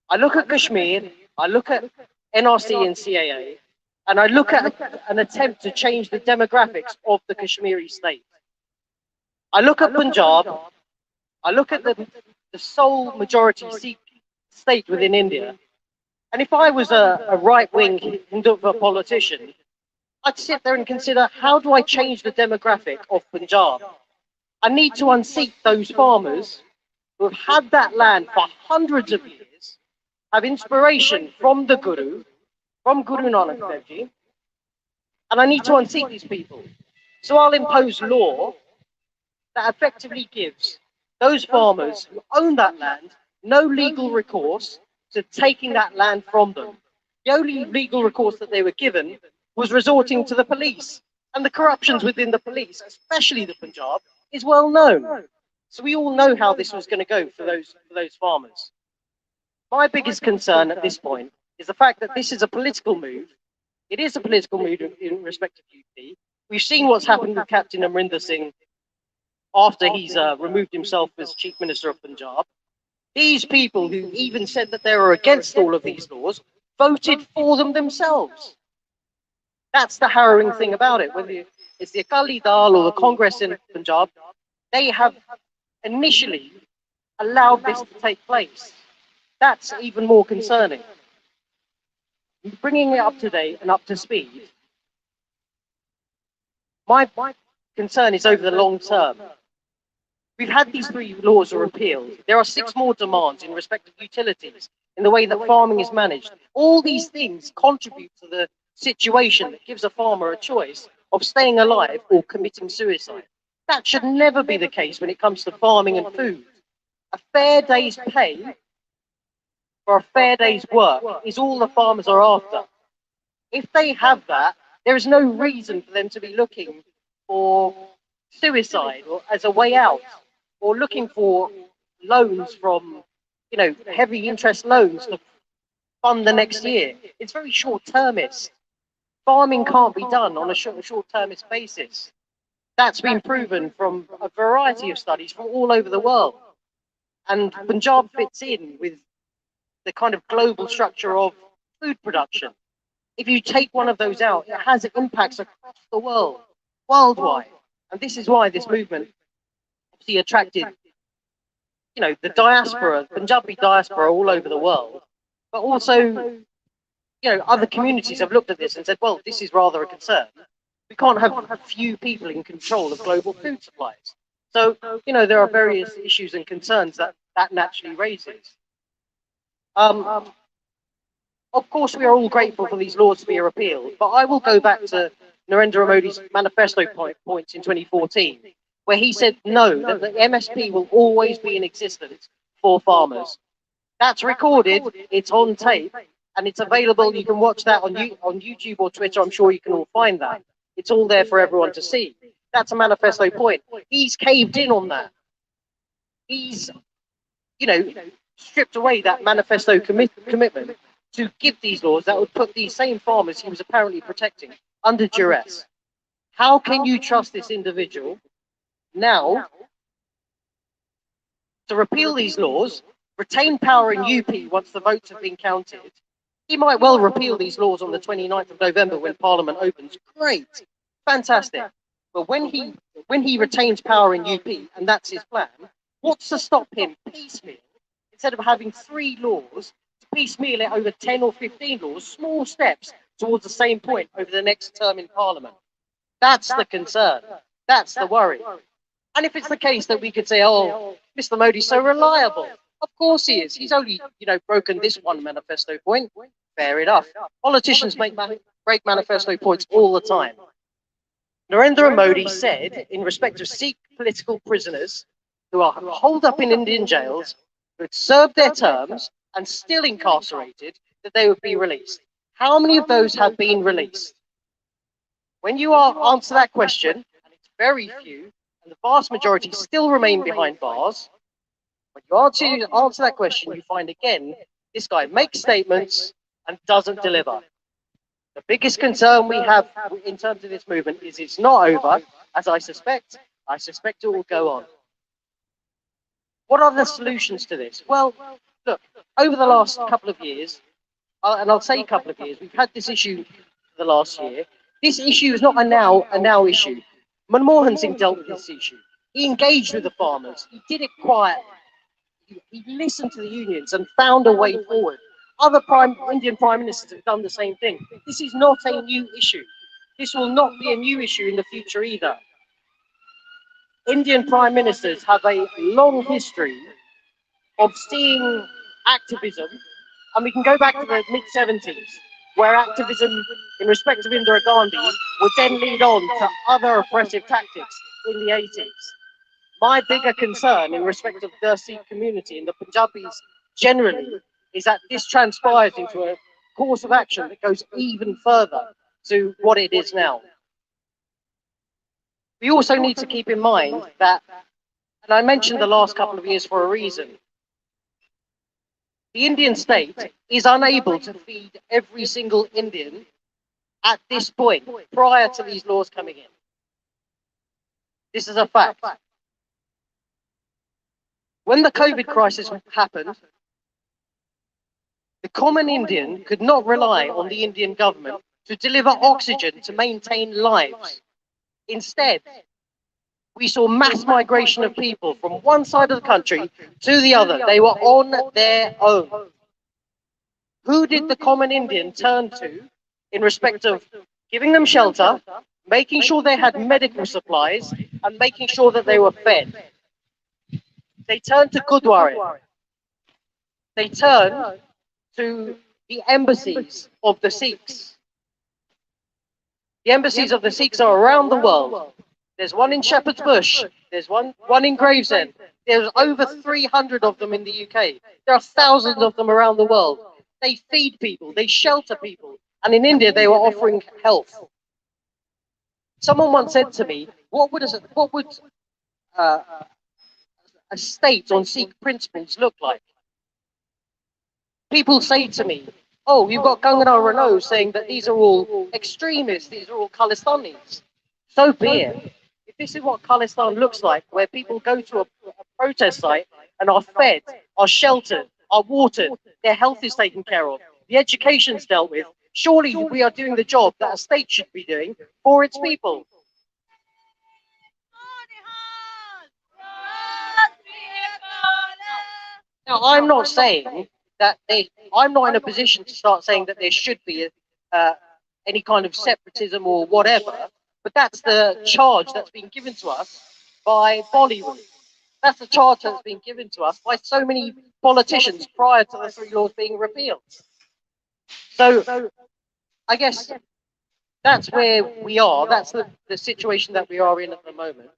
I look at Kashmir, I look at NRC and CAA, and I look at an attempt to change the demographics of the Kashmiri state. I look at Punjab, I look at the sole majority Sikh state within India, and if I was a right-wing Hindutva politician, I'd sit there and consider, how do I change the demographic of Punjab? I need to unseat those farmers who have had that land for hundreds of years, have inspiration from the Guru, from Guru Nanak Dev Ji, and I need to unseat these people. So I'll impose law that effectively gives those farmers who own that land no legal recourse to taking that land from them. The only legal recourse that they were given was resorting to the police. And the corruptions within the police, especially the Punjab, is well known. So we all know how this was going to go for those farmers. My biggest concern at this point is the fact that this is a political move. It is a political move in respect of UP. We've seen what's happened with Captain Amrinder Singh after he's removed himself as Chief Minister of Punjab. These people who even said that they were against all of these laws voted for them themselves. That's the harrowing thing about it. Whether it's the Akali Dal or the Congress in Punjab, they have initially allowed this to take place. That's even more concerning. Bringing it up to date and up to speed, my concern is over the long term. We've had these 3 laws are repealed. There are 6 more demands in respect of utilities, in the way that farming is managed. All these things contribute to the situation that gives a farmer a choice of staying alive or committing suicide. That should never be the case when it comes to farming and food. A fair day's pay for a fair day's work is all the farmers are after. If they have that, there is no reason for them to be looking for suicide or as a way out, or looking for loans from, heavy interest loans to fund the next year. It's very short-termist. Farming can't be done on a short-termist basis. That's been proven from a variety of studies from all over the world. And Punjab fits in with the kind of global structure of food production. If you take one of those out, it has impacts across the world, worldwide. And this is why this movement obviously attracted, the diaspora, Punjabi diaspora all over the world. But also, other communities have looked at this and said, well, this is rather a concern. We can't have a few people in control of global food supplies. So, there are various issues and concerns that naturally raises. Of course, we are all grateful for these laws to be repealed, but I will go back to Narendra Modi's manifesto points in 2014, where he said no, that the MSP will always be in existence for farmers. That's recorded, it's on tape, and it's available. You can watch that on YouTube or Twitter. I'm sure you can all find that. It's all there for everyone to see. That's a manifesto point. He's caved in on that. He's, stripped away that manifesto commitment to give these laws that would put these same farmers he was apparently protecting under duress. How can you trust this individual now to repeal these laws, retain power in UP once the votes have been counted? He might well repeal these laws on the 29th of November when Parliament opens. Great, fantastic. But when he retains power in UP, and that's his plan, what's to stop him piecemeal, instead of having 3 laws, to piecemeal it over 10 or 15 laws, small steps towards the same point over the next term in Parliament? That's the concern. That's the worry. And if it's the case that we could say, oh, Mr. Modi's so reliable, of course he is. He's only, broken this one manifesto point. Fair enough. Politicians break manifesto points all the time. Narendra Modi said, in respect of Sikh political prisoners who are holed up in Indian jails, who had served their terms and still incarcerated, that they would be released. How many of those have been released? When you answer that question, and it's very few, and the vast majority still remain behind bars, when you answer that question, you find again, this guy makes statements, and doesn't deliver. The biggest concern we have in terms of this movement is it's not over, as I suspect. I suspect it will go on. What are the solutions to this? Well, look, over the last couple of years, and I'll say a couple of years, we've had this issue the last year. This issue is not a now issue. Manmohan Singh dealt with this issue. He engaged with the farmers. He did it quietly. He listened to the unions and found a way forward. Other Indian prime ministers have done the same thing. This is not a new issue. This will not be a new issue in the future either. Indian prime ministers have a long history of seeing activism, and we can go back to the mid-70s, where activism in respect of Indira Gandhi would then lead on to other oppressive tactics in the 80s. My bigger concern in respect of the Sikh community and the Punjabis generally is that this transpires into a course of action that goes even further to what it is now. We also need to keep in mind that, and I mentioned the last couple of years for a reason, the Indian state is unable to feed every single Indian at this point, prior to these laws coming in. This is a fact. When the COVID crisis happened, the common Indian could not rely on the Indian government to deliver oxygen to maintain lives. Instead, we saw mass migration of people from one side of the country to the other. They were on their own. Who did the common Indian turn to in respect of giving them shelter, making sure they had medical supplies, and making sure that they were fed? They turned to Gurdwara. They turned to the embassies of the Sikhs. The embassies of the Sikhs are around the world. There's one in Shepherd's Bush. There's one in Gravesend. There's over 300 of them in the UK. There are thousands of them around the world. They feed people. They shelter people. And in India, they were offering health. Someone once said to me, what would a state on Sikh principles look like? People say to me, oh, you've got Kangana Ranaut saying that these are all extremists, these are all Khalistanis. So be it. If this is what Khalistan looks like, where people go to a protest site and are fed, are sheltered, are watered, their health is taken care of, the education's dealt with, surely we are doing the job that a state should be doing for its people. Now, I'm not saying that I'm not in a position to start saying that there should be any kind of separatism or whatever, but that's the charge that's been given to us by Bollywood. That's the charge that's been given to us by so many politicians prior to the three laws being repealed. So I guess that's where we are. That's the situation that we are in at the moment.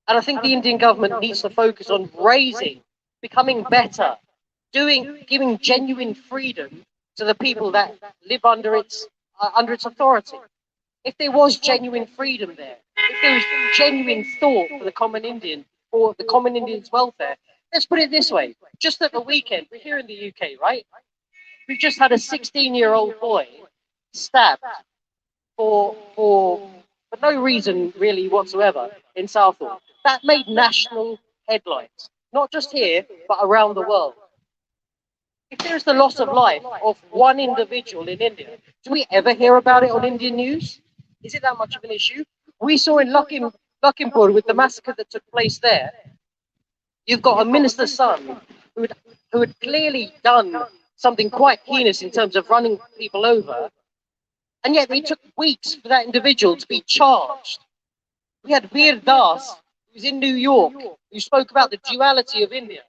And I think the Indian government needs to focus on raising, becoming better, giving genuine freedom to the people that live under its authority. If there was genuine freedom there, if there was genuine thought for the common Indian, for the common Indian's welfare, let's put it this way. Just at the weekend, we're here in the UK, right? We've just had a 16-year-old boy stabbed for no reason really whatsoever in Southall. That made national headlines, not just here, but around the world. If there's the loss of life of one individual in India, do we ever hear about it on Indian news? Is it that much of an issue? We saw in Lakhimpur with the massacre that took place there, you've got a minister's son who had clearly done something quite heinous in terms of running people over, and yet it took weeks for that individual to be charged. We had Veer Das, who's in New York, who spoke about the duality of India,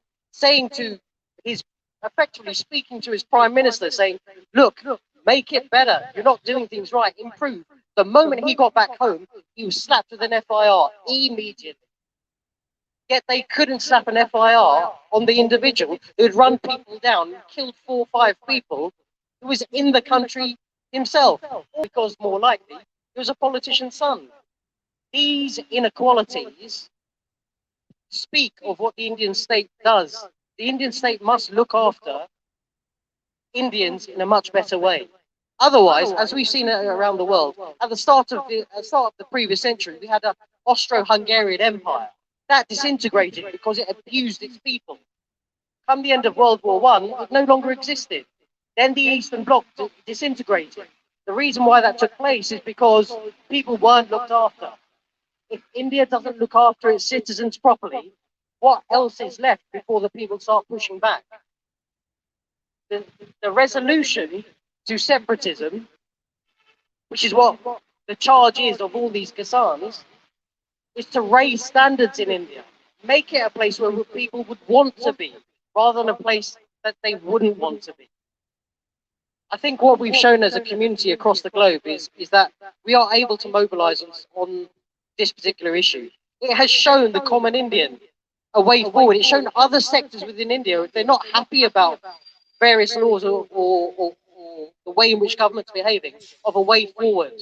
effectively speaking to his prime minister, saying, look, make it better. You're not doing things right. Improve. The moment he got back home, he was slapped with an FIR immediately. Yet they couldn't slap an FIR on the individual who had run people down and killed 4 or 5 people who was in the country himself, because more likely he was a politician's son. These inequalities speak of what the Indian state does. The Indian state must look after Indians in a much better way. Otherwise, as we've seen around the world, at the start of the previous century, we had an Austro-Hungarian Empire that disintegrated because it abused its people. Come the end of World War One, it no longer existed. Then the Eastern Bloc disintegrated. The reason why that took place is because people weren't looked after. If India doesn't look after its citizens properly, what else is left before the people start pushing back? The resolution to separatism, which is what the charge is of all these Kisans, is to raise standards in India, make it a place where people would want to be, rather than a place that they wouldn't want to be. I think what we've shown as a community across the globe is that we are able to mobilize on this particular issue. It has shown the common Indian a way forward. It's shown other sectors within India, if they're not happy about various laws or the way in which government's behaving, of a way forward.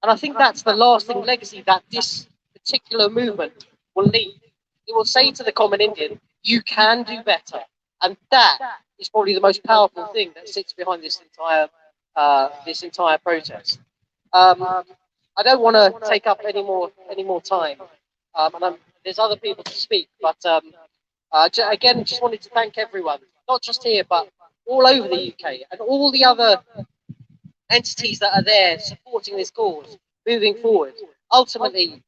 And I think that's the lasting legacy that this particular movement will leave. It will say to the common Indian, you can do better. And that is probably the most powerful thing that sits behind this entire protest. I don't want to take up any more time. There's other people to speak, but again, just wanted to thank everyone, not just here, but all over the UK and all the other entities that are there supporting this cause, moving forward. Ultimately,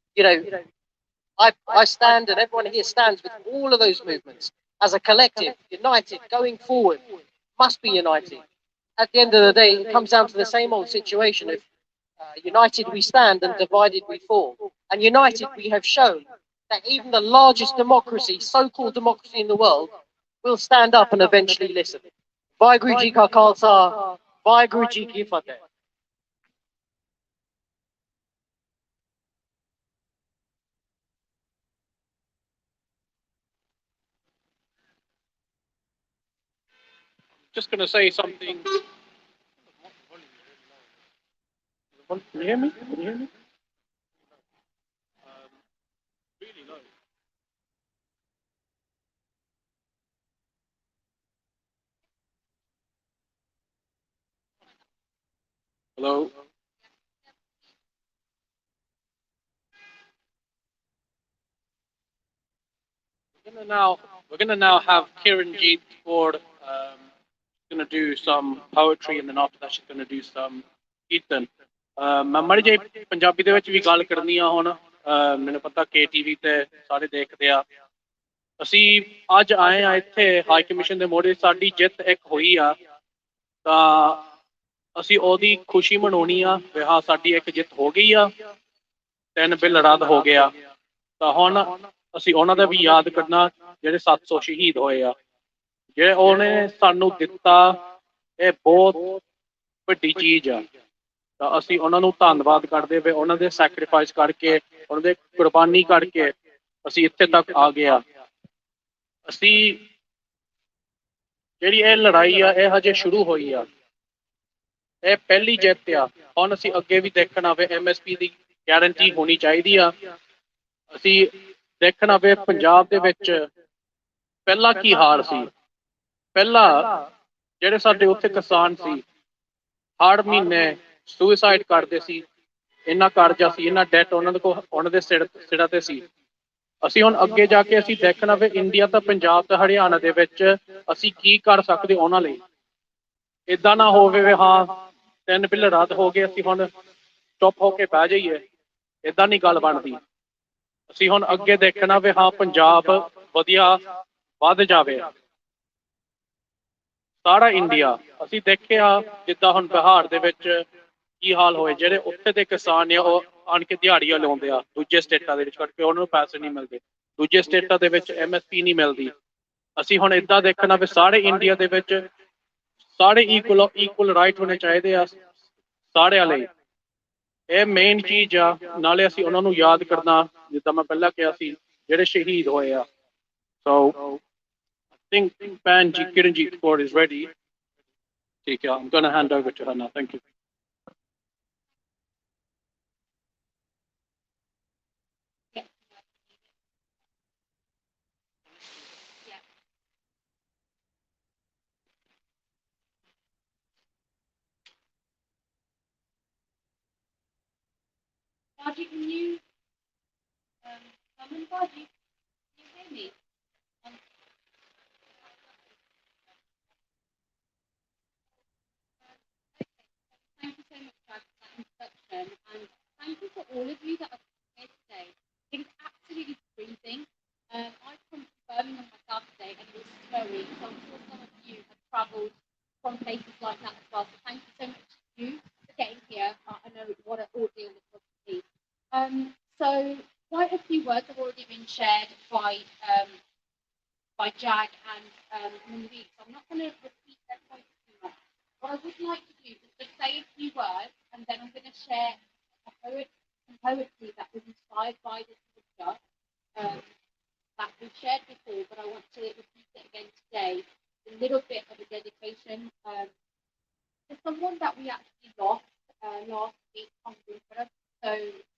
I stand, and everyone here stands with all of those movements as a collective, united, going forward, must be united. At the end of the day, it comes down to the same old situation of united we stand and divided we fall. And united we have shown that even the largest democracy, so-called democracy in the world, will stand up and eventually listen. Vaheguru Ji Ka Khalsa, Vaheguru Ji Ki Fateh. Just going to say something. Can you hear me? Can you hear me? Really low. Hello. We're gonna now have Kiranjeet Kaur gonna do some poetry, and then after that she's gonna do some ਕੀਰਤਨ। ਮੈਂ ਮਾੜੀ ਜਿਹੀ ਪੰਜਾਬੀ ਦੇ ਵਿੱਚ ਵੀ ਗੱਲ ਕਰਨੀ ਆ ਹੁਣ। ਮੈਨੂੰ ਪਤਾ KTV ਤੇ ਸਾਰੇ ਦੇਖਦੇ ਆ। ਅਸੀਂ ਅੱਜ ਆਏ ਆ ਇੱਥੇ ਹਾਈ ਕਮਿਸ਼ਨ ਦੇ ਮੋਢੇ, ਸਾਡੀ ਜਿੱਤ ਇੱਕ ਹੋਈ ਆ, ਤਾਂ ਅਸੀਂ ਉਹਦੀ ਖੁਸ਼ੀ ਮਨਾਉਣੀ ਆ ਵੀ ਹਾਂ ਸਾਡੀ ਇੱਕ ਜਿੱਤ ਹੋ ਗਈ ਆ, 3 ਬਿੱਲ ਰੱਦ ਹੋ ਗਿਆ। ਤਾਂ ਹੁਣ ਅਸੀਂ ਉਹਨਾਂ ਦਾ ਵੀ ਯਾਦ ਕਰਨਾ ਜਿਹੜੇ 700 ਸ਼ਹੀਦ ਹੋਏ ਆ, ਜਿਹੜੇ ਉਹਨੇ ਸਾਨੂੰ ਦਿੱਤਾ, ਇਹ ਬਹੁਤ ਵੱਡੀ ਚੀਜ਼ ਆ। ਤਾਂ ਅਸੀਂ ਉਹਨਾਂ ਨੂੰ ਧੰਨਵਾਦ ਕਰਦੇ ਪਏ, ਉਹਨਾਂ ਦੇ ਸੈਕਰੀਫਾਈਸ ਕਰਕੇ, ਉਹਨਾਂ ਦੇ ਕੁਰਬਾਨੀ ਕਰਕੇ ਅਸੀਂ ਇੱਥੇ ਤੱਕ ਆ ਗਏ ਆ। ਅਸੀਂ ਜਿਹੜੀ ਇਹ ਲੜਾਈ ਆ ਇਹ ਹਜੇ ਸ਼ੁਰੂ ਹੋਈ ਆ, ਇਹ ਪਹਿਲੀ ਜਿੱਤ ਆ। ਹੁਣ ਅਸੀਂ ਅੱਗੇ ਵੀ ਦੇਖਣਾ ਵੇ MSP ਦੀ ਗਾਰੰਟੀ ਹੋਣੀ ਚਾਹੀਦੀ ਆ। ਅਸੀਂ ਦੇਖਣਾ ਵੇ ਪੰਜਾਬ ਦੇ ਵਿੱਚ ਪਹਿਲਾਂ ਕੀ ਹਾਲ ਸੀ। ਪਹਿਲਾਂ ਜਿਹੜੇ ਸਾਡੇ ਉੱਥੇ ਕਿਸਾਨ ਸੀ, ਹਰ ਮਹੀਨੇ ਸੁਸਾਈਡ ਕਰਦੇ ਸੀ, ਇੰਨਾ ਕਰਜ਼ਾ ਸੀ, ਇੰਨਾ ਡੈਟ ਉਹਨਾਂ ਦੇ ਕੋਲ, ਉਹਨਾਂ ਦੇ ਸਿਰਾਂ ਤੇ ਸੀ। ਅਸੀਂ ਹੁਣ ਅੱਗੇ ਜਾ ਕੇ ਅਸੀਂ ਦੇਖਣਾ ਵੇ ਇੰਡੀਆ ਤਾਂ ਪੰਜਾਬ ਤੇ ਹਰਿਆਣਾ ਦੇ ਵਿੱਚ ਅਸੀਂ ਕੀ ਕਰ ਸਕਦੇ ਉਹਨਾਂ ਲਈ। ਇੱਦਾਂ ਨਾ ਹੋਵੇ ਵੀ ਹਾਂ 3 ਬਿੱਲ ਰੱਦ ਹੋ ਗਏ ਅਸੀਂ ਹੁਣ ਚੁੱਪ ਹੋ ਕੇ ਬਹਿ ਜਾਈਏ, ਇੱਦਾਂ ਨਹੀਂ ਗੱਲ ਬਣਦੀ। ਅਸੀਂ ਹੁਣ ਅੱਗੇ ਦੇਖਣਾ ਵੀ ਹਾਂ ਪੰਜਾਬ ਵਧੀਆ ਵੱਧ ਜਾਵੇ। ਸਾਰਾ ਇੰਡੀਆ ਅਸੀਂ ਦੇਖਿਆ ਜਿੱਦਾਂ ਹੁਣ ਬਿਹਾਰ ਦੇ ਵਿੱਚ ਕੀ ਹਾਲ ਹੋਏ, ਜਿਹੜੇ ਉੱਥੇ ਦੇ ਕਿਸਾਨ ਨੇ ਉਹ ਆਣ ਕੇ ਦਿਹਾੜੀਆਂ ਲਾਉਂਦੇ ਆ ਦੂਜੇ ਸਟੇਟਾਂ ਦੇ ਵਿੱਚ, ਕਰਕੇ ਉਹਨਾਂ ਨੂੰ ਪੈਸੇ ਨਹੀਂ ਮਿਲਦੇ, ਦੂਜੇ ਸਟੇਟਾਂ ਦੇ ਵਿੱਚ MSP ਨਹੀਂ ਮਿਲਦੀ। ਅਸੀਂ ਹੁਣ ਇੱਦਾਂ ਦੇਖਣਾ ਵੀ ਸਾਰੇ ਇੰਡੀਆ ਦੇ ਵਿੱਚ ਸਾਰੇ ਇਕੁਅਲ ਰਾਈਟ ਹੋਣੇ ਚਾਹੀਦੇ ਆ ਸਾਰਿਆਂ ਲਈ। ਇਹ ਮੇਨ ਚੀਜ਼ ਆ। ਨਾਲੇ ਅਸੀਂ ਉਹਨਾਂ ਨੂੰ ਯਾਦ ਕਰਨਾ ਜਿੱਦਾਂ ਮੈਂ ਪਹਿਲਾਂ ਕਿਹਾ ਸੀ ਜਿਹੜੇ ਸ਼ਹੀਦ ਹੋਏ ਆ। So I think Kiranjeet Kaur is ready. ਠੀਕ ਆ, I'm going to hand over to her now. Thank you. Baji, can you, Baji, can you hear me? Thank you so much for that introduction, and thank you for all of you that are here today. It is absolutely freezing. I've come from Birmingham myself today, and it was snowing, so I'm sure some of you have travelled from places like that as well. So thank you so much to you for getting here. I know what an ordeal it was to be. So quite a few words have already been shared by Jag and Mandeep, so I'm not going to repeat their points too much. What I would like to do is just say a few words, and then I'm going to share some poetry that was inspired by this picture that we shared before, but I want to repeat it again today. A little bit of a dedication to someone that we actually lost last week on Gurkha. So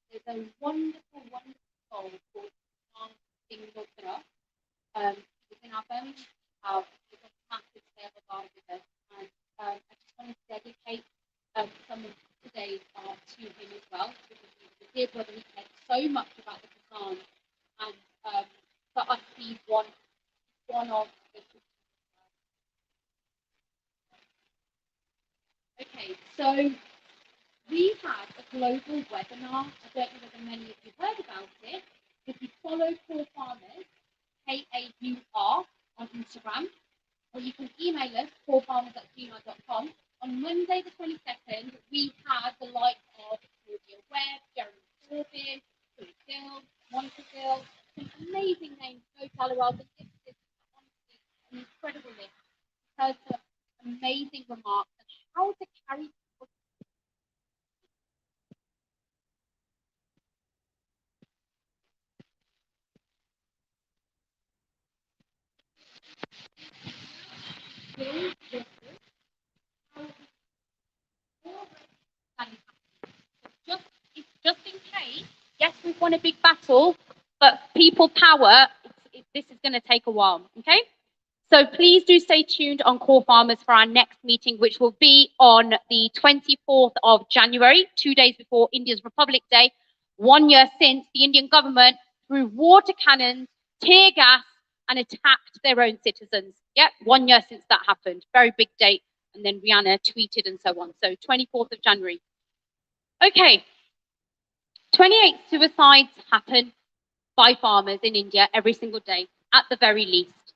there's a wonderful, wonderful soul called Ram Singh Luthra. Within our Birmingham house, it's a massive sale of art with us, and I just want to dedicate some of today's art to him as well, because he's a dear brother who cared so much about the Kisan, and for us, he's one of the. Okay, so we had a global webinar. I don't know whether many of you heard about it. If you follow Poor Farmers, KAUR on Instagram, or you can email us, poorfarmers@gmail.com. On Monday the 22nd, we had the likes of Claudia Webb, Jeremy Corbyn, Chris Gill, Monica Gill, some amazing names, Joe Galloway, the list is honestly an incredible list. Heard some amazing remarks on how to carry people. Just in case, yes, we've won a big battle, but people power, this is going to take a while, okay? So please do stay tuned on Core Farmers for our next meeting, which will be on the 24th of January, 2 days before India's Republic Day, 1 year since the Indian government threw water cannons, tear gas, and attacked their own citizens. Yep, 1 year since that happened. Very big date. And then Rihanna tweeted and so on. So 24th of January. Okay. 28 suicides happen by farmers in India every single day, at the very least.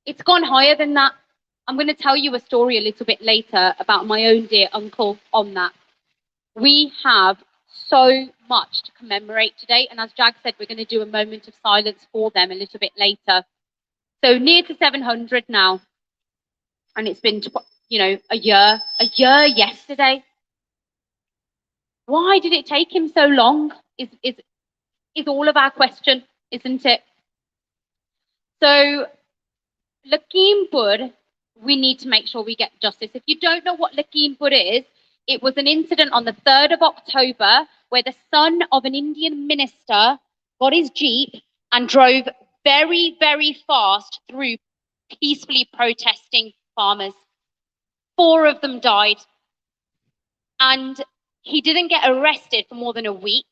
It's gone higher than that. I'm going to tell you a story a little bit later about my own dear uncle on that. We have so much to commemorate today, and as Jag said, we're going to do a moment of silence for them a little bit later. So near to 700 now, and it's been, a year yesterday. Why did it take him so long? Is all of our question, isn't it? So Lakhimpur, we need to make sure we get justice. If you don't know what Lakhimpur is, it was an incident on the 3rd of October where the son of an Indian minister got his Jeep and drove very, very fast through peacefully protesting farmers. 4 of them died. And he didn't get arrested for more than a week.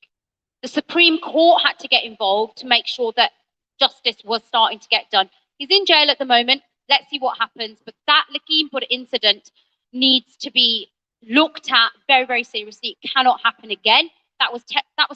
The Supreme Court had to get involved to make sure that justice was starting to get done. He's in jail at the moment. Let's see what happens. But that Lakhimpur incident needs to be looked at very, very seriously. It cannot happen again. That was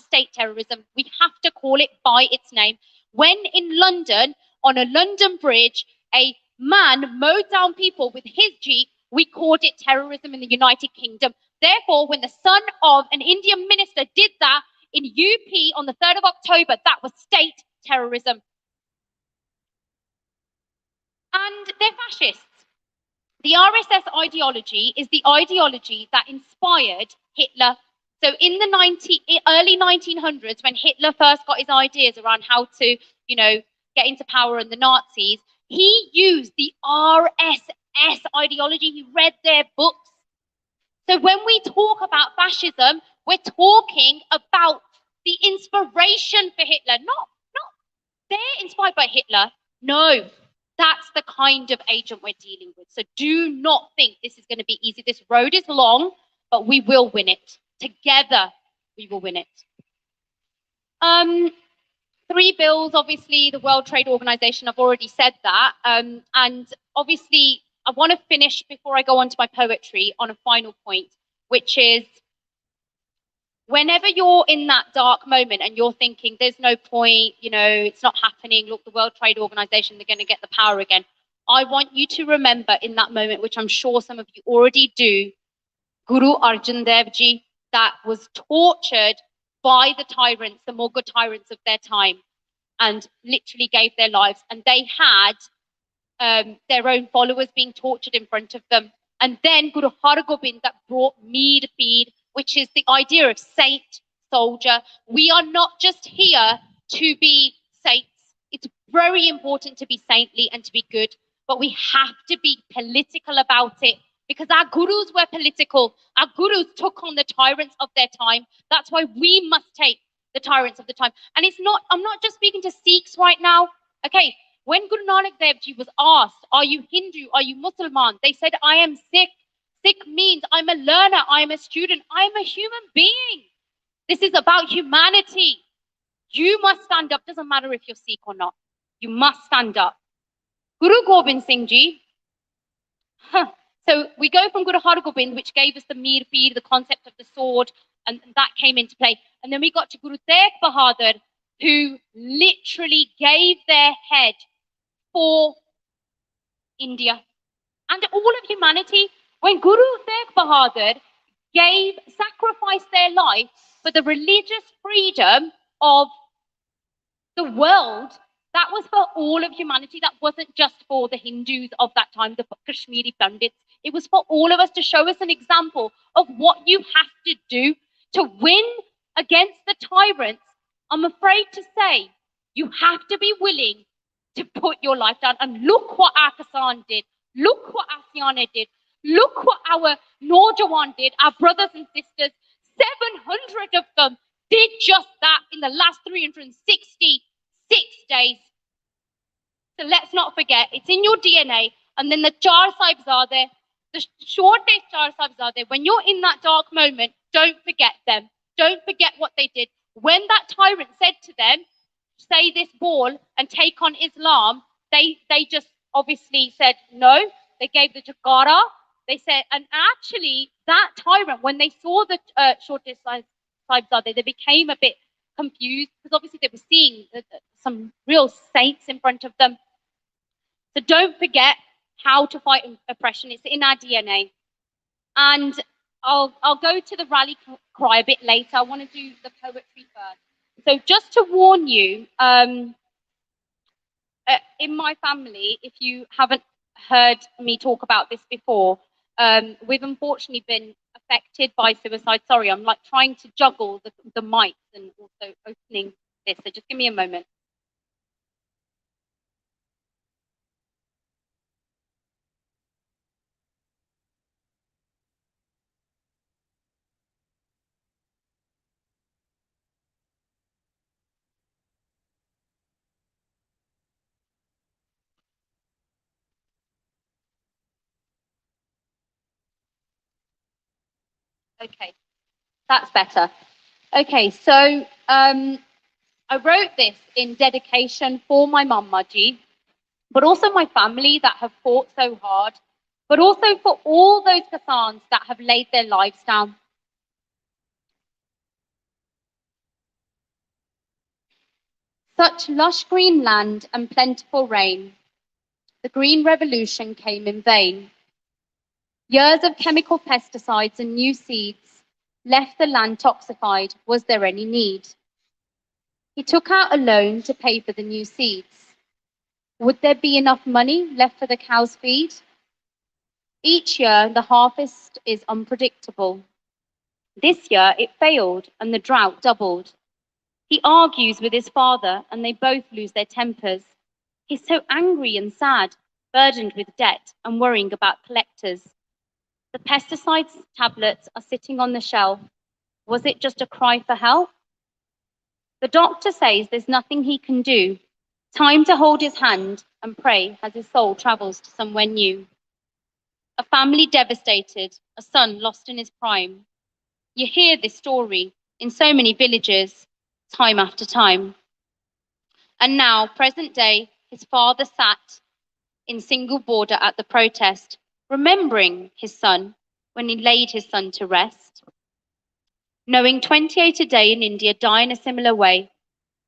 state terrorism. We have to call it by its name. When in London, on a London bridge, a man mowed down people with his Jeep, we called it terrorism in the United Kingdom. Therefore, when the son of an Indian minister did that in UP on the 3rd of October, that was state terrorism. And they're fascists. The RSS ideology is the ideology that inspired Hitler. So in the early 1900s, when Hitler first got his ideas around how to, get into power and the Nazis, he used the RSS ideology. He read their books. So when we talk about fascism, we're talking about the inspiration for Hitler. Not they're inspired by Hitler. No, that's the kind of agent we're dealing with. So do not think this is going to be easy. This road is long, but we will win it together. we will win it. 3 bills, obviously, the World Trade Organization, I've already said that. And obviously, I want to finish before I go on to my poetry on a final point, which is whenever you're in that dark moment and you're thinking, there's no point, you know, it's not happening, look, the World Trade Organization, they're going to get the power again. I want you to remember in that moment, which I'm sure some of you already do, Guru Arjan Dev Ji, that was tortured by the tyrants, the Mughal tyrants of their time, and literally gave their lives. And they had their own followers being tortured in front of them. And then Guru Har Gobind that brought Meer Peer, which is the idea of saint, soldier. We are not just here to be saints. It's very important to be saintly and to be good, but we have to be political about it, because our gurus were political. Our gurus took on the tyrants of their time. That's why we must take the tyrants of the time. And it's not, I'm not just speaking to Sikhs right now. Okay, when Guru Nanak Dev Ji was asked, are you Hindu, are you Muslim? They said, I am Sikh. Sikh means I'm a learner, I'm a student, I'm a human being. This is about humanity. You must stand up, doesn't matter if you're Sikh or not. You must stand up. Guru Gobind Singh Ji, so we go from Guru Har Gobind, which gave us the Meer Peer, the concept of the sword, and that came into play. And then we got to Guru Tegh Bahadur, who literally gave their head for India and all of humanity. When Guru Tegh Bahadur sacrificed their life for the religious freedom of the world, that was for all of humanity. That wasn't just for the Hindus of that time, the Kashmiri Pandits. It was for all of us, to show us an example of what you have to do to win against the tyrants. I'm afraid to say you have to be willing to put your life down. And look what our Kisan did. Look what our Siane did. Look what our Naujawan did, our brothers and sisters. 700 of them did just that in the last 366 days. So let's not forget, it's in your DNA. And then the Char Sahibs are there, the shortest Char Sahibs are there. When you're in that dark moment, don't forget them. Don't forget what they did. When that tyrant said to them, say this ball and take on Islam, they just obviously said no. They gave the Jakara. They said, and actually that tyrant, when they saw the shortest Sahibs are there, they became a bit confused, because obviously they were seeing some real saints in front of them. So don't forget how to fight oppression. It's in our DNA. And I'll go to the rally cry a bit later. I want to do the poetry first. So just to warn you, in my family, if you haven't heard me talk about this before, we've unfortunately been affected by suicide. Sorry, I'm like trying to juggle the mics and also opening this. So just give me a moment. Okay, that's better. Okay, so I wrote this in dedication for my Mama Ji, but also my family that have fought so hard, but also for all those Kisans that have laid their lives down. Such lush green land and plentiful rain, the green revolution came in vain. Years of chemical pesticides and new seeds left the land toxified. Was there any need? He took out a loan to pay for the new seeds. Would there be enough money left for the cow's feed? Each year, the harvest is unpredictable. This year, it failed and the drought doubled. He argues with his father and they both lose their tempers. He's so angry and sad, burdened with debt and worrying about collectors. The pesticides tablets are sitting on the shelf. Was it just a cry for help? The doctor says there's nothing he can do. Time to hold his hand and pray as his soul travels to somewhere new. A family devastated, a son lost in his prime. You hear this story, in so many villages, time after time. And now, present day, his father sat in single border at the protest, remembering his son when he laid his son to rest. Knowing 28 a day in India die in a similar way,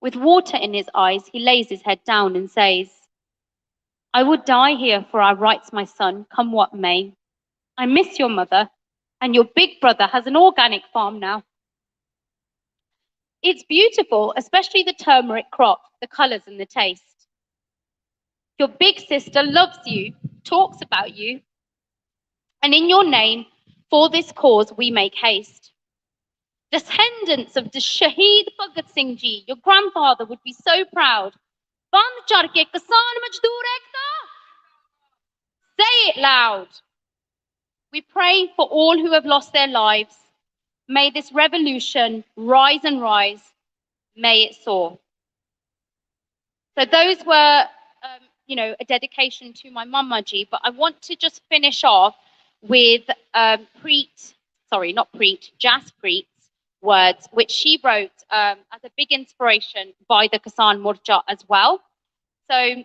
with water in his eyes, he lays his head down and says, I would die here for our rights, my son, come what may. I miss your mother, and your big brother has an organic farm now. It's beautiful, especially the turmeric crop, the colors and the taste. Your big sister loves you, talks about you, and in your name, for this cause, we make haste. Descendants of the Shaheed Bhagat Singh Ji, your grandfather would be so proud. Band char ke kisan majdoor ekta. Say it loud. We pray for all who have lost their lives. May this revolution rise and rise. May it soar. So those were, a dedication to my Mama Ji, but I want to just finish off with Jaspreet's words, which she wrote as a big inspiration by the Kisan Morcha as well. So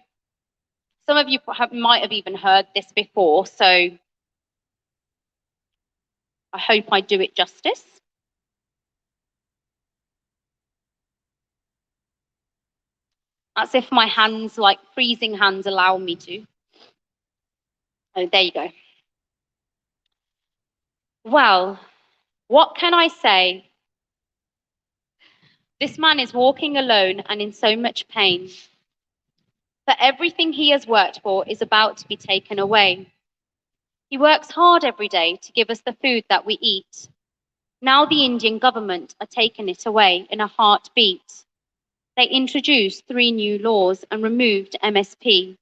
some of you might have even heard this before, so I hope I do it justice. As if my hands, like freezing hands, allow me to. Oh, there you go. Well, what can I say? This man is walking alone and in so much pain. For everything he has worked for is about to be taken away. He works hard every day to give us the food that we eat. Now the Indian government are taking it away in a heartbeat. They introduced 3 new laws and removed MSP.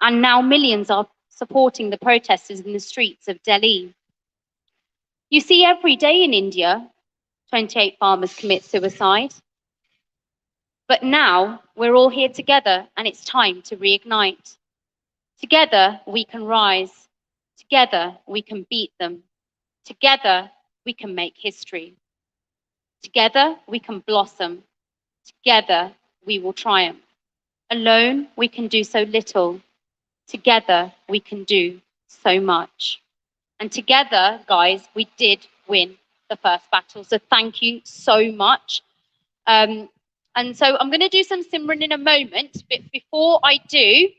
And now millions are supporting the protesters in the streets of Delhi. You see every day in India, 28 farmers commit suicide. But now we're all here together and it's time to reignite. Together we can rise. Together we can beat them. Together we can make history. Together we can blossom. Together we will triumph. Alone we can do so little. Together we can do so much. And together, guys, we did win the first battle. So thank you so much. And so I'm going to do some Simran in a moment. But before I do,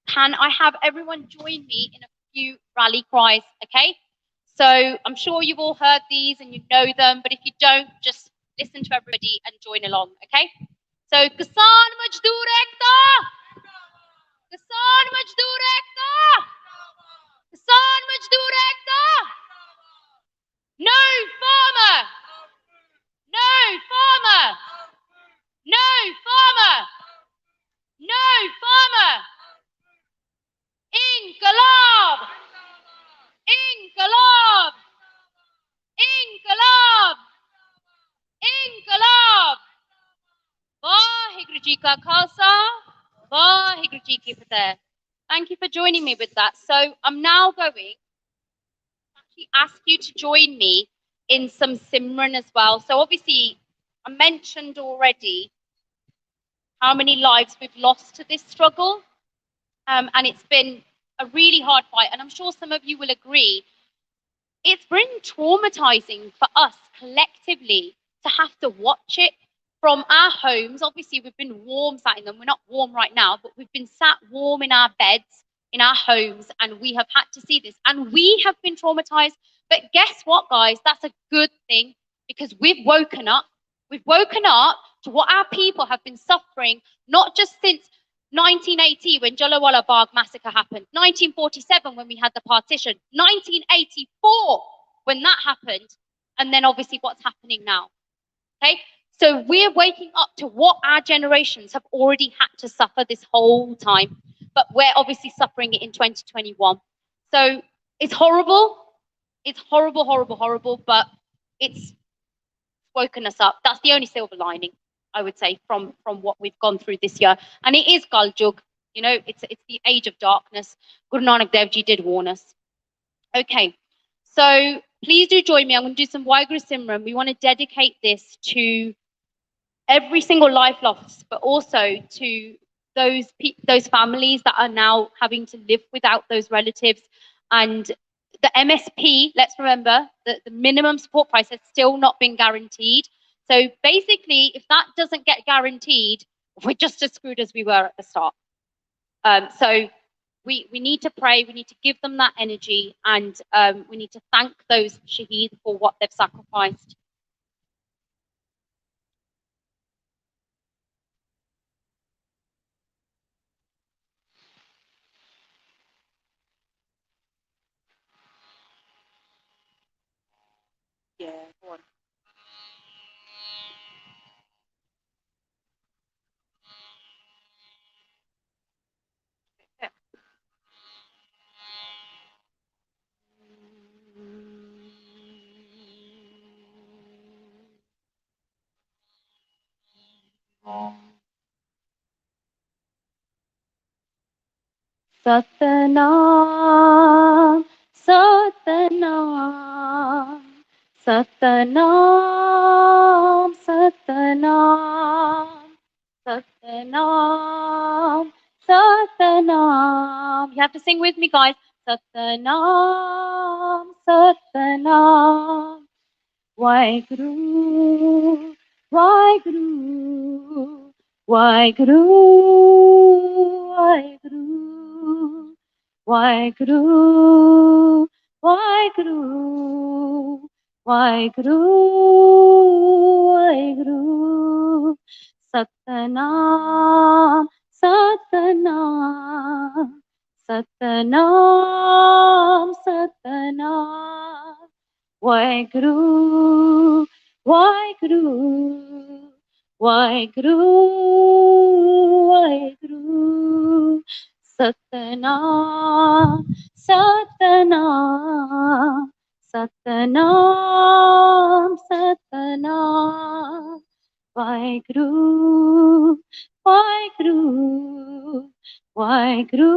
can I have everyone join me in a few rally cries, okay? So I'm sure you've all heard these and you know them, but if you don't, just listen to everybody and join along, okay? So, Kisan Majdoor Ekta! Kisan Majdoor Ekta! Kisan Majdoor Ekta! No farmer! No farmer! No farmer! No farmer! Inqilab! Inqilab! Inqilab! Inqilab! Vaheguru Ji Ka Khalsa, Vaheguru Ji Ki Fateh. Thank you for joining me with that. So I'm now going to actually ask you to join me in some Simran as well. So obviously, I mentioned already how many lives we've lost to this struggle. And it's been a really hard fight. And I'm sure some of you will agree, it's been traumatizing for us collectively to have to watch it from our homes. Obviously, we've been warm sat in them. We're not warm right now, but we've been sat warm in our beds, in our homes, and we have had to see this. And we have been traumatized. But guess what, guys? That's a good thing because we've woken up. We've woken up to what our people have been suffering, not just since 1980 when Jallianwala Bagh massacre happened, 1947 when we had the partition, 1984 when that happened, and then obviously what's happening now. Okay? So we're waking up to what our generations have already had to suffer this whole time, but we're obviously suffering it in 2021. So it's horrible. It's horrible, horrible, horrible, but it's woken us up. That's the only silver lining, I would say, from what we've gone through this year. And it is Kaljug, it's the age of darkness. Guru Nanak Dev Ji did warn us. Okay, so please do join me. I'm going to do some Waheguru Simran. We want to dedicate this to every single life lost, but also to those families that are now having to live without those relatives. And the MSP, let's remember that the minimum support price has still not been guaranteed. So basically, if that doesn't get guaranteed, we're just as screwed as we were at the start. So we need to pray, we need to give them that energy, and we need to thank those shaheed for what they've sacrificed. Yeah, go on. Satnam, Satnam, Satnam, Satnam, Satnam, Satnam. You have to sing with me, guys. Satnam, Satnam. Waheguru, Waheguru, Waheguru, Waheguru, Waheguru, Waheguru, Waheguru, Waheguru. Satnam, Satnam, Satnam, Satnam. Waheguru, Waheguru, Waheguru, Waheguru. Satnam, Satnam, Satnam, Satnam. Waheguru, Waheguru, Waheguru,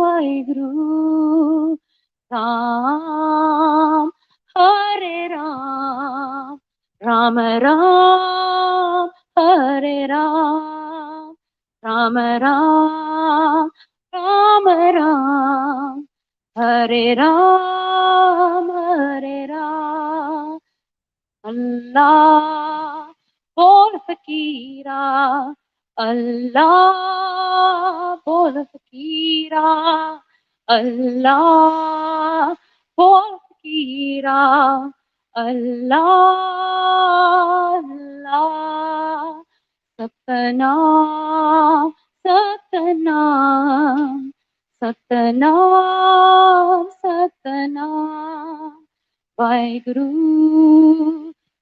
Waheguru. Ram, Hare Ram, Ram Ram, Hare Ram, Ram Ram, Ram Ram, Hare Ram, Hare Ram. Allah, bol fakira, Allah, bol fakira, Allah, bol fakira, Allah, Allah. Satnam, Satnam, Satnam, Satnam. Waheguru,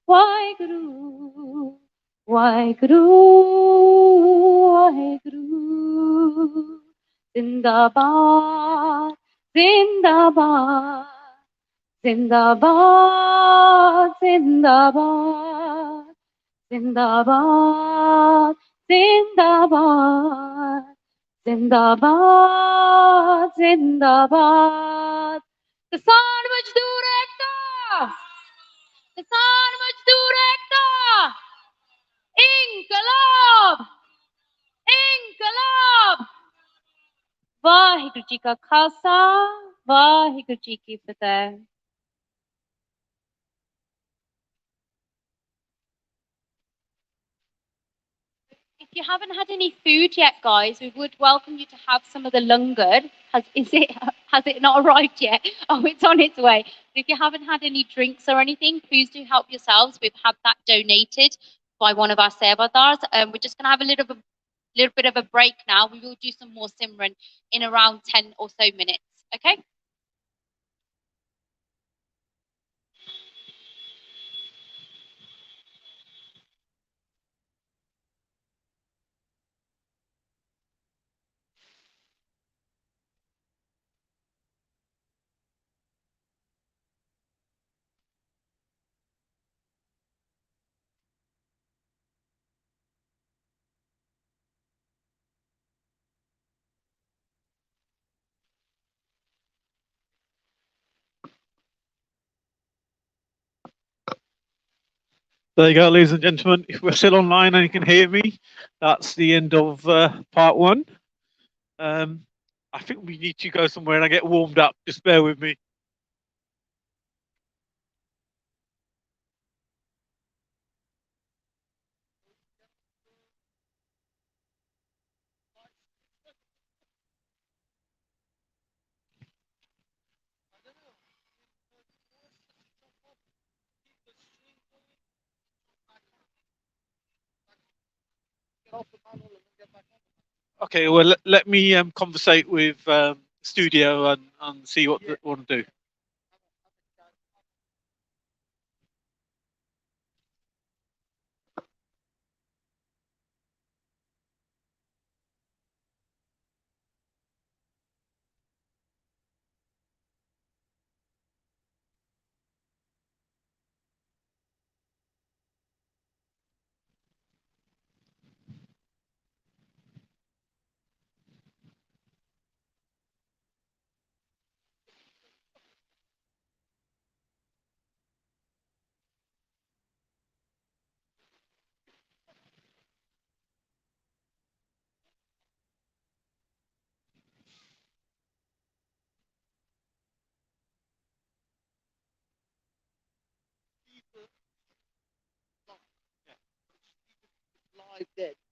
Waheguru, Waheguru, Waheguru. Zindabad, Zindabad, Zindabad, Zindabad, Zindabad, Zindabad, Zindabad, Zindabad. Kisan Mazdoor Ekta! Kisan Mazdoor Ekta! Inqilab! Inqilab! Waheguru Ji Ka Khalsa, Waheguru Ji Ki Fateh. If you haven't had any food yet, guys, we would welcome you to have some of the langar. Has it not arrived yet? Oh, it's on its way. If you haven't had any drinks or anything, please do help yourselves. We've had that donated by one of our Sevadars. We're just going to have a little bit of a break now. We will do some more Simran in around 10 or so minutes. Okay? There you go, ladies and gentlemen. If we're still online and you can hear me, that's the end of part one. I think we need to go somewhere and I get warmed up. Just bear with me. Okay, well, let me conversate with studio and see what they want to do. Live dead.